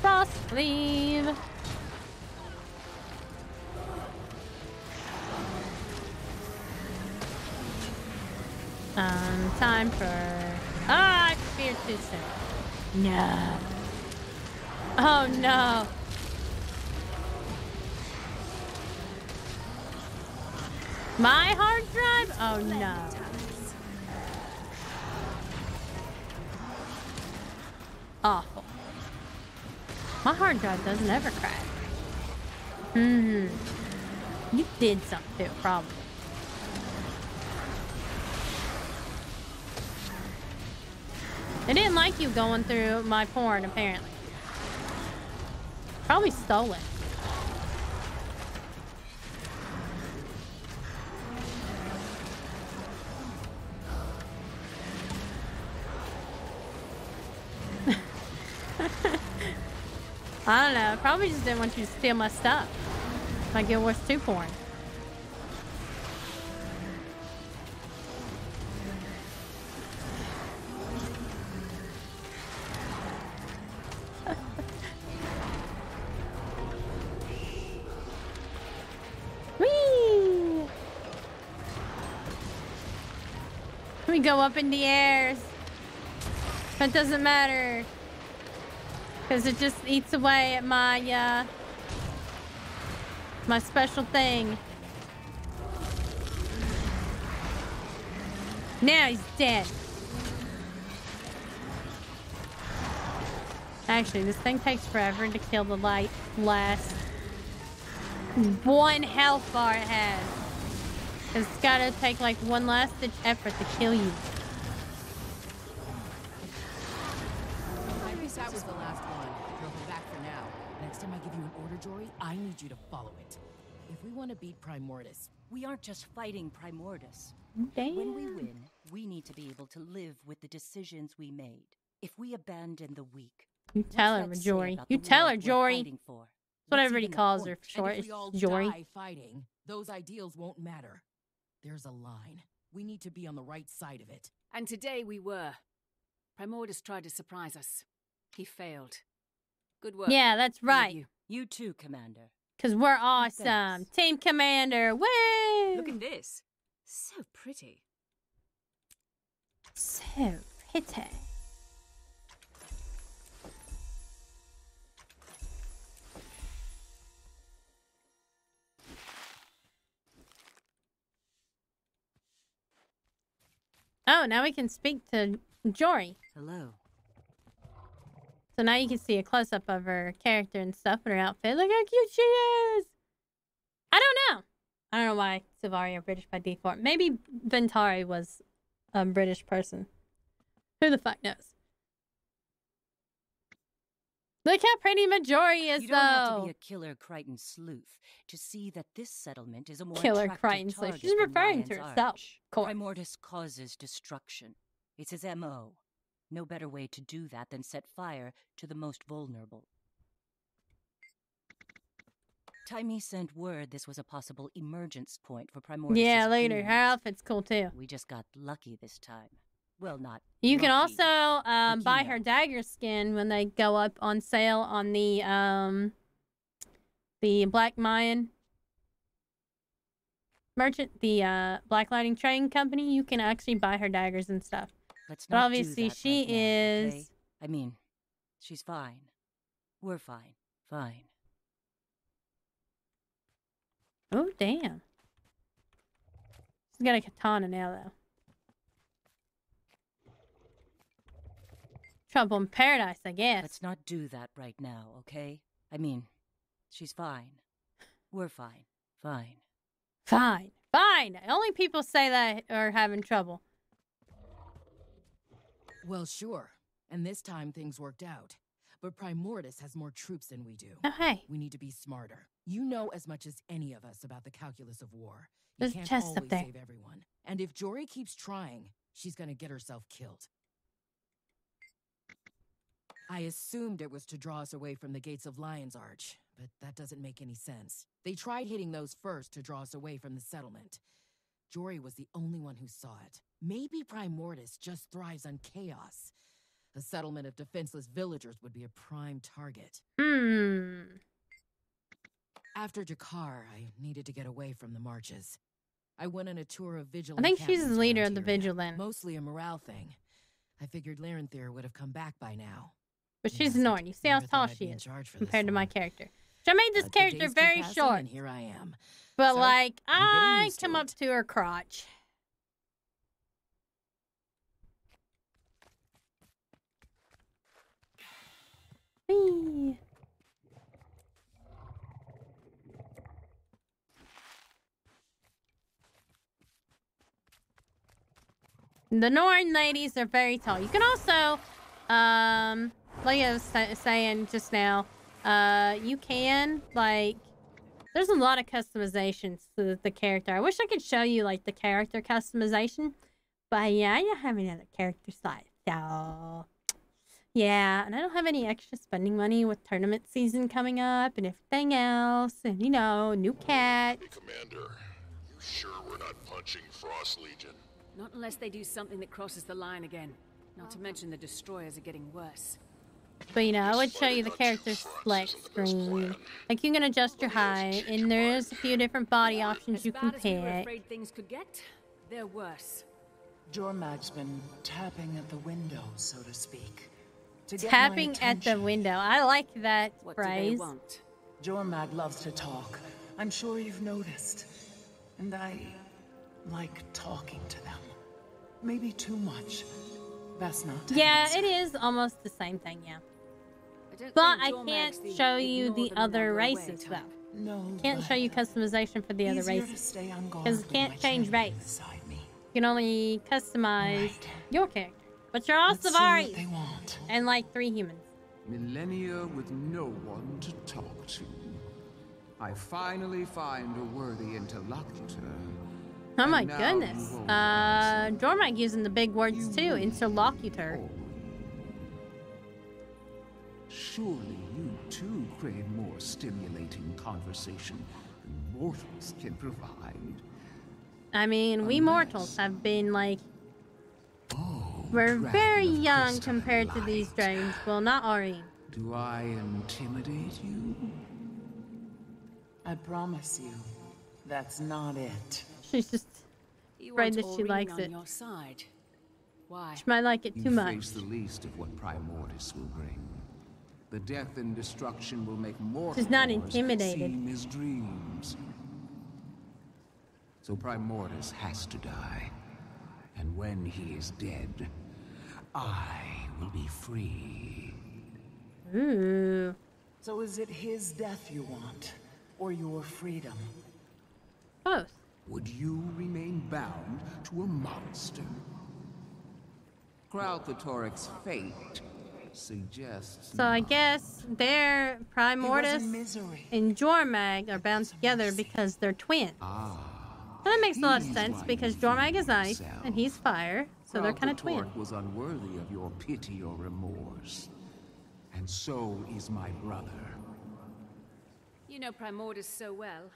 Frost leave. Time for... Ah, I feared too soon. No. Oh, no. My hard drive? Oh, no. Awful. My hard drive doesn't ever crash. You did something to it, probably. They didn't like you going through my porn, apparently. Probably stole it. I don't know. Probably just didn't want you to steal my stuff. My Guild Wars 2 porn. Whee! We go up in the airs. That doesn't matter. Because it just eats away at my, my special thing. Now he's dead. Actually, this thing takes forever to kill the last one health bar it has. It's gotta take like one last ditch effort to kill you. That was the last one. Throw him back for now. Next time I give you an order, Jory, I need you to follow it. If we want to beat Primordus, we aren't just fighting Primordus. Damn. When we win, we need to be able to live with the decisions we made. If we abandon the weak, you tell her, Jory. You tell her, Jory. That's what everybody calls her for short. If we all Jory. Die fighting, those ideals won't matter. There's a line. We need to be on the right side of it. And today we were. Primordus tried to surprise us. He failed. Good work. Yeah, that's right. You too, Commander. Because we're awesome. Thanks. Team Commander. Woo! Look at this. So pretty. So pretty. Oh, now we can speak to Jory. Hello. So now you can see a close-up of her character and stuff in her outfit. Look how cute she is! I don't know why Sylvari are British by default. Maybe Ventari was a British person. Who the fuck knows? Look how pretty Majori is, You don't have to though. be a killer Crichton sleuth to see that this settlement is a more Killer attractive Crichton sleuth. target She's than referring Lion's to Arch. herself. Cool. Primordius causes destruction. It's his MO. No better way to do that than set fire to the most vulnerable. Taimi sent word this was a possible emergence point for Primordius. Yeah, later. Her outfit's cool, too. We just got lucky this time. Well, not You can lucky, also but buy you her know. dagger skin when they go up on sale on the Black Mayan merchant, the Black Lighting Trading Company. You can actually buy her daggers and stuff. Let's But not obviously, do that she right now, is. okay? I mean, she's fine. We're fine. Fine. Oh, damn. She's got a katana now, though. Trouble in paradise, I guess. Let's not do that right now, okay? I mean, she's fine. We're fine. Fine. Fine. Fine. Only people say that are having trouble. Well, sure. And this time things worked out. But Primordius has more troops than we do. Oh, hey. We need to be smarter. You know as much as any of us about the calculus of war. You There's a can't chest up always there. save everyone. And if Jory keeps trying, she's gonna get herself killed. I assumed it was to draw us away from the gates of Lion's Arch, but that doesn't make any sense. They tried hitting those first to draw us away from the settlement. Jory was the only one who saw it. Maybe Primordius just thrives on chaos. A settlement of defenseless villagers would be a prime target. After Jakar, I needed to get away from the marches. I went on a tour of Vigil. I think she's the leader of the Vigil then. Mostly a morale thing. I figured Larenthir would have come back by now. But she's Norn. You see how tall she is compared to my character. So I made this character very short. And here I am. But, So, like, I'm getting I used to come up to her crotch. Whee. The Norn ladies are very tall. You can also, like I was saying just now, you can, like, there's a lot of customizations to the character. I wish I could show you, like, the character customization. But, yeah, I don't have any other character slides, so... Yeah, and I don't have any extra spending money with tournament season coming up and everything else. And, you know, new cat. Commander, you sure we're not punching Frost Legion? Not unless they do something that crosses the line again. Not to mention the destroyers are getting worse. But, you know, I would show you the character select screen. Like, you can adjust your height, and there's a few different body options you can As bad as we were pick. afraid things could get, they're worse. Jormag's been tapping at the window, so to speak. To get my Tapping at the attention. window. I like that What do they phrase. want? Jormag loves to talk. I'm sure you've noticed. And I like talking to them. Maybe too much. That's not. Yeah, it is almost the same thing, yeah. But I can't show you the other races, though. No. Can't show you customization for the other Easier to races. stay on guard Because you with can't my change champion race. beside me. You can only customize your character. But you're all Let's see what Savaris. they want. And like 3 humans. Millennia with no one to talk to. I finally find a worthy interlocutor. Oh my And now goodness. you won't Dormag using the big words too. Interlocutor. Surely you too crave more stimulating conversation than mortals can provide. I mean, we mortals have been like... Oh, We're dragon very of young crystal compared to light. these dragons. Well, not Ari. Do I intimidate you? I promise you, that's not it. She's just You afraid want that she Aurene likes on it. your side. Why? She might like it You too much. face the least of what Primordius will bring. The death and destruction will make mortals She's not intimidated. seem as dreams. So Primordius has to die. And when he is dead, I will be free. Ooh. So is it his death you want, or your freedom? Both. Would you remain bound to a monster? Kralthatoric's fate suggests. So I guess their Primordius and Jormag are bound together because they're twins. And that makes a lot of sense because Jormag is ice and he's fire, so they're kind of twins. Was unworthy of your pity or remorse, and so is my brother. You know Primordus so well.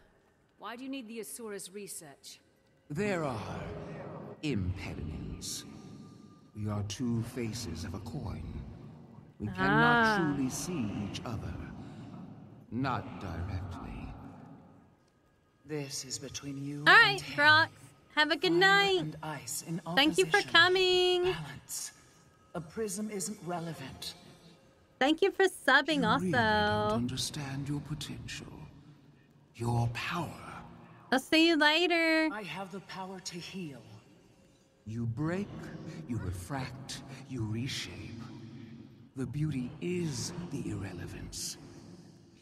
Why do you need the Asura's research? There are impediments. We are two faces of a coin. We cannot truly see each other. Not directly. This is between you All right, Brock. Have a good night. and ice in Thank you for opposition. coming. Balance. A prism isn't relevant. Thank you for subbing also. Really don't understand your potential. Your power. I'll see you later. I have the power to heal. You break, you refract, you reshape. The beauty is the irrelevance.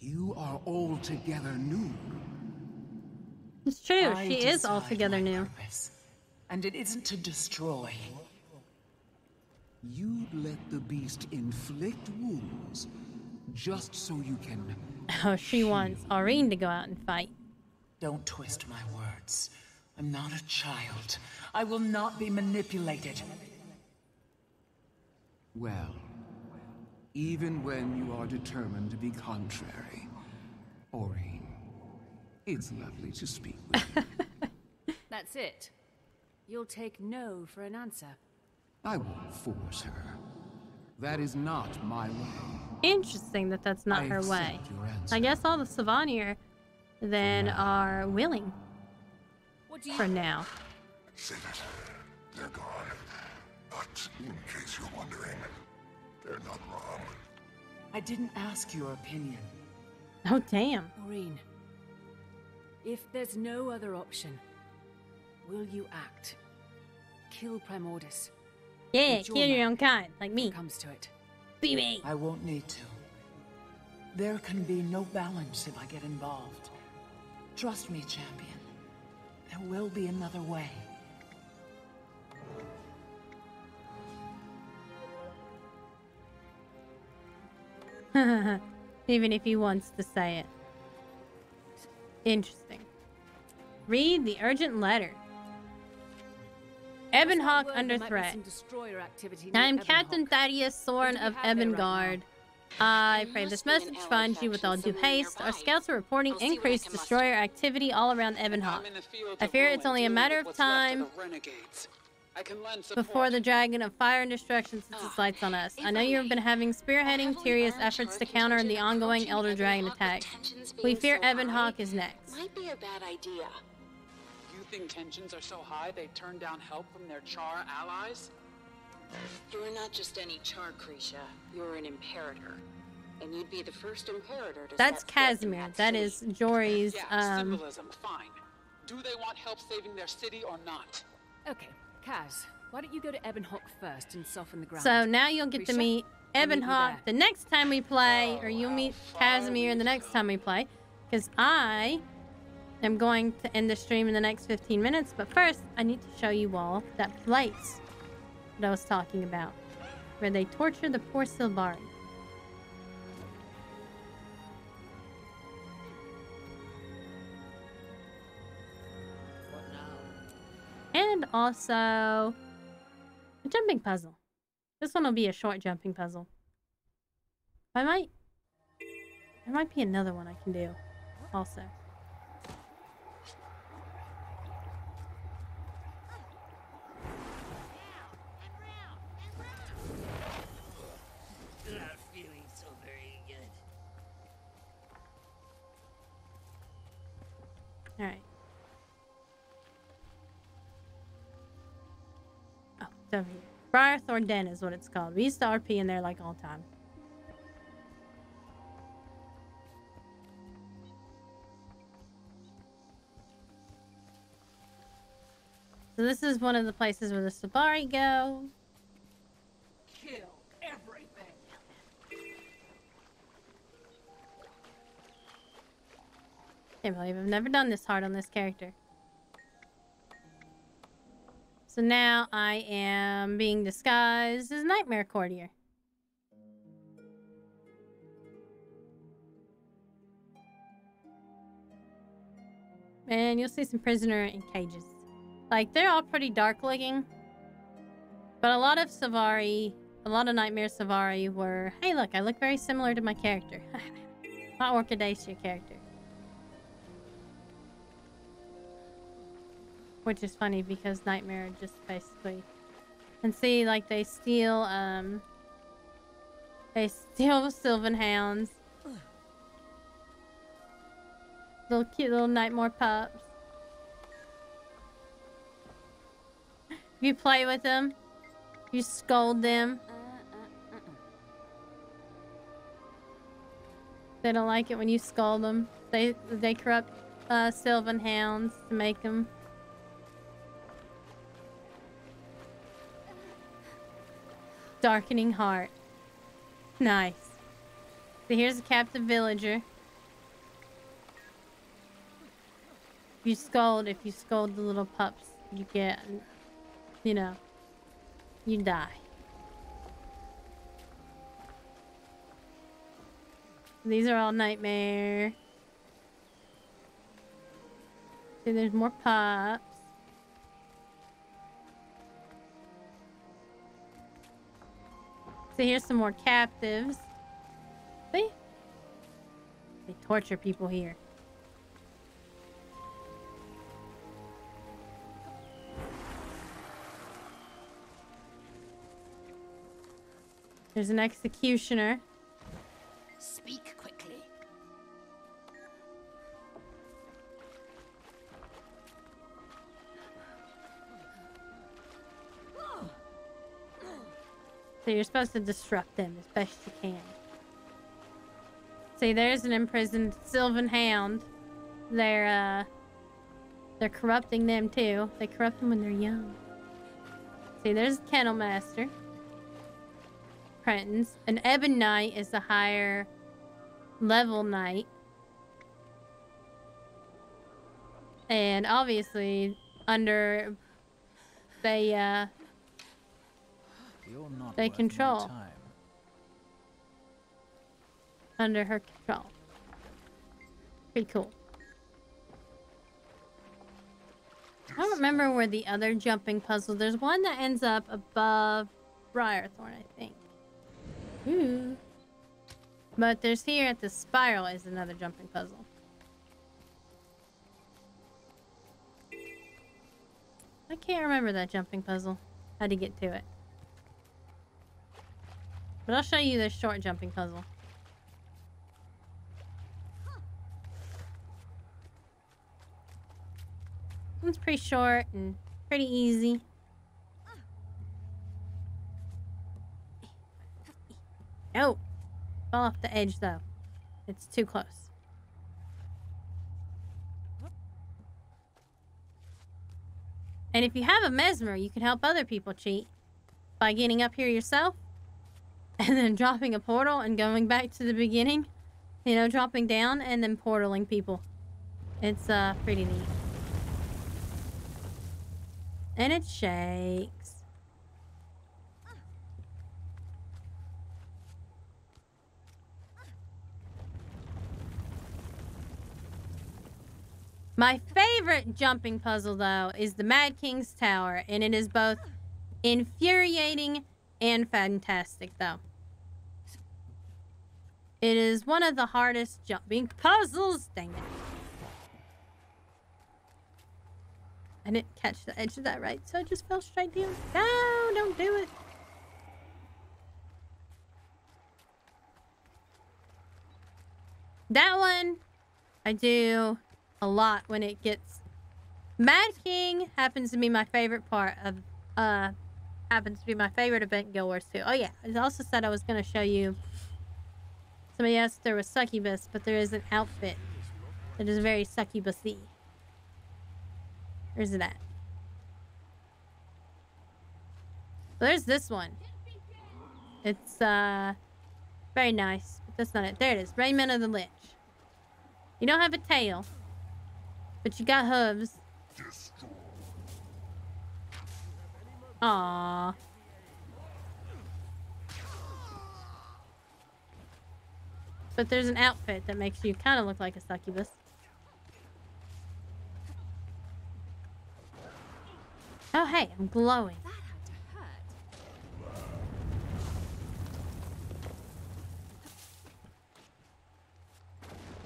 You are altogether new. It's true, I she is decide altogether my new. purpose, and it isn't to destroy. You let the beast inflict wounds just so you can. Oh, she wants Aurene to go out and fight. Don't twist my words. I'm not a child. I will not be manipulated. Well, even when you are determined to be contrary, Aurene, it's lovely to speak with you. That's it. You'll take no for an answer. I won't force her. That is not my way. Interesting that that's not her way. accept your answer. I guess all the Savonier then are willing. For now. Save it. They're gone. But in case you're wondering, they're not wrong. I didn't ask your opinion. Oh, damn. Maureen, if there's no other option, will you act? Kill Primordus. Yeah, Or kill your own kind, like me. When it comes to it. Be me. I won't need to. There can be no balance if I get involved. Trust me, champion. There will be another way. Even if he wants to say it. Interesting. Read the urgent letter. Ebonhawk under threat. I am Captain Thaddeus Soren of Ebongard. I pray this message finds you with all due haste. Our scouts are reporting increased destroyer activity all around Ebonhawk. I fear it's only a matter of time before the Dragon of Fire and Destruction sets its lights on us. I know you have been having spearheading Tyrion's efforts to counter the ongoing Elder Dragon attacks. We fear Ebonhawk is next. Might be a bad idea. You think tensions are so high they turn down help from their Char allies? You're not just any Char Krisha. You're an Imperator. And you'd be the first Imperator to That's set foot in Casimir. that That city. is Jory's, Yeah, symbolism, fine. Do they want help saving their city or not? Okay, Kaz, why don't you go to Ebonhawk first and soften the ground? So now you'll get to Krisha, meet I'll meet you Ebonhawk there. the next time we play, or you'll meet Casimir the next time we play, because I am going to end the stream in the next 15 minutes, but first I need to show you all that place that I was talking about, where they torture the poor Silvari. And also a jumping puzzle. This one will be a short jumping puzzle. There might be another one I can do also. Not feeling so very good. Alright. Oh, it's over here. Briarthorn Den is what it's called. We used to RP in there like all the time. So this is one of the places where the Silvari go. Kill everything. Can't believe I've never done this hard on this character. So now I am being disguised as Nightmare Courtier. And you'll see some prisoner in cages. Like, they're all pretty dark looking. But a lot of Nightmare Savari were, hey look, I look very similar to my character. My Orchidacia character. Which is funny because Nightmare just basically... And see, like, they steal Sylvan Hounds. Little cute little Nightmare pups. You play with them. You scold them. They don't like it when you scold them. They corrupt Sylvan Hounds to make them. Darkening Heart. Nice. So here's a captive villager. If you scold the little pups, you get, you know, you die. These are all Nightmare. See, there's more pups. So here's some more captives. See? They torture people here. There's an executioner. Speak quickly. So you're supposed to disrupt them as best you can. See, there's an imprisoned Sylvan Hound. They're corrupting them too. They corrupt them when they're young. See, there's Kennel Master. Prentons. An Ebon Knight is the higher level knight. And obviously, under they control. Under her control. Pretty cool. I don't remember where the other jumping puzzle. There's one that ends up above Briarthorn, I think. Ooh. But there's here at the spiral is another jumping puzzle. I can't remember that jumping puzzle. How to get to it. But I'll show you this short jumping puzzle. It's pretty short and pretty easy. Oh! Fall off the edge though. It's too close. And if you have a mesmer, you can help other people cheat by getting up here yourself and then dropping a portal and going back to the beginning. You know, dropping down and then portaling people. It's pretty neat. And it shakes. My favorite jumping puzzle, though, is the Mad King's Tower, and it is both infuriating and fantastic, though. It is one of the hardest jumping puzzles. Dang it. I didn't catch the edge of that right, so I just fell straight down. No, don't do it. That one, I do a lot when it gets... Mad King happens to be my favorite part of... happens to be my favorite event in Guild Wars 2. Oh yeah, I also said I was going to show you... Somebody asked if there was succubus, but there is an outfit that is very succubus-y. Where's it at? There's this one. It's very nice, but that's not it. There it is. Raiment of the Lich. You don't have a tail, but you got hooves. Aww. But there's an outfit that makes you kind of look like a succubus. I'm glowing. That had to hurt.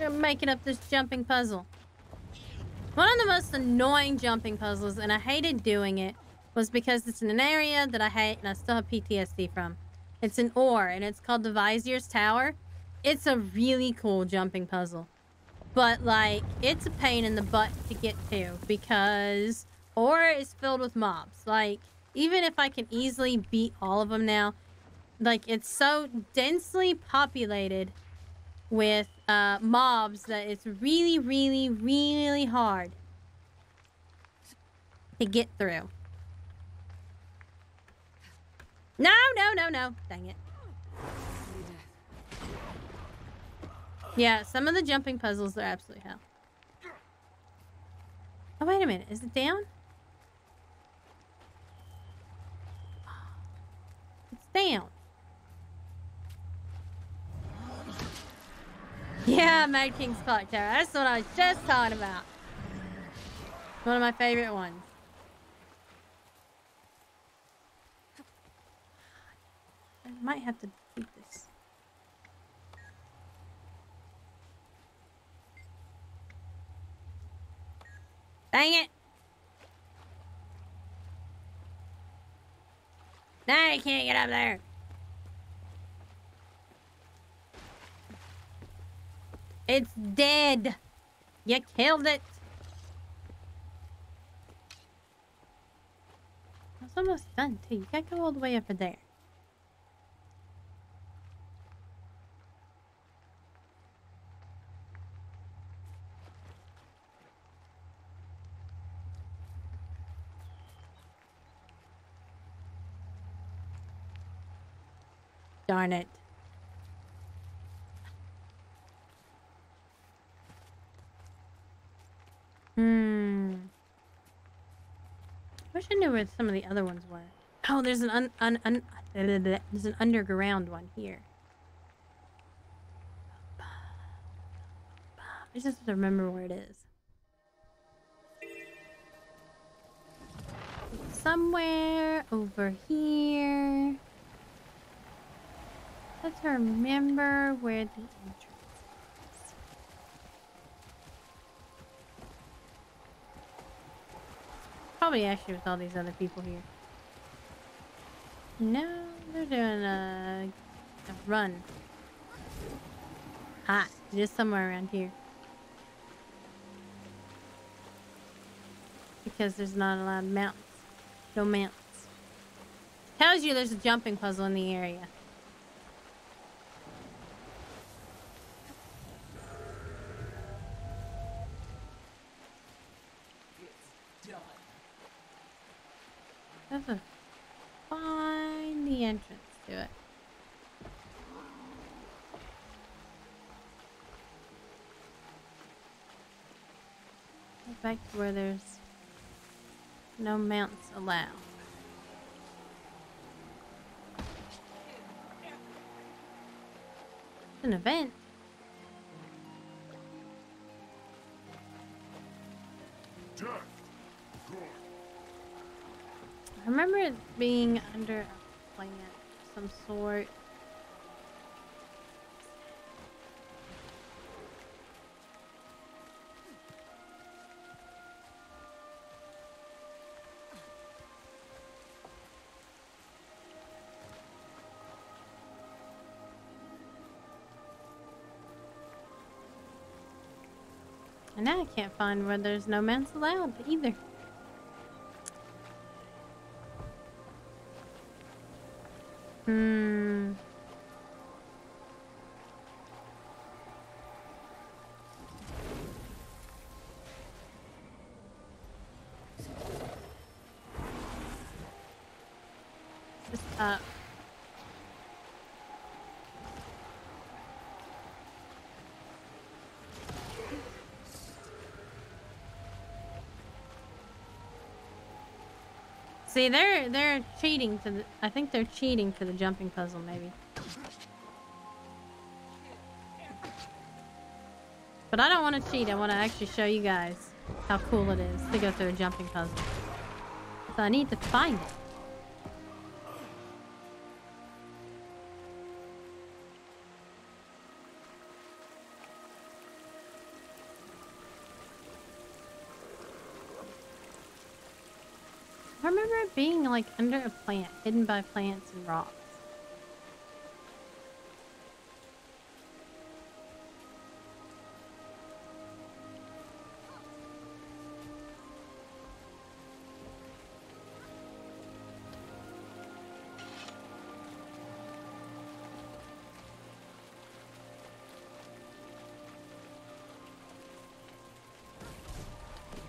You're making up this jumping puzzle. One of the most annoying jumping puzzles, and I hated doing it, was because it's in an area that I hate and I still have PTSD from. It's an ore, and it's called the Vizier's Tower. It's a really cool jumping puzzle. But, like, it's a pain in the butt to get to because ore is filled with mobs. Like, even if I can easily beat all of them now, like, it's so densely populated with mobs that it's really, really, really hard to get through. No, no, no, no. Dang it. Yeah, some of the jumping puzzles are absolute hell. Oh, wait a minute. Is it down? It's down. Yeah, Mad King's Clock Tower. That's what I was just talking about. One of my favorite ones. I might have to beat this. Dang it! Now I can't get up there. It's dead. You killed it. It's almost done too. You gotta go all the way up there. Darn it. Wish I knew where some of the other ones were. Oh, there's an there's an underground one here. I just have to remember where it is. Somewhere over here. Let's remember where the entrance is. Probably actually with all these other people here. No, they're doing a run. Ah, just somewhere around here. Because there's not a lot of mountains. No mountains. Tells you there's a jumping puzzle in the area. Have to find the entrance to it. Go back to where there's no mounts allowed. It's an event. I remember it being under a plant of some sort. And now I can't find where there's no mounts allowed either. Just up. See, they're cheating to the. I think they're cheating for the jumping puzzle, maybe. But I don't want to cheat. I want to actually show you guys how cool it is to go through a jumping puzzle. So I need to find it. I remember it being like under a plant, hidden by plants and rocks.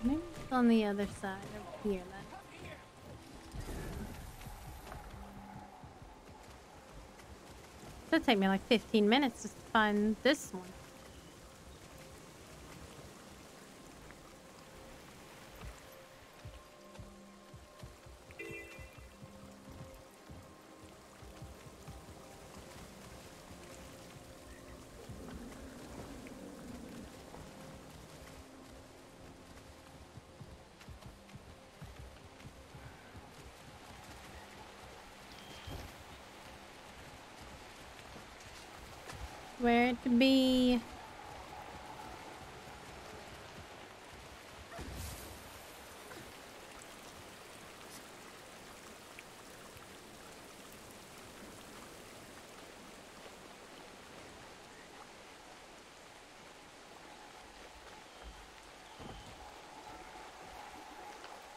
Maybe it's on the other side over here then. It'll take me like 15 minutes just to find this one. Where it could be.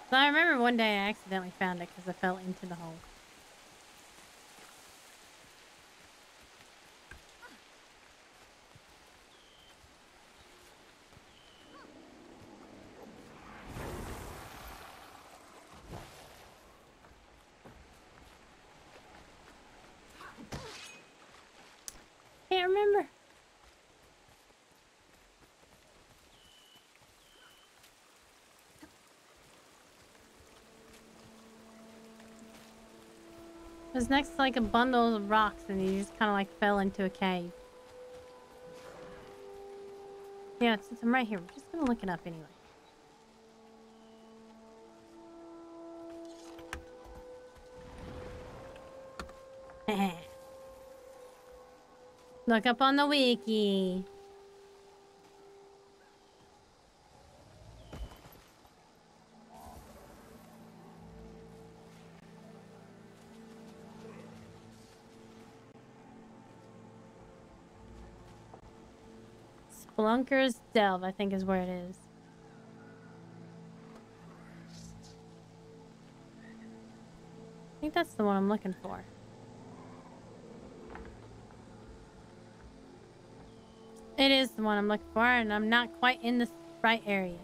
So I remember one day I accidentally found it because I fell into the hole. Can't remember. It was next to like a bundle of rocks and you just kind of like fell into a cave. Yeah, since I'm right here, we're just gonna look it up anyway. Look up on the wiki. Splunker's Delve, I think is where it is. I think that's the one I'm looking for. It is the one I'm looking for, and I'm not quite in the right area.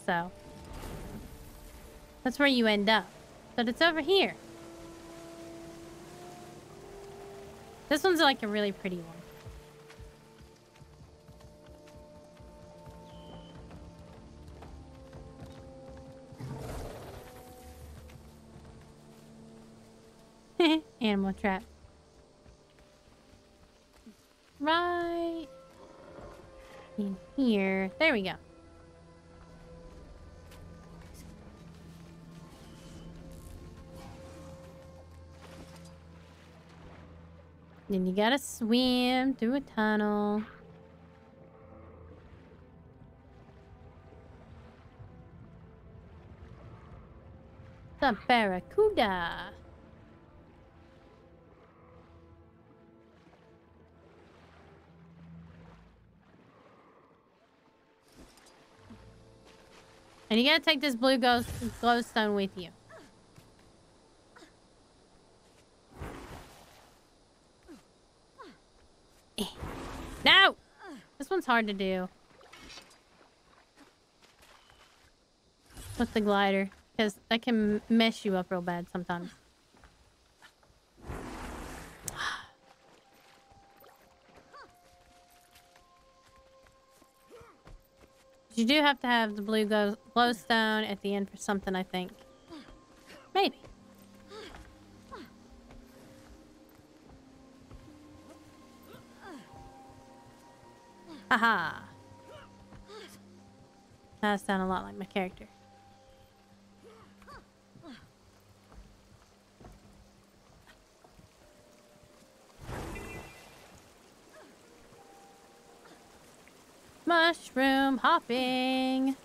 So, that's where you end up. But it's over here. This one's like a really pretty one. Animal trap. Right in here. There we go. Then you gotta swim through a tunnel. The barracuda. And you gotta take this blue glowstone with you. No! This one's hard to do. With the glider. Because that can mess you up real bad sometimes. You do have to have the blue glowstone at the end for something, I think. Maybe. Haha. That sounds a lot like my character. Mushroom hopping.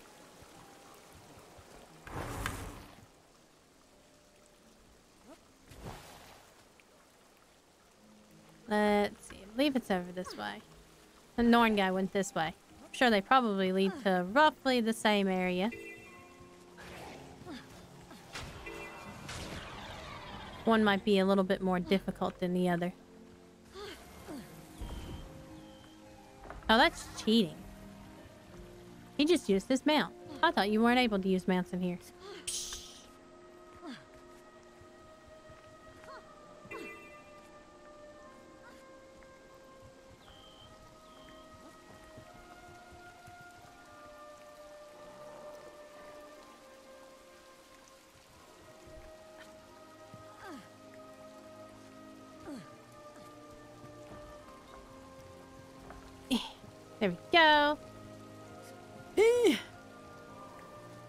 Let's see. I believe it's over this way. The Norn guy went this way. I'm sure they probably lead to roughly the same area. One might be a little bit more difficult than the other. Oh, that's cheating. He just used his mount. I thought you weren't able to use mounts in here. There we go. I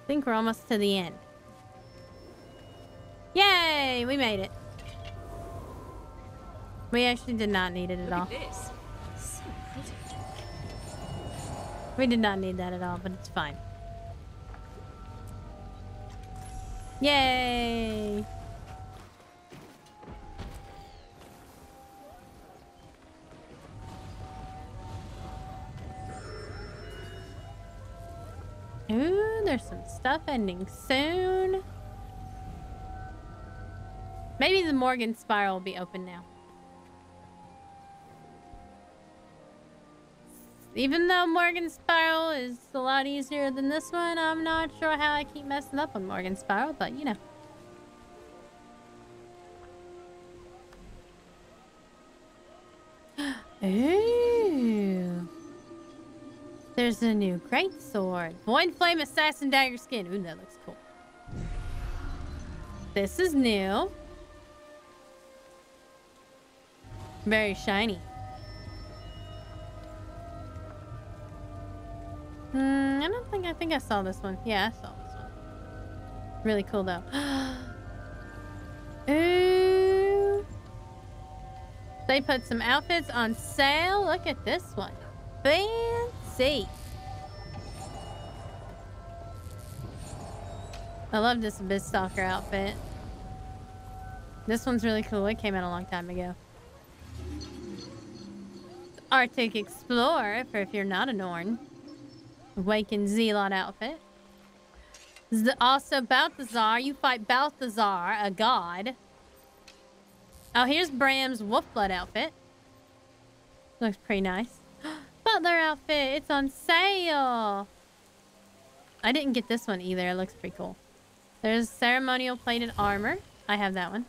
think we're almost to the end. Yay! We made it. We actually did not need it at all. Look at this. So pretty. We did not need that at all, but it's fine. Yay! Ooh, there's some stuff ending soon. Maybe the Morgan Spiral will be open now. Even though Morgan Spiral is a lot easier than this one, I'm not sure how I keep messing up on Morgan Spiral, but you know. Ooh. There's a new greatsword. Void Flame Assassin Dagger Skin. Ooh, that looks cool. This is new. Very shiny. I think I saw this one. Yeah, I saw this one. Really cool though. Ooh. They put some outfits on sale. Look at this one. Fancy. I love this Abyss Stalker outfit. This one's really cool. It came out a long time ago. Arctic Explorer, for if you're not a Norn. Awakened Zealot outfit. Also Balthazar. You fight Balthazar, a god. Oh, here's Bram's Wolfblood outfit. Looks pretty nice. Butler outfit. It's on sale. I didn't get this one either. It looks pretty cool. There's Ceremonial Plated Armor. I have that one.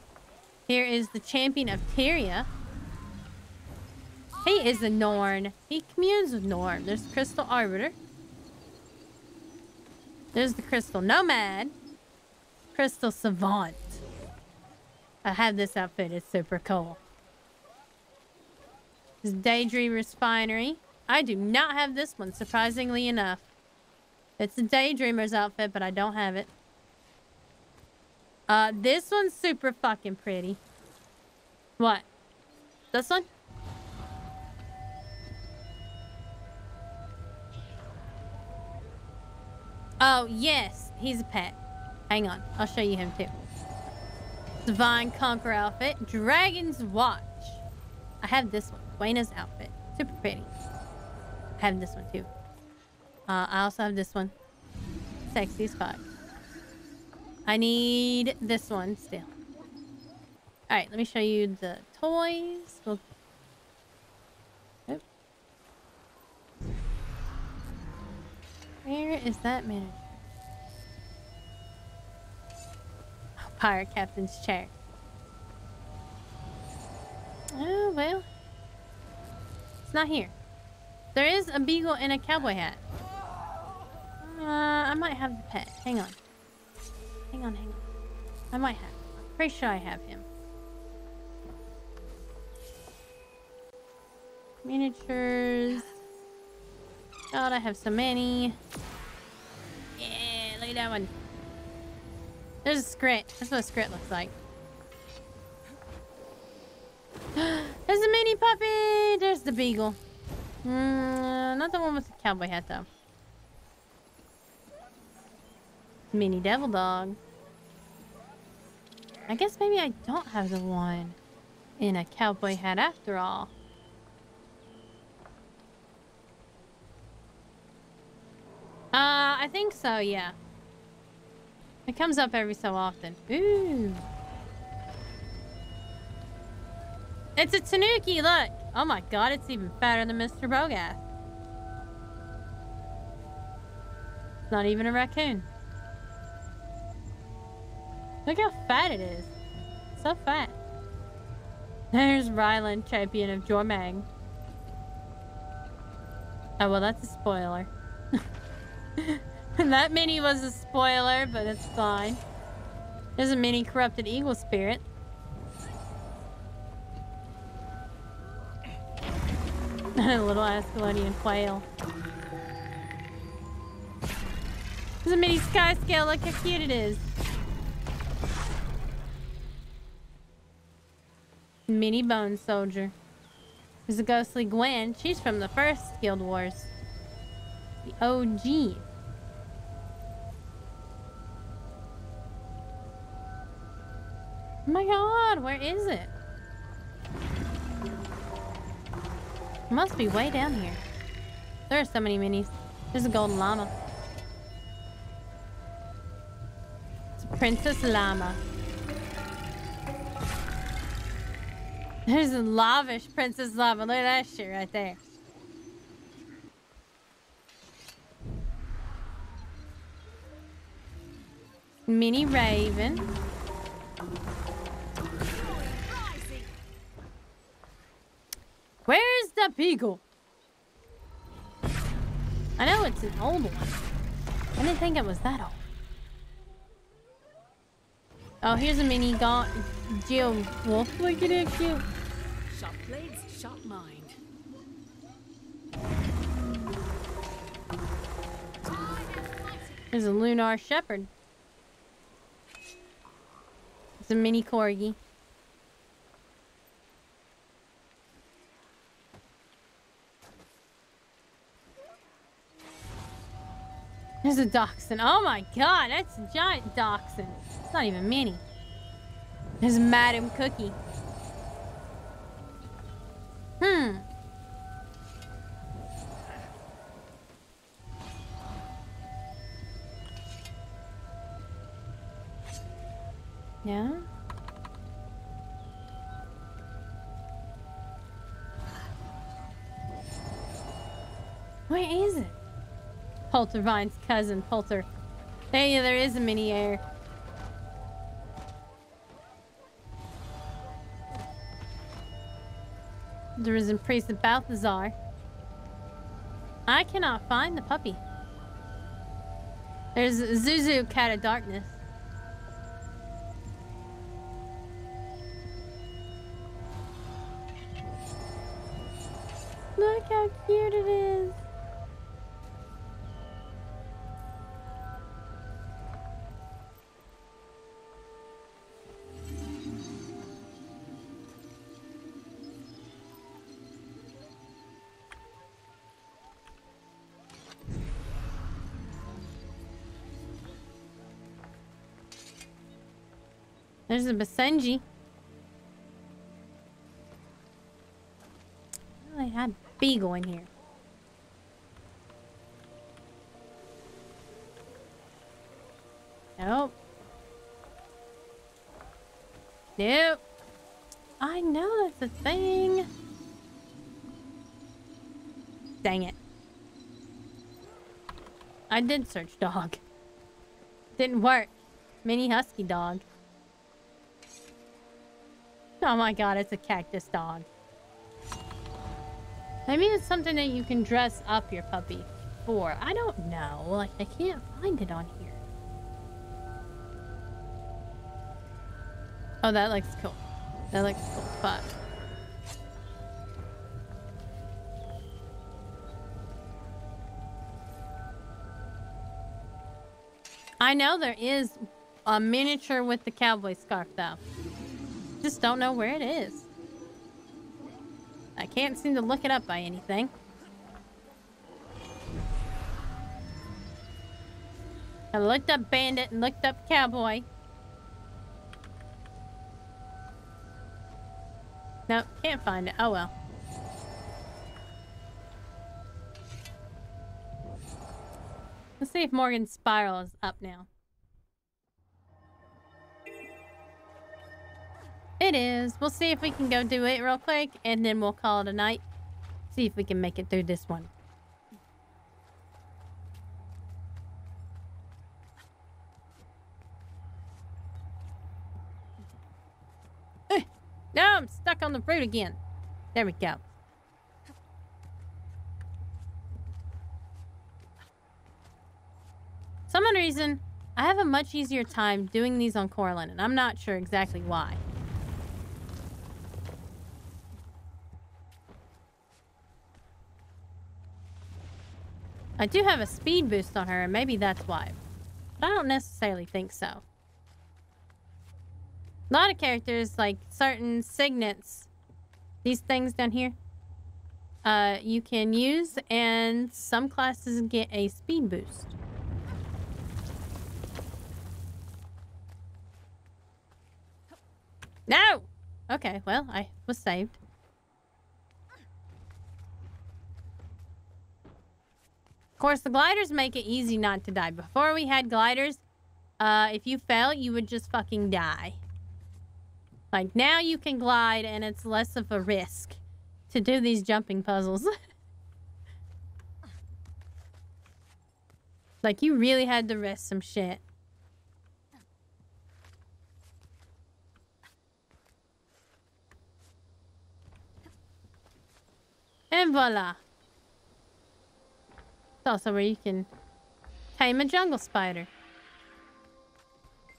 Here is the Champion of Tyria. He is a Norn. He communes with Norn. There's Crystal Arbiter. There's the Crystal Nomad. Crystal Savant. I have this outfit. It's super cool. This is Daydreamer's Finery. I do not have this one, surprisingly enough. It's a Daydreamer's outfit, but I don't have it. This one's super fucking pretty. What? This one? Oh, yes. He's a pet. Hang on. I'll show you him, too. Divine Conqueror outfit. Dragon's Watch. I have this one. Wayna's outfit. Super pretty. I have this one, too. I also have this one. Sexy as fuck. I need this one still. Alright, let me show you the toys. We'll... Oh. Where is that manager? Oh, Pirate Captain's chair. Oh, well. It's not here. There is a beagle and a cowboy hat. I might have the pet. Hang on. Hang on. I might have. Pretty sure I have him. Miniatures. God, I have so many. Yeah, look at that one. There's a Scrit. That's what a Scrit looks like. There's a mini puppy. There's the beagle. Not the one with the cowboy hat, though. Mini devil dog. I guess maybe I don't have the one in a cowboy hat after all. I think so, yeah. It comes up every so often. Ooh. It's a tanuki, look! Oh my god, it's even fatter than Mr. Bogath. It's not even a raccoon. Look how fat it is. So fat. There's Ryland, champion of Jormag. Oh, well, that's a spoiler. That mini was a spoiler, but it's fine. There's a mini corrupted eagle spirit. And a little Ascalonian quail. There's a mini sky scale. Look how cute it is. Mini bone soldier. There's a ghostly Gwen. She's from the first Guild Wars. The OG. Oh my god, where is it? It must be way down here. There are so many minis. There's a golden llama. It's a princess llama. There's a lavish princess llama. Look at that shit right there. Mini raven. Where's the beagle? I know it's an old one. I didn't think it was that old. Oh, here's a mini Geo wolf. Look at it, cute. Sharp blades, sharp mind. There's a lunar shepherd. It's a mini corgi. There's a dachshund. Oh my god, that's a giant dachshund. It's not even mini. There's Madam Cookie. Yeah? Where is it? Poltervine's cousin, Polter. Hey, there is a mini air. The risen priest of Balthazar. I cannot find the puppy. There's Zuzu, cat of darkness. Look how cute it is. There's a Basenji. Oh, they had Beagle in here. Nope. Nope. I know that's a thing. Dang it. I did search dog. Didn't work. Mini husky dog. Oh my god, it's a cactus dog. Maybe it's something that you can dress up your puppy for. I don't know. Like, I can't find it on here. Oh, that looks cool. That looks cool. Fuck. I know there is a miniature with the cowboy scarf, though. Just don't know where it is. I can't seem to look it up by anything. I looked up bandit and looked up cowboy. Nope, can't find it. Oh well. Let's see if Morgan's spiral is up now. It is. We'll see if we can go do it real quick, and then we'll call it a night. See if we can make it through this one. No, I'm stuck on the fruit again. There we go. Some odd reason, I have a much easier time doing these on Corlin, and I'm not sure exactly why. I do have a speed boost on her, and maybe that's why. But I don't necessarily think so. A lot of characters, like certain signets, these things down here, you can use, and some classes get a speed boost. No! Okay, well, I was saved. Of course, the gliders make it easy not to die. Before we had gliders, if you fell, you would just fucking die. Like, now you can glide, and it's less of a risk to do these jumping puzzles. Like, you really had to risk some shit. And voila. It's also where you can tame a jungle spider.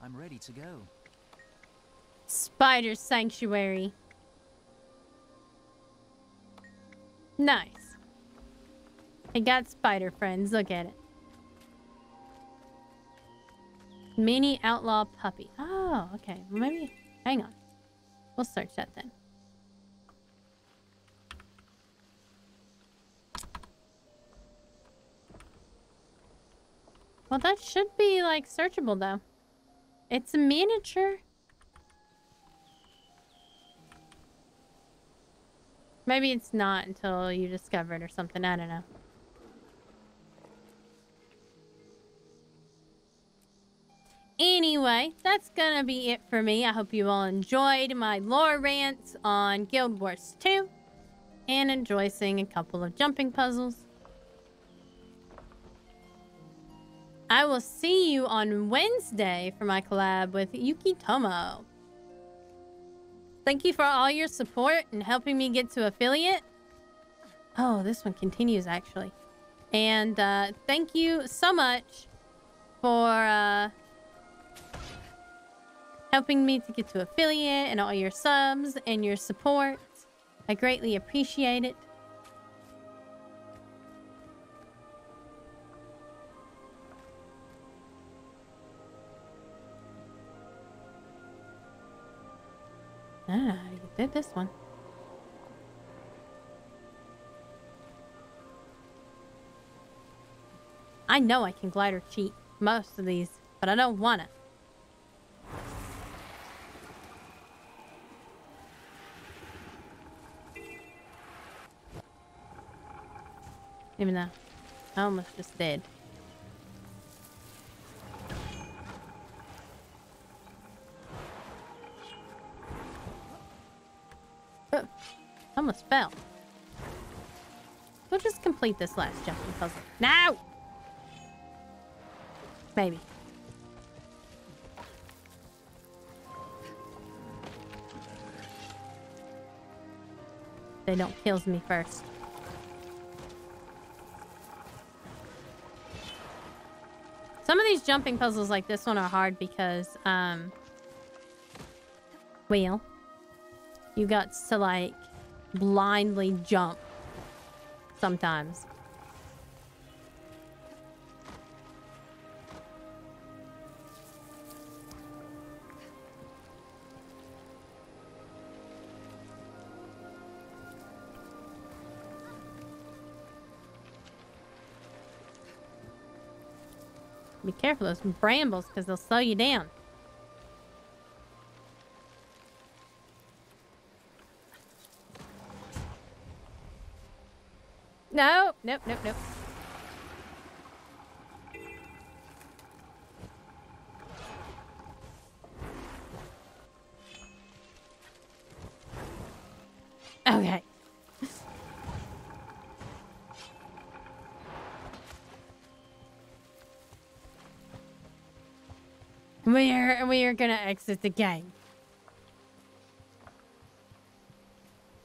I'm ready to go. Spider sanctuary. Nice. I got spider friends. Look at it. Mini outlaw puppy. Oh, okay. Well, maybe. Hang on. We'll search that then. Well, that should be, like, searchable, though. It's a miniature. Maybe it's not until you discover it or something. I don't know. Anyway, that's gonna be it for me. I hope you all enjoyed my lore rants on Guild Wars 2 and enjoy seeing a couple of jumping puzzles. I will see you on Wednesday for my collab with Yuki Tomo. Thank you for all your support and helping me get to affiliate. Oh, this one continues, actually. And thank you so much for helping me to get to affiliate and all your subs and your support. I greatly appreciate it. I don't know how you did this one. I know I can glider cheat most of these, but I don't wanna. Even though I almost just did. Oh, almost fell. We'll just complete this last jumping puzzle. Now! Maybe. They don't kills me first. Some of these jumping puzzles like this one are hard because, well, you got to, like, blindly jump sometimes. Be careful, those brambles, because they'll slow you down. No, nope, nope, nope. Okay. We're gonna exit the game.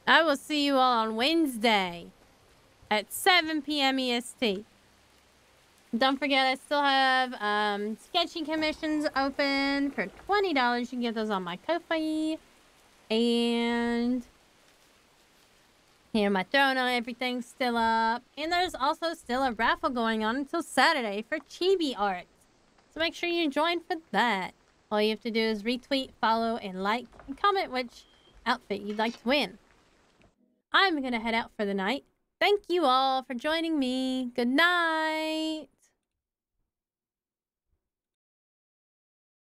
I will see you all on Wednesday at 7 p.m. EST. Don't forget, I still have sketching commissions open for $20. You can get those on my Ko-fi. And here, my throne on everything's still up. And there's also still a raffle going on until Saturday for chibi art. So make sure you join for that. All you have to do is retweet, follow, and like, and comment which outfit you'd like to win. I'm gonna head out for the night. Thank you all for joining me. Good night.